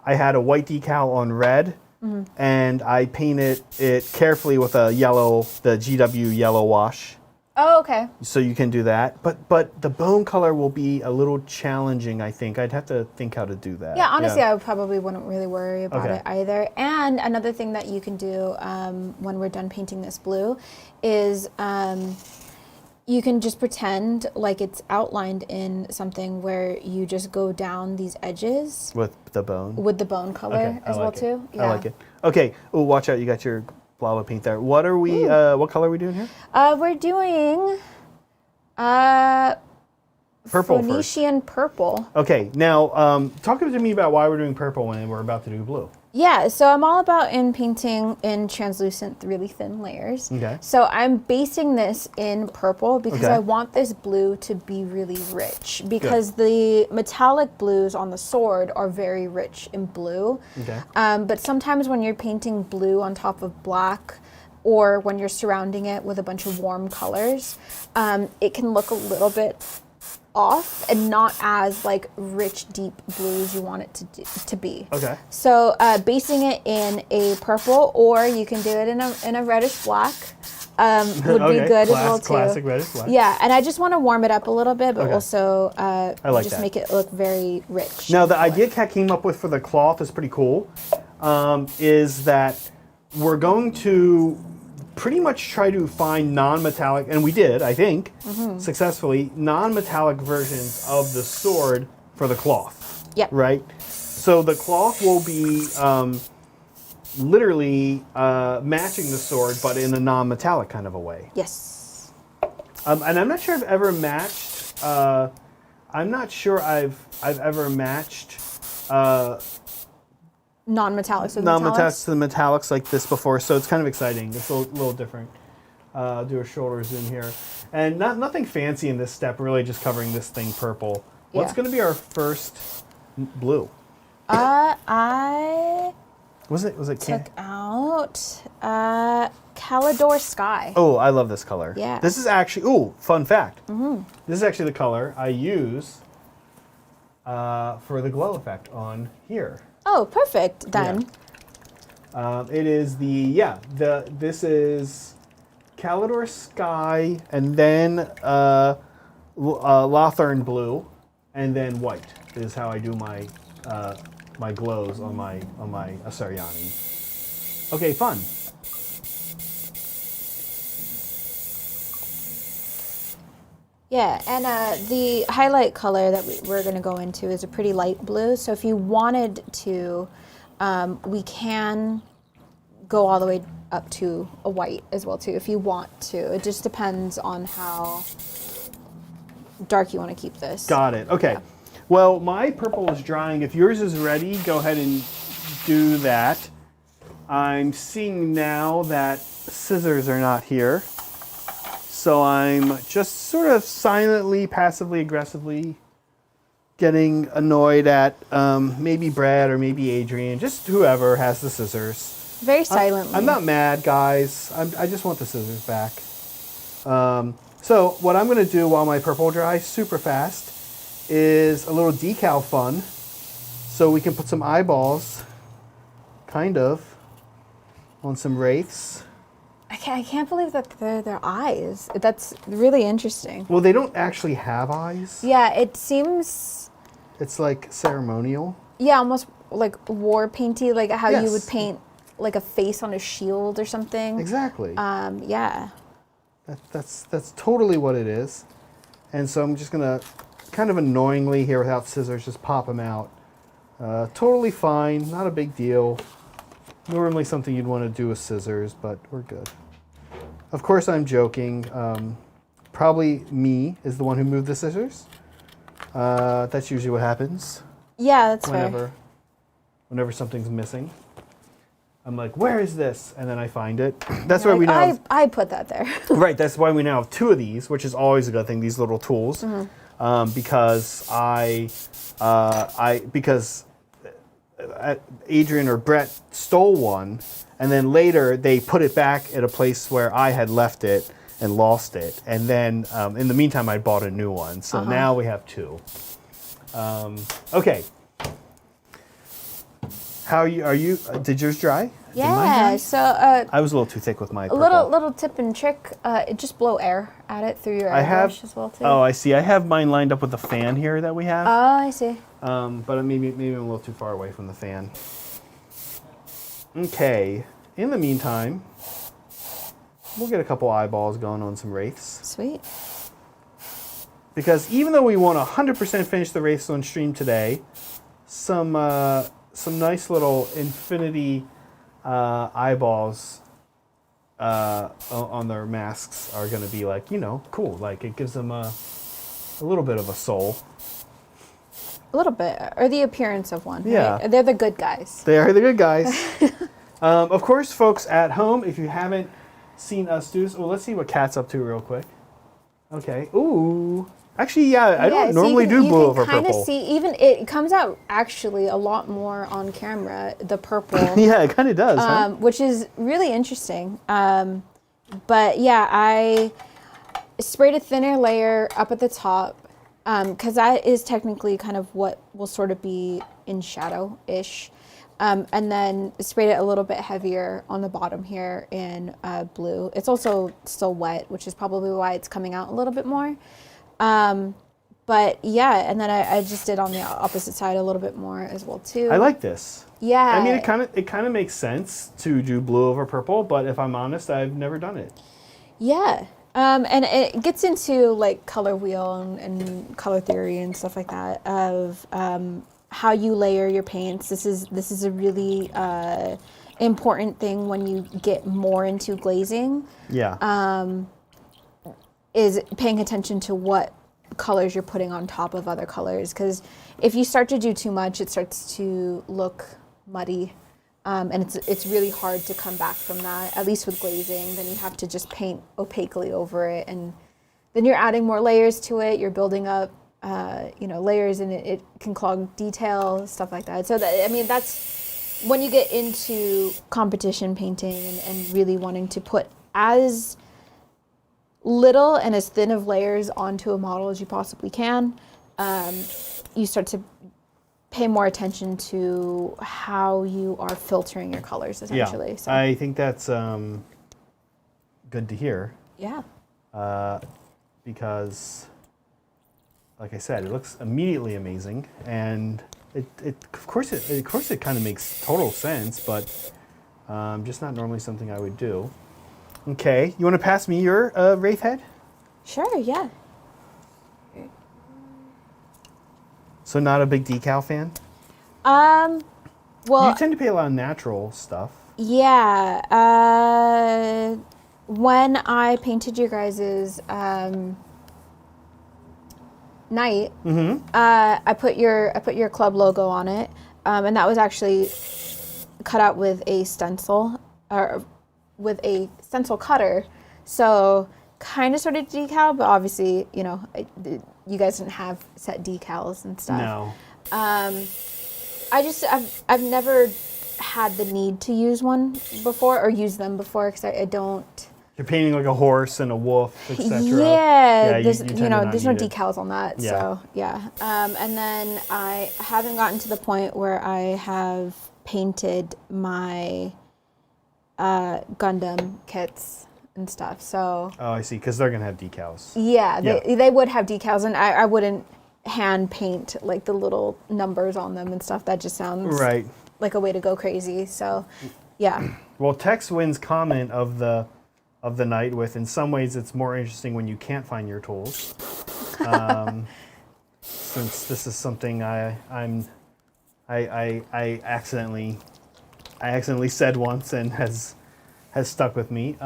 I had a white decal on red, and I painted it carefully with the GW yellow wash. Oh, okay. So you can do that, but the bone color will be a little challenging. I think I'd have to think how to do that. Yeah, honestly, I probably wouldn't really worry about it either. And another thing that you can do when we're done painting this blue is you can just pretend like it's outlined in something where you just go down these edges with the bone color as well too. Yeah. I like it. Okay. Oh, watch out! You got your lava paint there. What are we? What color are we doing here? We're doing purple Phoenician first. Purple. Okay. Now, talk to me about why we're doing purple when we're about to do blue. Yeah, so I'm all about painting in translucent, really thin layers. Okay. So I'm basing this in purple because I want this blue to be really rich, because the metallic blues on the sword are very rich in blue. Okay. But sometimes when you're painting blue on top of black, or when you're surrounding it with a bunch of warm colors, it can look a little bit off and not as like rich, deep blue as you want it to be. Okay. So basing it in a purple, or you can do it in a reddish black. Would be good as well too. Classic reddish black. Yeah, and I just want to warm it up a little bit, but also I like just that. make it look very rich. Now the idea Kat came up with for the cloth is pretty cool. Is that we're going to pretty much try to find non-metallic, and we did, I think, successfully, non-metallic versions of the sword for the cloth. Yep. Right? So the cloth will be literally matching the sword, but in a non-metallic kind of a way. Yes. And I'm not sure I've ever matched. I'm not sure I've ever matched Non-metallics with non-metallics to the metallics like this before, so it's kind of exciting. It's a little different. Do our shoulders in here, and nothing fancy in this step. Really, just covering this thing purple. What's Yeah. going to be our first blue? I Was it took out Calidor Sky. Oh, I love this color. Yeah. This is actually, fun fact. This is actually the color I use for the glow effect on here. Oh, perfect. Done. Yeah. It is this is Calidor Sky, and then Lothern Blue, and then white is how I do my my glows on my Asaryani. Okay, fun. Yeah, and the highlight color that we're going to go into is a pretty light blue. So if you wanted to, we can go all the way up to a white as well too, if you want to. It just depends on how dark you want to keep this. Got it. Okay. Yeah. Well, my purple is drying. If yours is ready, go ahead and do that. I'm seeing now that scissors are not here. So I'm just sort of silently, passively, aggressively getting annoyed at maybe Brad or maybe Adrian, just whoever has the scissors. Very silently. I'm not mad, guys. I just want the scissors back. So what I'm going to do while my purple dries super fast is a little decal fun. So we can put some eyeballs, kind of, on some wraiths. I can't believe that they're their eyes. That's really interesting. Well, they don't actually have eyes. Yeah, it seems... It's like ceremonial. Yeah, almost like war painty, like how Yes. you would paint like a face on a shield or something. Exactly. Yeah. That's totally what it is. And so I'm just gonna, kind of annoyingly here without scissors, just pop them out. Totally fine, not a big deal. Normally something you'd want to do with scissors, but we're good. Of course I'm joking. Probably me is the one who moved the scissors. That's usually what happens Yeah, that's fair. whenever something's missing. I'm like, where is this? And then I find it. That's why we now have, I put that there. right. That's why we now have two of these, which is always a good thing. These little tools, because because Adrian or Brett stole one, and then later they put it back at a place where I had left it and lost it, and then in the meantime I bought a new one. So now we have two. Okay. How are you? Did yours dry? Did mine Yeah, dry? so I was a little too thick with my a purple. little tip and trick, just blow air at it through your I have. airbrush as well too. Oh, I see. I have mine lined up with the fan here that we have. Oh, I see. But maybe I'm a little too far away from the fan. Okay. In the meantime, we'll get a couple eyeballs going on some wraiths. Sweet. Because even though we won't 100% finish the wraiths on stream today, some nice little infinity eyeballs on their masks are going to be like, cool. Like it gives them a little bit of a soul. A little bit, or the appearance of one. Yeah. Right? They're the good guys. They are the good guys. Of course, folks at home, if you haven't seen us do this, let's see what Kat's up to real quick. Okay. Ooh. Actually, yeah, I don't normally do blue over purple. You can kind of see, even it comes out actually a lot more on camera, the purple. Yeah, it kind of does, huh? Which is really interesting. But yeah, I sprayed a thinner layer up at the top, because that is technically kind of what will sort of be in shadow-ish. And then sprayed it a little bit heavier on the bottom here in blue. It's also still wet, which is probably why it's coming out a little bit more. But yeah, and then I just did on the opposite side a little bit more as well too. I like this. Yeah. I mean, it kind of makes sense to do blue over purple, but if I'm honest, I've never done it. Yeah. And it gets into like color wheel and color theory and stuff like that of how you layer your paints. This is a really important thing when you get more into glazing. Yeah. Is paying attention to what colors you're putting on top of other colors, because if you start to do too much, it starts to look muddy. And it's really hard to come back from that, at least with glazing. Then you have to just paint opaquely over it, and then you're adding more layers to it. You're building up, layers, and it can clog detail, stuff like that. So that's when you get into competition painting and really wanting to put as little and as thin of layers onto a model as you possibly can. You start to pay more attention to how you are filtering your colors, essentially. Yeah, so. I think that's good to hear. Yeah. Because, like I said, it looks immediately amazing, and it of course it kind of makes total sense, but just not normally something I would do. Okay, you want to pass me your Wraith head? Sure. Yeah. So not a big decal fan? Well, You tend to pay a lot of natural stuff. yeah. When I painted your guys's night, I put your club logo on it, and that was actually cut out with a stencil or with a stencil cutter. So kind of sort of decal, but obviously, you guys didn't have set decals and stuff. No. I've never had the need to use one before or use them before, because I don't. You're painting like a horse and a wolf, etc. Yeah, you there's tend to not there's no need it. decals on that. Yeah. So yeah, and then I haven't gotten to the point where I have painted my Gundam kits and stuff. So Oh, I see, because they're going to have decals. yeah, Yeah. they would have decals, and I wouldn't hand paint like the little numbers on them and stuff. That just sounds Right. like a way to go crazy. So yeah. Well, Tex wins comment of the night with, in some ways it's more interesting when you can't find your tools. Since this is something I accidentally said once and has stuck with me.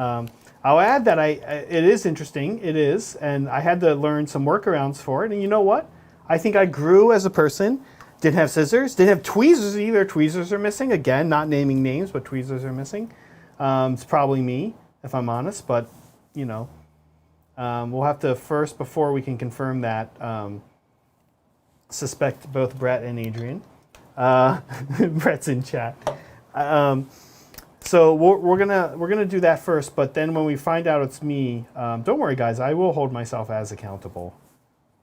I'll add that it is interesting. It is, and I had to learn some workarounds for it. And you know what? I think I grew as a person. Didn't have scissors. Didn't have tweezers either. Tweezers are missing. Again, not naming names, but tweezers are missing. It's probably me, if I'm honest. But we'll have to first, before we can confirm that, suspect both Brett and Adrian. Brett's in chat. So we're gonna do that first, but then when we find out it's me, don't worry, guys. I will hold myself as accountable.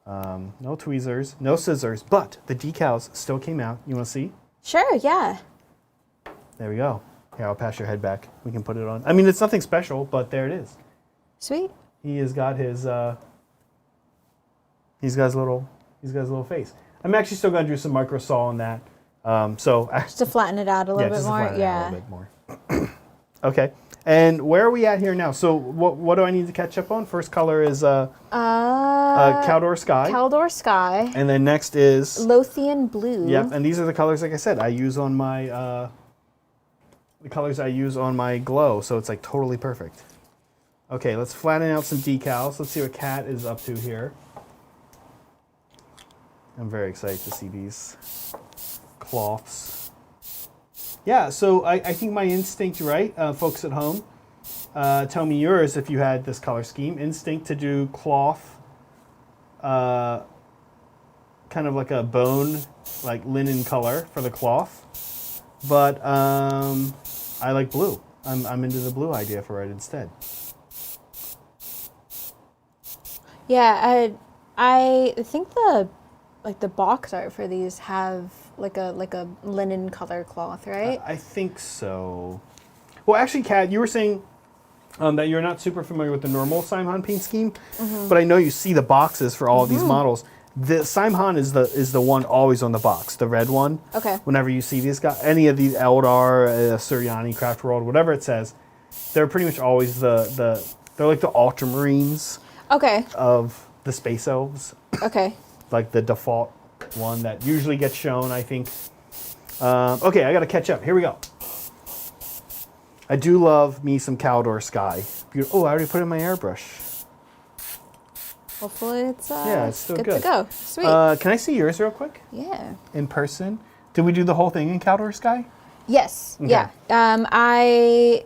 No tweezers, no scissors, but the decals still came out. You want to see? Sure. Yeah. There we go. Here, I'll pass your head back. We can put it on. I mean, it's nothing special, but there it is. Sweet. He has got his. He's got his little face. I'm actually still gonna do some micro saw on that. Just to flatten it out a little bit just to more. flatten it out Yeah. a little bit more. Okay. And where are we at here now? So what do I need to catch up on? First color is Caldor Sky. Caldor Sky. And then next is Lothian Blue. Yep, and these are the colors, like I said, I use on my the colors I use on my glow, so it's like totally perfect. Okay, let's flatten out some decals. Let's see what Kat is up to here. I'm very excited to see these cloths. Yeah, so I think my instinct, right, folks at home, tell me yours if you had this color scheme. Instinct to do cloth, kind of like a bone, like linen color for the cloth. But I like blue. I'm into the blue idea for it instead. Yeah, I think the box art for these have like a linen color cloth, right? I think so. Well, actually, Kat, you were saying that you're not super familiar with the normal Saim Hann paint scheme, but I know you see the boxes for all of these models. The Saim Hann is the one always on the box, the red one. Okay. Whenever you see these guys, any of these Eldar, Suryani, Craft World, whatever it says, they're pretty much always they're like the ultramarines Okay. of the space elves. Okay. Like the default one that usually gets shown, I think. Okay, I gotta catch up. Here we go. I do love me some Caldor Sky. Oh, I already put it in my airbrush. Hopefully it's It's still good. to go. Sweet. Can I see yours real quick? Yeah. In person? Did we do the whole thing in Caldor Sky? Yes. Okay. Yeah. I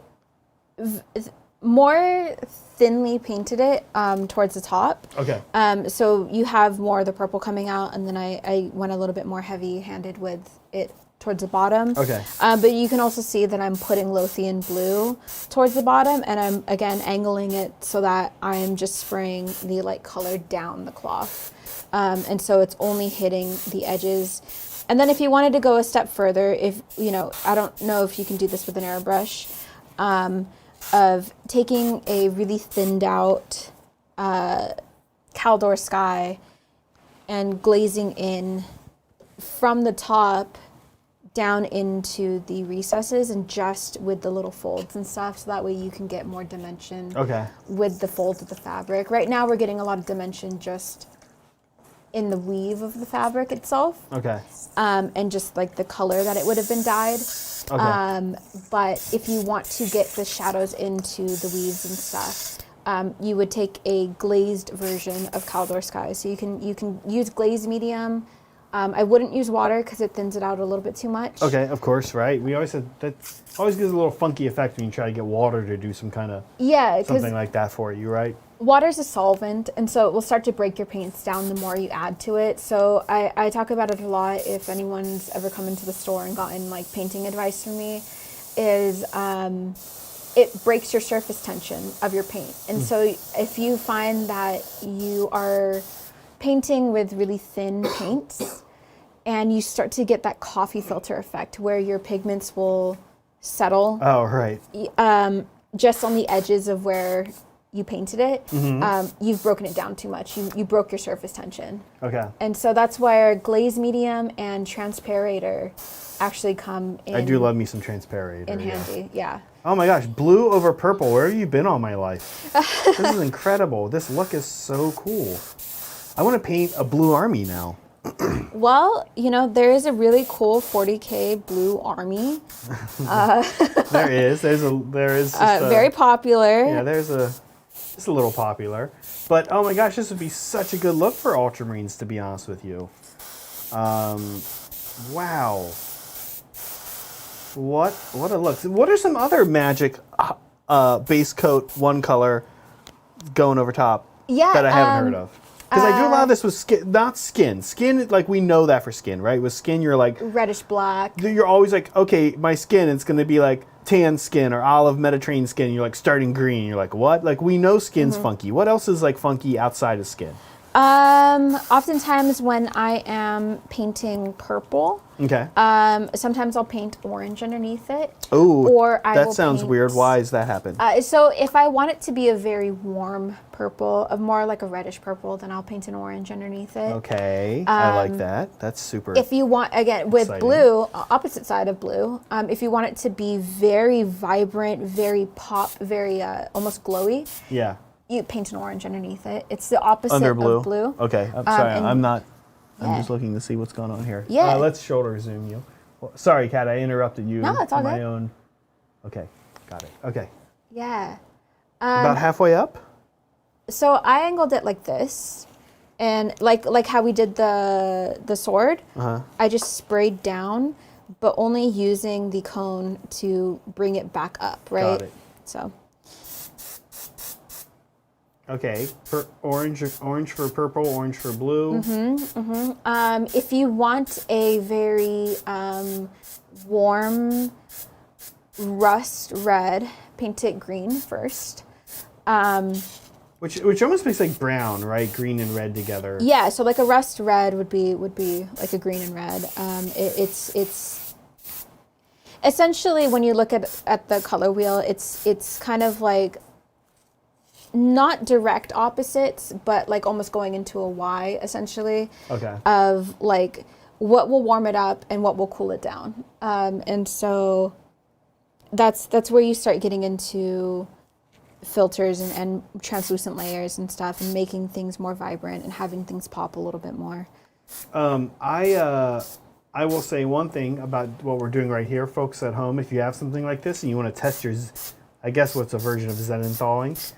more thinly painted it towards the top. Okay. So you have more of the purple coming out, and then I went a little bit more heavy-handed with it towards the bottom. Okay. But you can also see that I'm putting Lothian blue towards the bottom, and I'm, again, angling it so that I am just spraying the light color down the cloth. And so it's only hitting the edges. And then if you wanted to go a step further, if, I don't know if you can do this with an airbrush, of taking a really thinned out Caldor Sky and glazing in from the top down into the recesses and just with the little folds and stuff, so that way you can get more dimension with the folds of the fabric. Right now we're getting a lot of dimension just in the weave of the fabric itself. Okay. And just like the color that it would have been dyed. Okay. But if you want to get the shadows into the weaves and stuff, you would take a glazed version of Caldor Sky. So you can use glazed medium. I wouldn't use water because it thins it out a little bit too much. Okay, of course, right? We always said that always gives a little funky effect when you try to get water to do some kind of something like that for you, right? Water's a solvent, and so it will start to break your paints down the more you add to it. So I talk about it a lot if anyone's ever come into the store and gotten like painting advice from me, is it breaks your surface tension of your paint. And so if you find that you are painting with really thin paints and you start to get that coffee filter effect where your pigments will settle just on the edges of where you painted it, you've broken it down too much. You broke your surface tension. Okay. And so that's where glaze medium and transparator actually come in. I do love me some transparator. In handy, yeah. Oh my gosh, blue over purple. Where have you been all my life? This is incredible. This look is so cool. I want to paint a blue army now. Well, there is a really cool 40K blue army. There is just very popular. Yeah, it's a little popular. But oh my gosh, this would be such a good look for Ultramarines, to be honest with you. Wow. What a look. What are some other magic base coat one color going over top that I haven't heard of? Because I do a lot of this with skin, not skin. Skin, like we know that for skin, right? With skin, you're like reddish black. You're always like, okay, my skin, it's going to be like tan skin or olive Mediterranean skin. You're like starting green. You're like, what? Like we know skin's funky. What else is like funky outside of skin? Oftentimes when I am painting purple, sometimes I'll paint orange underneath it. Oh, or that sounds weird. Why does that happen? So if I want it to be a very warm purple, more like a reddish purple, then I'll paint an orange underneath it. Okay, I like that. That's super. If you want, again, with exciting. blue, opposite side of blue, if you want it to be very vibrant, very pop, very almost glowy. Yeah. You paint an orange underneath it. It's the opposite of blue. Okay, I'm sorry. I'm not. I'm just looking to see what's going on here. Yeah. Let's shoulder zoom you. Well, sorry, Kat, I interrupted you. No, it's all my good. own. Okay, got it. Okay. Yeah. About halfway up. So I angled it like this, and like how we did the sword. I just sprayed down, but only using the cone to bring it back up. Right. Got it. So. Okay, orange for purple, orange for blue. If you want a very warm rust red, paint it green first. Which almost makes like brown, right? Green and red together. Yeah, so like a rust red would be like a green and red. It's essentially, when you look at the color wheel, it's kind of like not direct opposites, but like almost going into a Y essentially. Okay. Of like what will warm it up and what will cool it down. And so that's where you start getting into filters and translucent layers and stuff, and making things more vibrant and having things pop a little bit more. I will say one thing about what we're doing right here, folks at home. If you have something like this and you want to test your, I guess what's a version of Zenithal,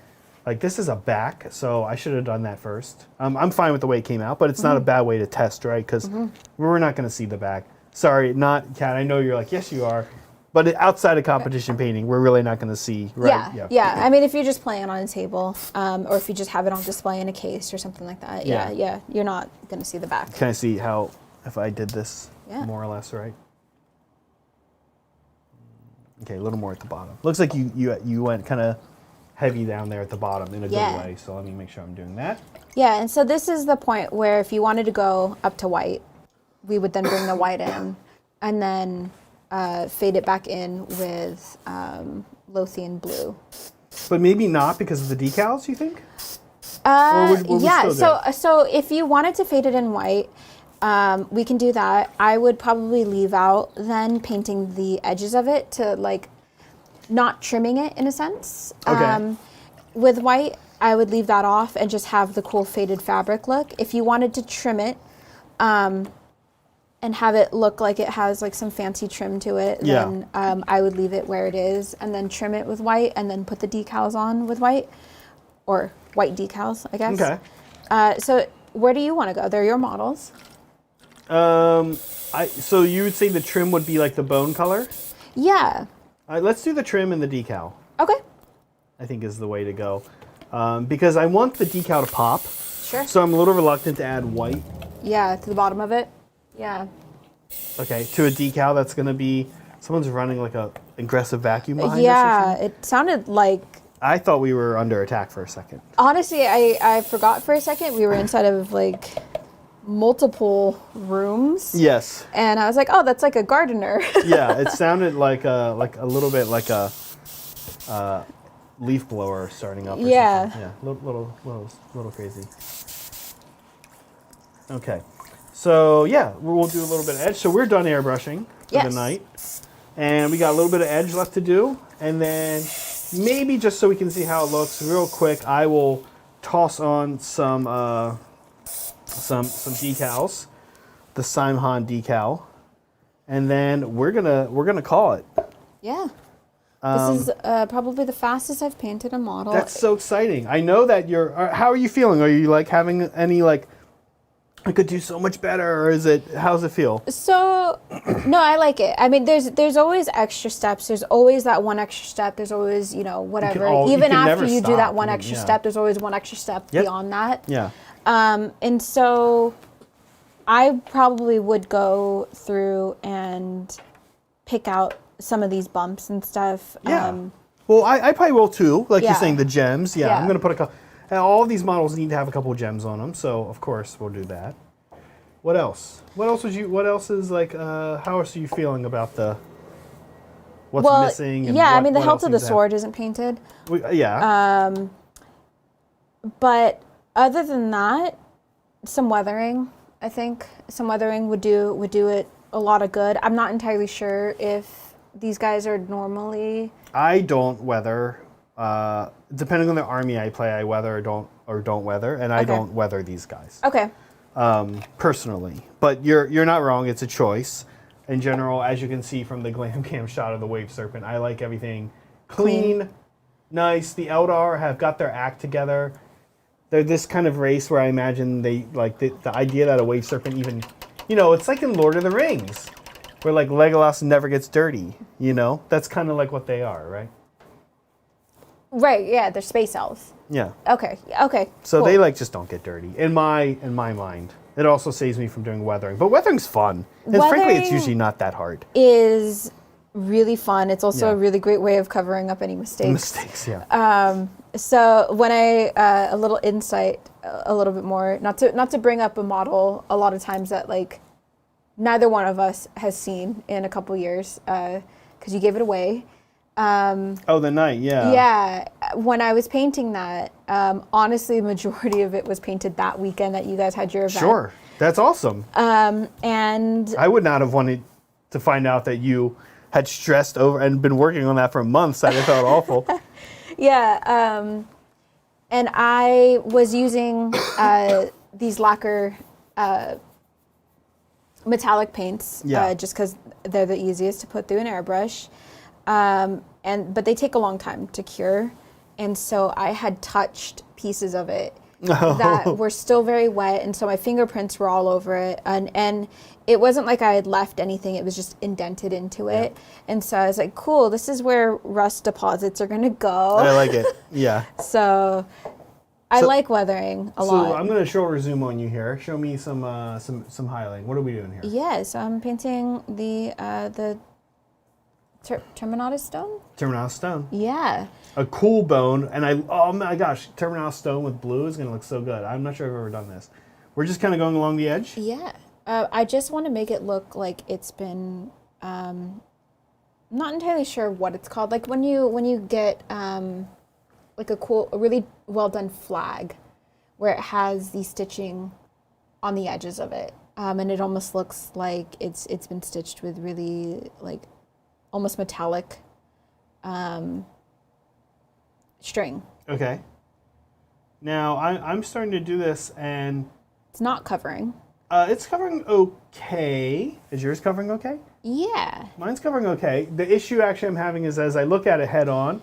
like this is a back, so I should have done that first. I'm fine with the way it came out, but it's not a bad way to test, right? Because we're not going to see the back. Sorry, not Kat. I know you're like, yes, you are. But outside of competition painting, we're really not going to see, right? Yeah. I mean, if you're just playing on a table, or if you just have it on display in a case or something like that, yeah, you're not going to see the back. Can I see how, if I did this more or less right? Okay, a little more at the bottom. Looks like you went kind of heavy down there at the bottom in a good way, so let me make sure I'm doing that. Yeah, and so this is the point where if you wanted to go up to white, we would then bring the white in, and then fade it back in with Lothian blue. But maybe not because of the decals, you think? So if you wanted to fade it in white, we can do that. I would probably leave out then painting the edges of it to like not trimming it in a sense. Okay. With white, I would leave that off and just have the cool faded fabric look. If you wanted to trim it, and have it look like it has like some fancy trim to it, then I would leave it where it is and then trim it with white and then put the decals on with white, or white decals, I guess. Okay. So where do you want to go? They're your models. So you would say the trim would be like the bone color? Yeah. Let's do the trim and the decal. Okay. I think is the way to go. Because I want the decal to pop. Sure. So I'm a little reluctant to add white. Yeah, to the bottom of it. Yeah. Okay, to a decal that's going to be, someone's running like a aggressive vacuum behind us. Yeah, it sounded like... I thought we were under attack for a second. Honestly, I forgot for a second. We were inside of like multiple rooms. Yes. And I was like, oh, that's like a gardener. Yeah, it sounded like a little bit like a leaf blower starting up or something. Yeah, little crazy. Okay. So yeah, we'll do a little bit of edge. So we're done airbrushing for the night. And we got a little bit of edge left to do. And then maybe just so we can see how it looks real quick, I will toss on some decals, the Saim Hann decal. And then we're gonna call it. Yeah. This is probably the fastest I've painted a model. That's so exciting. I know that how are you feeling? Are you like having any like, I could do so much better, or how's it feel? So, no, I like it. I mean, there's always extra steps. There's always that one extra step. There's always, whatever. Even after you do that one extra step, there's always one extra step beyond that. Yeah. And so I probably would go through and pick out some of these bumps and stuff. Yeah. Well, I probably will too. Like you're saying, the gems. Yeah. I'm going to put a couple. All of these models need to have a couple of gems on them, so of course we'll do that. What else? What else is like? How else are you feeling about what's missing? And I mean the hilt of the sword isn't painted. But other than that, some weathering. I think some weathering would do it a lot of good. I'm not entirely sure if these guys are normally. I don't weather. Depending on the army I play, I weather or don't weather, and I don't weather these guys. Okay. Personally, but you're not wrong. It's a choice. In general, as you can see from the glam cam shot of the Wave Serpent, I like everything clean, nice. The Eldar have got their act together. They're this kind of race where I imagine they like the idea that a Wave Serpent even, it's like in Lord of the Rings, where like Legolas never gets dirty. That's kind of like what they are, right? Right, yeah, they're space elves. Yeah. Okay. So cool. They just don't get dirty in my mind. It also saves me from doing weathering, but weathering's fun. And frankly, it's usually not that hard. Is really fun. It's also a really great way of covering up any mistakes. Yeah. So when a little insight, a little bit more, not to bring up a model a lot of times that like neither one of us has seen in a couple years, because you gave it away. Oh, the night, yeah. Yeah, when I was painting that, honestly, the majority of it was painted that weekend that you guys had your event. Sure, that's awesome. And I would not have wanted to find out that you had stressed over and been working on that for months. That it felt awful. yeah, and I was using these lacquer metallic paints, Yeah. just because they're the easiest to put through an airbrush. But they take a long time to cure, and so I had touched pieces of it that were still very wet, and so my fingerprints were all over it, and it wasn't like I had left anything, it was just indented into it. And so I was like, cool, this is where rust deposits are gonna go. I like it. Yeah. So I like weathering a lot. So I'm gonna show zoom on you here. Show me some highlighting. What are we doing here? Yeah, so I'm painting the Terminatus stone. Terminatus stone. Yeah. A cool bone, and oh my gosh, Terminatus stone with blue is gonna look so good. I'm not sure I've ever done this. We're just kind of going along the edge. Yeah. I just want to make it look like it's been. Not entirely sure what it's called. Like when you get like a really well done flag, where it has the stitching on the edges of it, and it almost looks like it's been stitched with really like almost metallic string. Okay. Now I'm starting to do this, and It's not covering. it's covering okay. Is yours covering okay? Yeah. Mine's covering okay. The issue actually I'm having is as I look at it head on,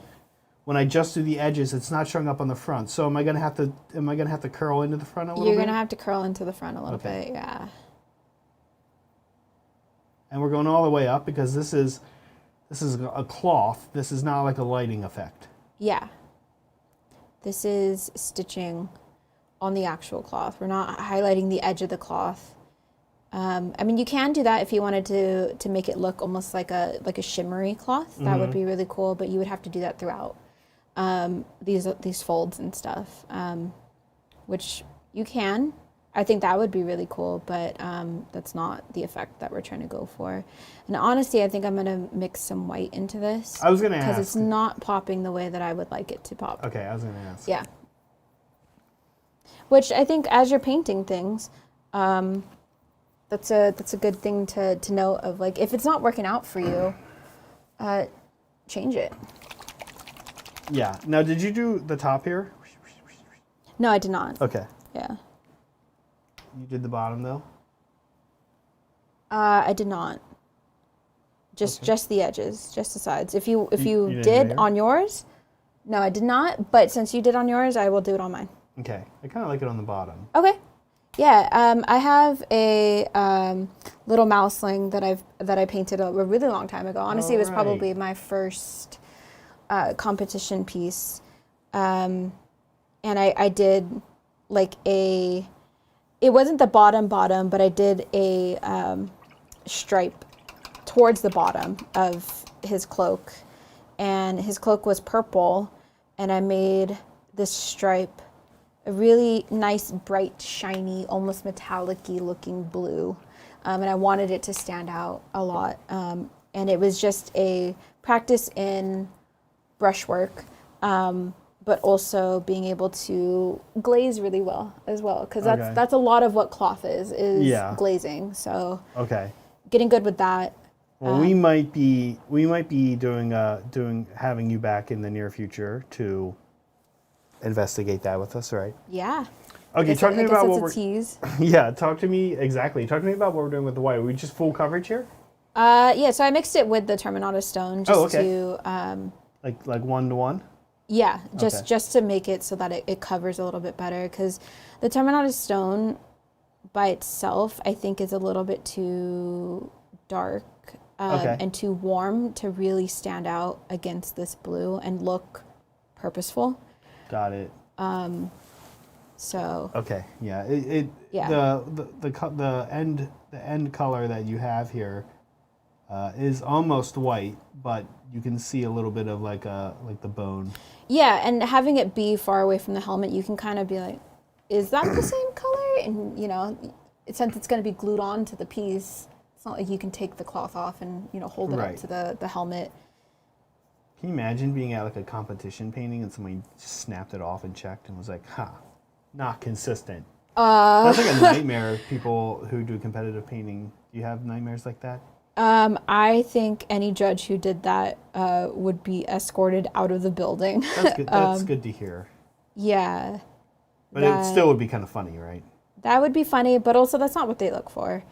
when I just do the edges, it's not showing up on the front. So am I gonna have to curl into the front a little bit? You're gonna have to curl into the front a little bit, yeah. And we're going all the way up because this is a cloth. This is not like a lighting effect. Yeah. This is stitching on the actual cloth. We're not highlighting the edge of the cloth. I mean, you can do that if you wanted to make it look almost like a shimmery cloth. That would be really cool, but you would have to do that throughout these folds and stuff, which you can. I think that would be really cool, but that's not the effect that we're trying to go for. And honestly, I think I'm gonna mix some white into this. I was gonna ask. Because it's not popping the way that I would like it to pop. Okay, I was gonna ask. Yeah. Which I think as you're painting things, that's a good thing to note of, like, if it's not working out for you, change it. Yeah. Now, did you do the top here? No, I did not. Okay. Yeah. You did the bottom though? I did not. Just the edges, just the sides. If you didn't did layer? on yours, no, I did not. But since you did on yours, I will do it on mine. Okay. I kind of like it on the bottom. Okay. Yeah. I have a little mouse sling that I painted a really long time ago. Honestly, it was probably my first competition piece, and I did like it wasn't the bottom, but I did a stripe towards the bottom of his cloak, and his cloak was purple, and I made this stripe a really nice, bright, shiny, almost metallic-y looking blue, and I wanted it to stand out a lot, and it was just a practice in brushwork, but also being able to glaze really well as well, because that's a lot of what cloth is glazing. So getting good with that. Well, we might be having you back in the near future to investigate that with us, right? Yeah. Okay, talk to me about what we're. Tease. Yeah, talk to me about what we're doing with the white. Are we just full coverage here? Yeah. So I mixed it with the Terminatus stone just to. Like 1-to-1. Yeah, just to make it so that it covers a little bit better, because the Terminatus stone by itself, I think, is a little bit too dark and too warm to really stand out against this blue and look purposeful. Got it. So. Okay. Yeah. The end color that you have here is almost white, but you can see a little bit of like the bone. Yeah, and having it be far away from the helmet, you can kind of be like, is that the same color? And, you know, since it's going to be glued on to the piece, it's not like you can take the cloth off and, you know, hold it up to the helmet. Can you imagine being at like a competition painting and somebody just snapped it off and checked and was like, not consistent? That's like a nightmare of people who do competitive painting. Do you have nightmares like that? I think any judge who did that would be escorted out of the building. That's good. That's good to hear. Yeah. But it still would be kind of funny, right? That would be funny, but also that's not what they look for.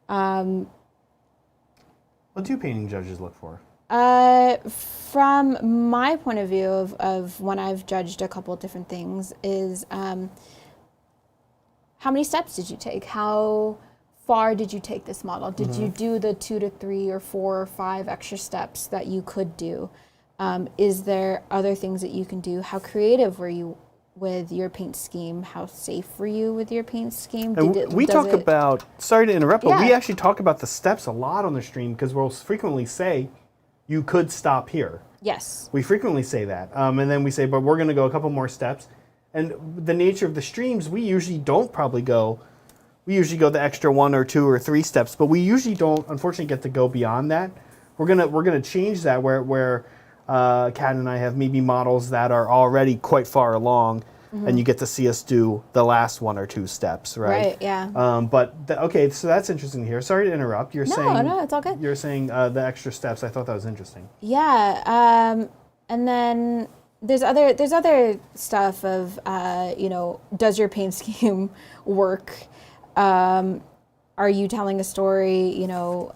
What do painting judges look for? From my point of view of when I've judged a couple of different things is how many steps did you take? How far did you take this model? Did you do the 2 to 3 or 4 or 5 extra steps that you could do? Is there other things that you can do? How creative were you with your paint scheme? How safe were you with your paint scheme? We talk about, sorry to interrupt, but we actually talk about the steps a lot on the stream because we'll frequently say, you could stop here. Yes. We frequently say that. And then we say, but we're going to go a couple more steps. And the nature of the streams, we usually don't probably go, we usually go the extra 1 or 2 or 3 steps, but we usually don't, unfortunately, get to go beyond that. We're gonna change that where Kat and I have maybe models that are already quite far along, and you get to see us do the last 1 or 2 steps, right? Right, yeah. Okay, so that's interesting to hear. Sorry to interrupt. You're saying No, it's all good. You're saying the extra steps. I thought that was interesting. Yeah, and then there's other stuff of you know, does your paint scheme work? Are you telling a story? You know,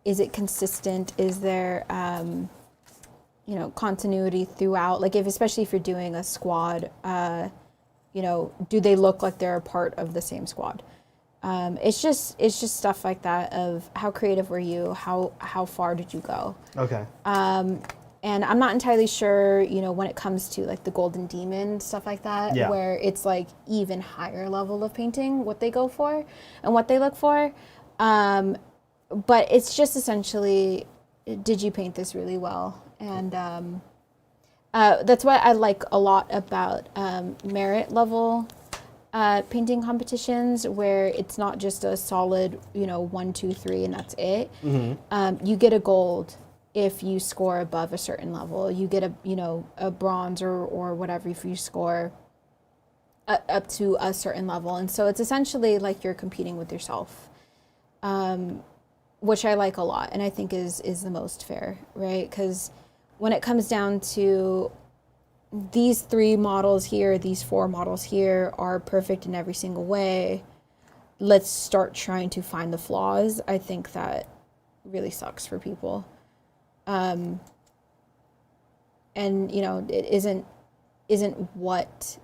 is it consistent? Is there you know, continuity throughout? Like especially if you're doing a squad, you know, do they look like they're a part of the same squad? It's just stuff like that of how creative were you? How far did you go? Okay. And I'm not entirely sure, you know, when it comes to like the Golden Demon, stuff like that, where it's like even higher level of painting, what they go for and what they look for. But it's just essentially, did you paint this really well? And that's what I like a lot about merit level painting competitions, where it's not just a solid, you know, 1, 2, 3, and that's it. You get a gold if you score above a certain level. You get a bronze or whatever if you score up to a certain level. And so it's essentially like you're competing with yourself, which I like a lot, and I think is the most fair, right? Because when it comes down to these 3 models here, these 4 models here are perfect in every single way, let's start trying to find the flaws. I think that really sucks for people. And you know, it isn't what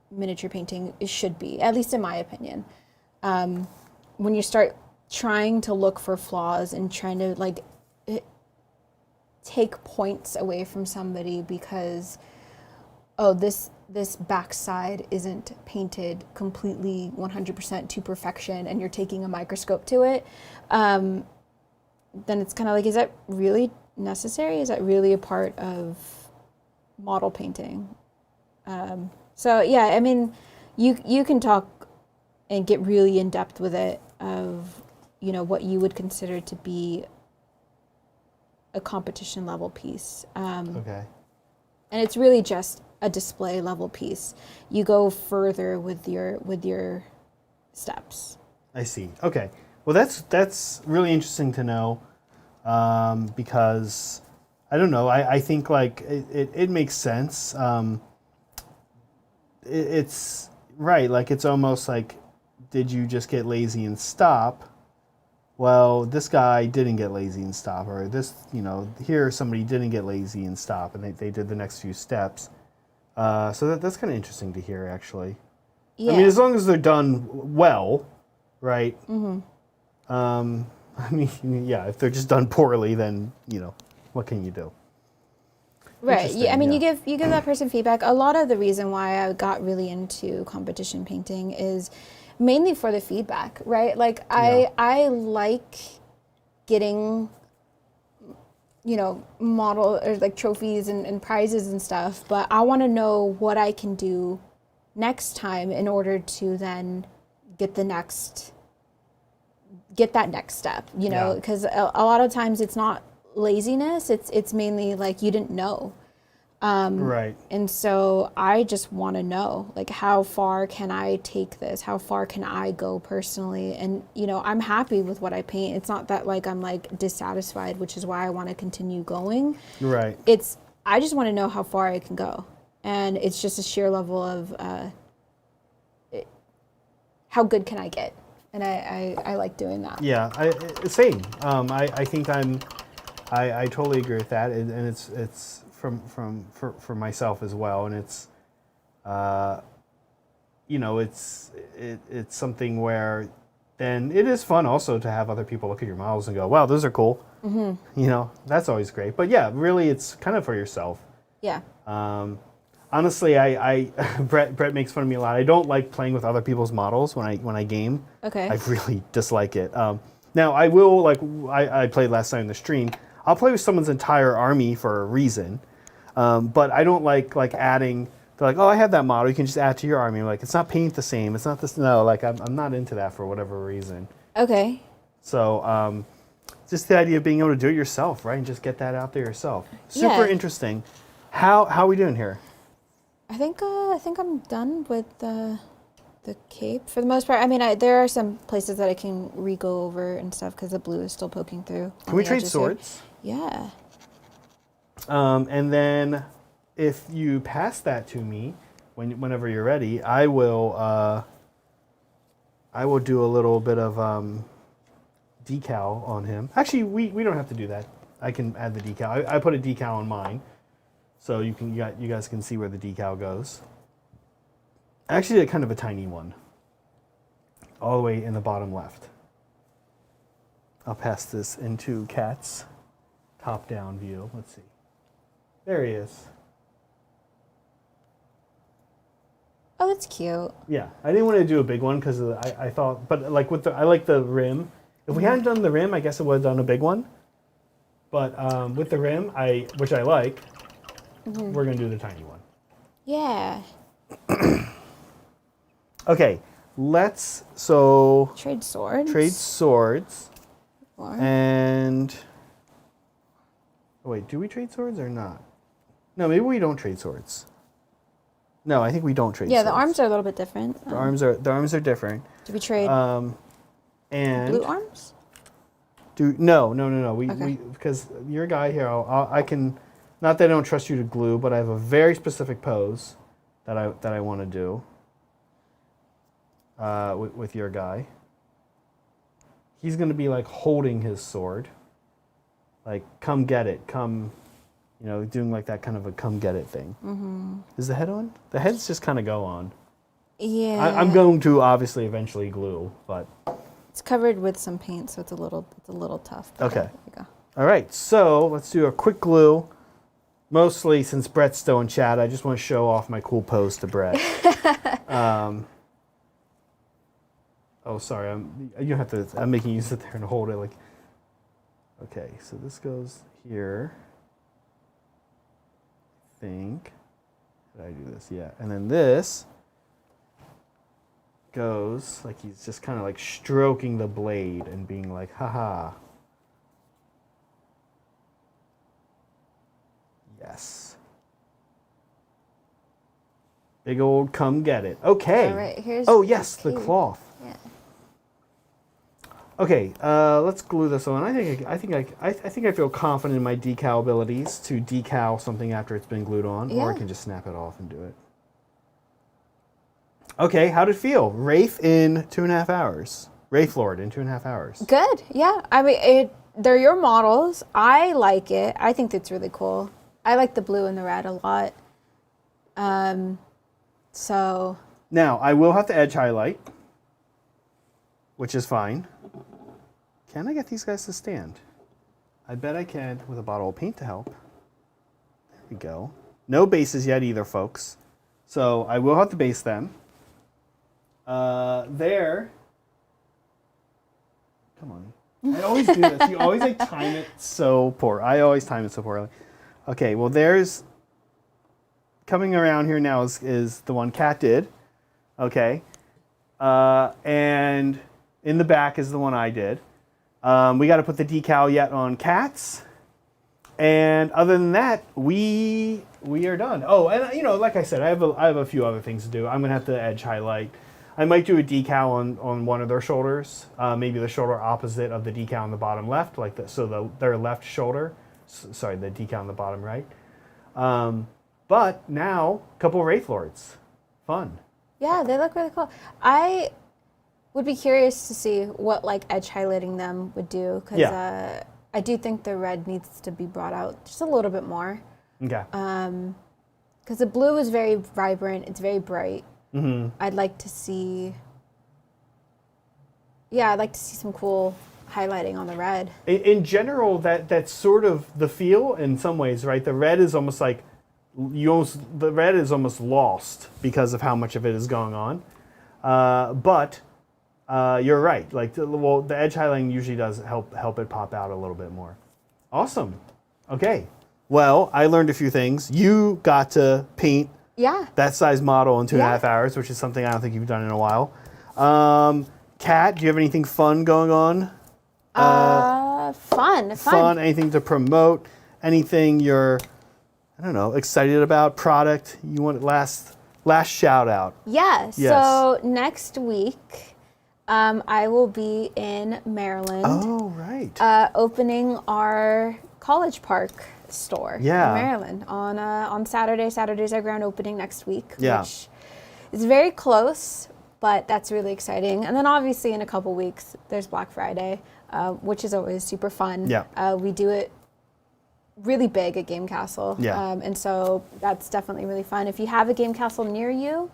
miniature painting should be, at least in my opinion. When you start trying to look for flaws and trying to like take points away from somebody because, oh, this backside isn't painted completely 100% to perfection, and you're taking a microscope to it, then it's kind of like, is that really necessary? Is that really a part of model painting? So yeah, I mean, you can talk and get really in depth with it of, you know, what you would consider to be a competition level piece. Okay. And it's really just a display level piece. You go further with your steps. I see. Okay. Well, that's really interesting to know, because I don't know. I think like it makes sense. It's right. Like it's almost like, did you just get lazy and stop? Well, this guy didn't get lazy and stop, or this, you know, here somebody didn't get lazy and stop, and they did the next few steps. So that's kind of interesting to hear, actually. Yeah. I mean, as long as they're done well, right? Mm-hmm. I mean, yeah, if they're just done poorly, then, you know, what can you do? Right. Yeah, I mean, you give that person feedback. A lot of the reason why I got really into competition painting is mainly for the feedback, right? Like I like getting model or like trophies and prizes and stuff, but I want to know what I can do next time in order to then get that next step, because a lot of times it's not laziness, it's mainly like you didn't know. Right. And so I just want to know, like, how far can I take this? How far can I go personally? And, I'm happy with what I paint. It's not that, like, I'm, like, dissatisfied, which is why I want to continue going. Right. I just want to know how far I can go. And it's just a sheer level of how good can I get? And I like doing that. Yeah, same. I think I totally agree with that. And it's for myself as well, and it's it's something where then it is fun also to have other people look at your models and go, wow, those are cool. Mm-hmm. That's always great. But yeah, really, it's kind of for yourself. Yeah. Honestly, Brett makes fun of me a lot. I don't like playing with other people's models when I game. Okay. I really dislike it. Now I will, like I played last night in the stream. I'll play with someone's entire army for a reason. But I don't like adding. They're like, oh, I have that model. You can just add to your army. Like, it's not paint the same. It's not this. No, like I'm not into that for whatever reason. Okay. So just the idea of being able to do it yourself, right, and just get that out there yourself. Super interesting. How are we doing here? I think I'm done with the cape for the most part. I mean, there are some places that I can re-go over and stuff because the blue is still poking through. Can we trade swords? Yeah. And then if you pass that to me, whenever you're ready, I will do a little bit of decal on him. Actually, we don't have to do that. I can add the decal. I put a decal on mine, so you guys can see where the decal goes. Actually, kind of a tiny one, all the way in the bottom left. I'll pass this into Kat's top-down view. Let's see. There he is. Oh, that's cute. Yeah, I didn't want to do a big one because I thought, but like I like the rim. If we hadn't done the rim, I guess it would have done a big one. But with the rim, which I like, we're gonna do the tiny one. Yeah. Okay, let's trade swords. Trade swords. And wait, do we trade swords or not? No, maybe we don't trade swords. No, I think we don't trade swords. Yeah, the arms are a little bit different. The arms are different. Do we trade and blue arms? No. Okay. We because you're a guy here. I can, not that I don't trust you to glue, but I have a very specific pose that I want to do with your guy. He's going to be like holding his sword, like come get it, come. Doing like that kind of a come get it thing. Mm-hmm. Is the head on? The head's just kind of go on. Yeah. I'm going to obviously eventually glue, but it's covered with some paint, so it's a little tough. Okay. There we go. All right, so let's do a quick glue. Mostly since Brett's still in chat, I just want to show off my cool pose to Brett. Oh, sorry. You don't have to. I'm making you sit there and hold it like. Okay, so this goes here. Think. Did I do this? Yeah. And then this goes like he's just kind of like stroking the blade and being like, haha. Yes. Big old come get it. Okay. All right, here's yes, the cloth. Yeah. Okay, let's glue this on. I think I feel confident in my decal abilities to decal something after it's been glued on, or I can just snap it off and do it. Okay, how'd it feel? Wraith in 2.5 hours. Wraithlord in 2.5 hours. Good. Yeah. I mean, they're your models. I like it. I think it's really cool. I like the blue and the red a lot. So. Now I will have to edge highlight, which is fine. Can I get these guys to stand? I bet I can with a bottle of paint to help. There we go. No bases yet either, folks. So I will have to base them. There. Come on. I always do this. You always like time it so poor. I always time it so poorly. Okay, well there's coming around here now is the one Kat did. Okay. And in the back is the one I did. We got to put the decal yet on Kat's. And other than that, we are done. Oh, and you know, like I said, I have a few other things to do. I'm gonna have to edge highlight. I might do a decal on one of their shoulders, maybe the shoulder opposite of the decal on the bottom left, like their left shoulder. Sorry, the decal on the bottom right. But now, a couple of Wraithlords. Fun. Yeah, they look really cool. I would be curious to see what like edge highlighting them would do, because I do think the red needs to be brought out just a little bit more. Okay. Because the blue is very vibrant, it's very bright. Mm-hmm. I'd like to see some cool highlighting on the red. In general, that's sort of the feel in some ways, right? The red is almost like the red is almost lost because of how much of it is going on. But you're right. Like the edge highlighting usually does help it pop out a little bit more. Awesome. Okay. Well, I learned a few things. You got to paint that size model in 2.5 hours, which is something I don't think you've done in a while. Kat, do you have anything fun going on? Fun. Anything to promote? Anything you're, I don't know, excited about? Product you want? Last shout out. Yeah. Yes. So next week, I will be in Maryland. Oh, right. Opening our College Park store in Maryland on Saturday. Saturday's our grand opening next week, which is very close, but that's really exciting. And then obviously in a couple weeks, there's Black Friday, which is always super fun. Yeah. We do it really big at Game Castle. Yeah. And so that's definitely really fun. If you have a Game Castle near you,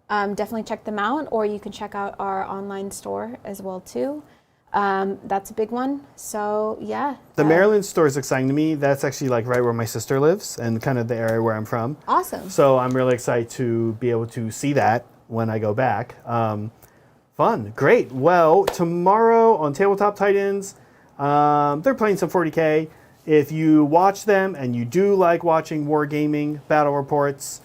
definitely check them out, or you can check out our online store as well too. That's a big one. So yeah. The Maryland store is exciting to me. That's actually like right where my sister lives and kind of the area where I'm from. Awesome. So I'm really excited to be able to see that when I go back. Fun. Great. Well, tomorrow on Tabletop Titans, they're playing some 40K. If you watch them and you do like watching wargaming battle reports,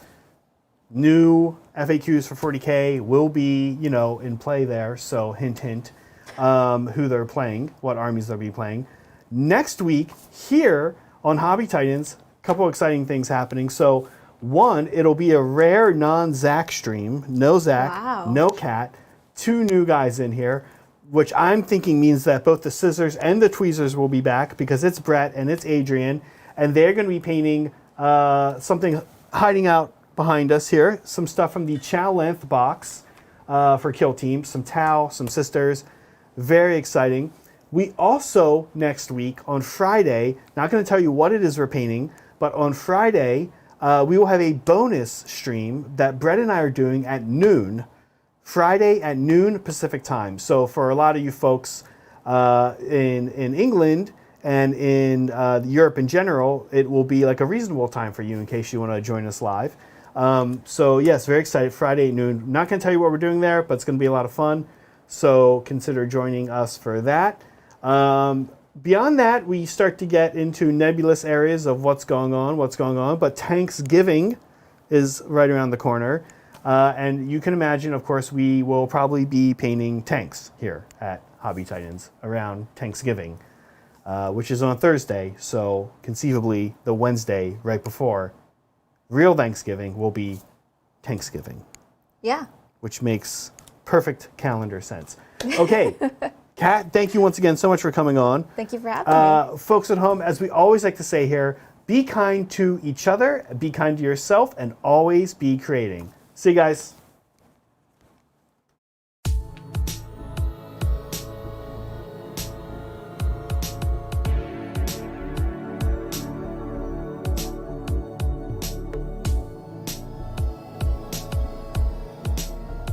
new FAQs for 40K will be, in play there. So hint, hint. Who they're playing, what armies they'll be playing. Next week, here on Hobby Titans, a couple exciting things happening. So, one, it'll be a rare non-Zach stream. No Zach, no Kat. 2 new guys in here, which I'm thinking means that both the Scissors and the Tweezers will be back, because it's Brett and it's Adrian, and they're going to be painting something hiding out behind us here. Some stuff from the Chow Length box for Kill Team. Some Tau, some Sisters. Very exciting. We also, next week, on Friday, not going to tell you what it is we're painting, but on Friday, we will have a bonus stream that Brett and I are doing at noon, Friday at noon Pacific time. So for a lot of you folks in England and in Europe in general, it will be like a reasonable time for you in case you want to join us live. So yes, very excited. Friday at noon. Not going to tell you what we're doing there, but it's going to be a lot of fun. So consider joining us for that. Beyond that, we start to get into nebulous areas of what's going on. But Thanksgiving is right around the corner. And you can imagine, of course, we will probably be painting tanks here at Hobby Titans around Thanksgiving, which is on Thursday. So conceivably, the Wednesday right before real Thanksgiving will be Thanksgiving. Yeah. Which makes perfect calendar sense. Okay, Kat, thank you once again so much for coming on. Thank you for having me. Folks at home, as we always like to say here, be kind to each other, be kind to yourself, and always be creating. See you guys.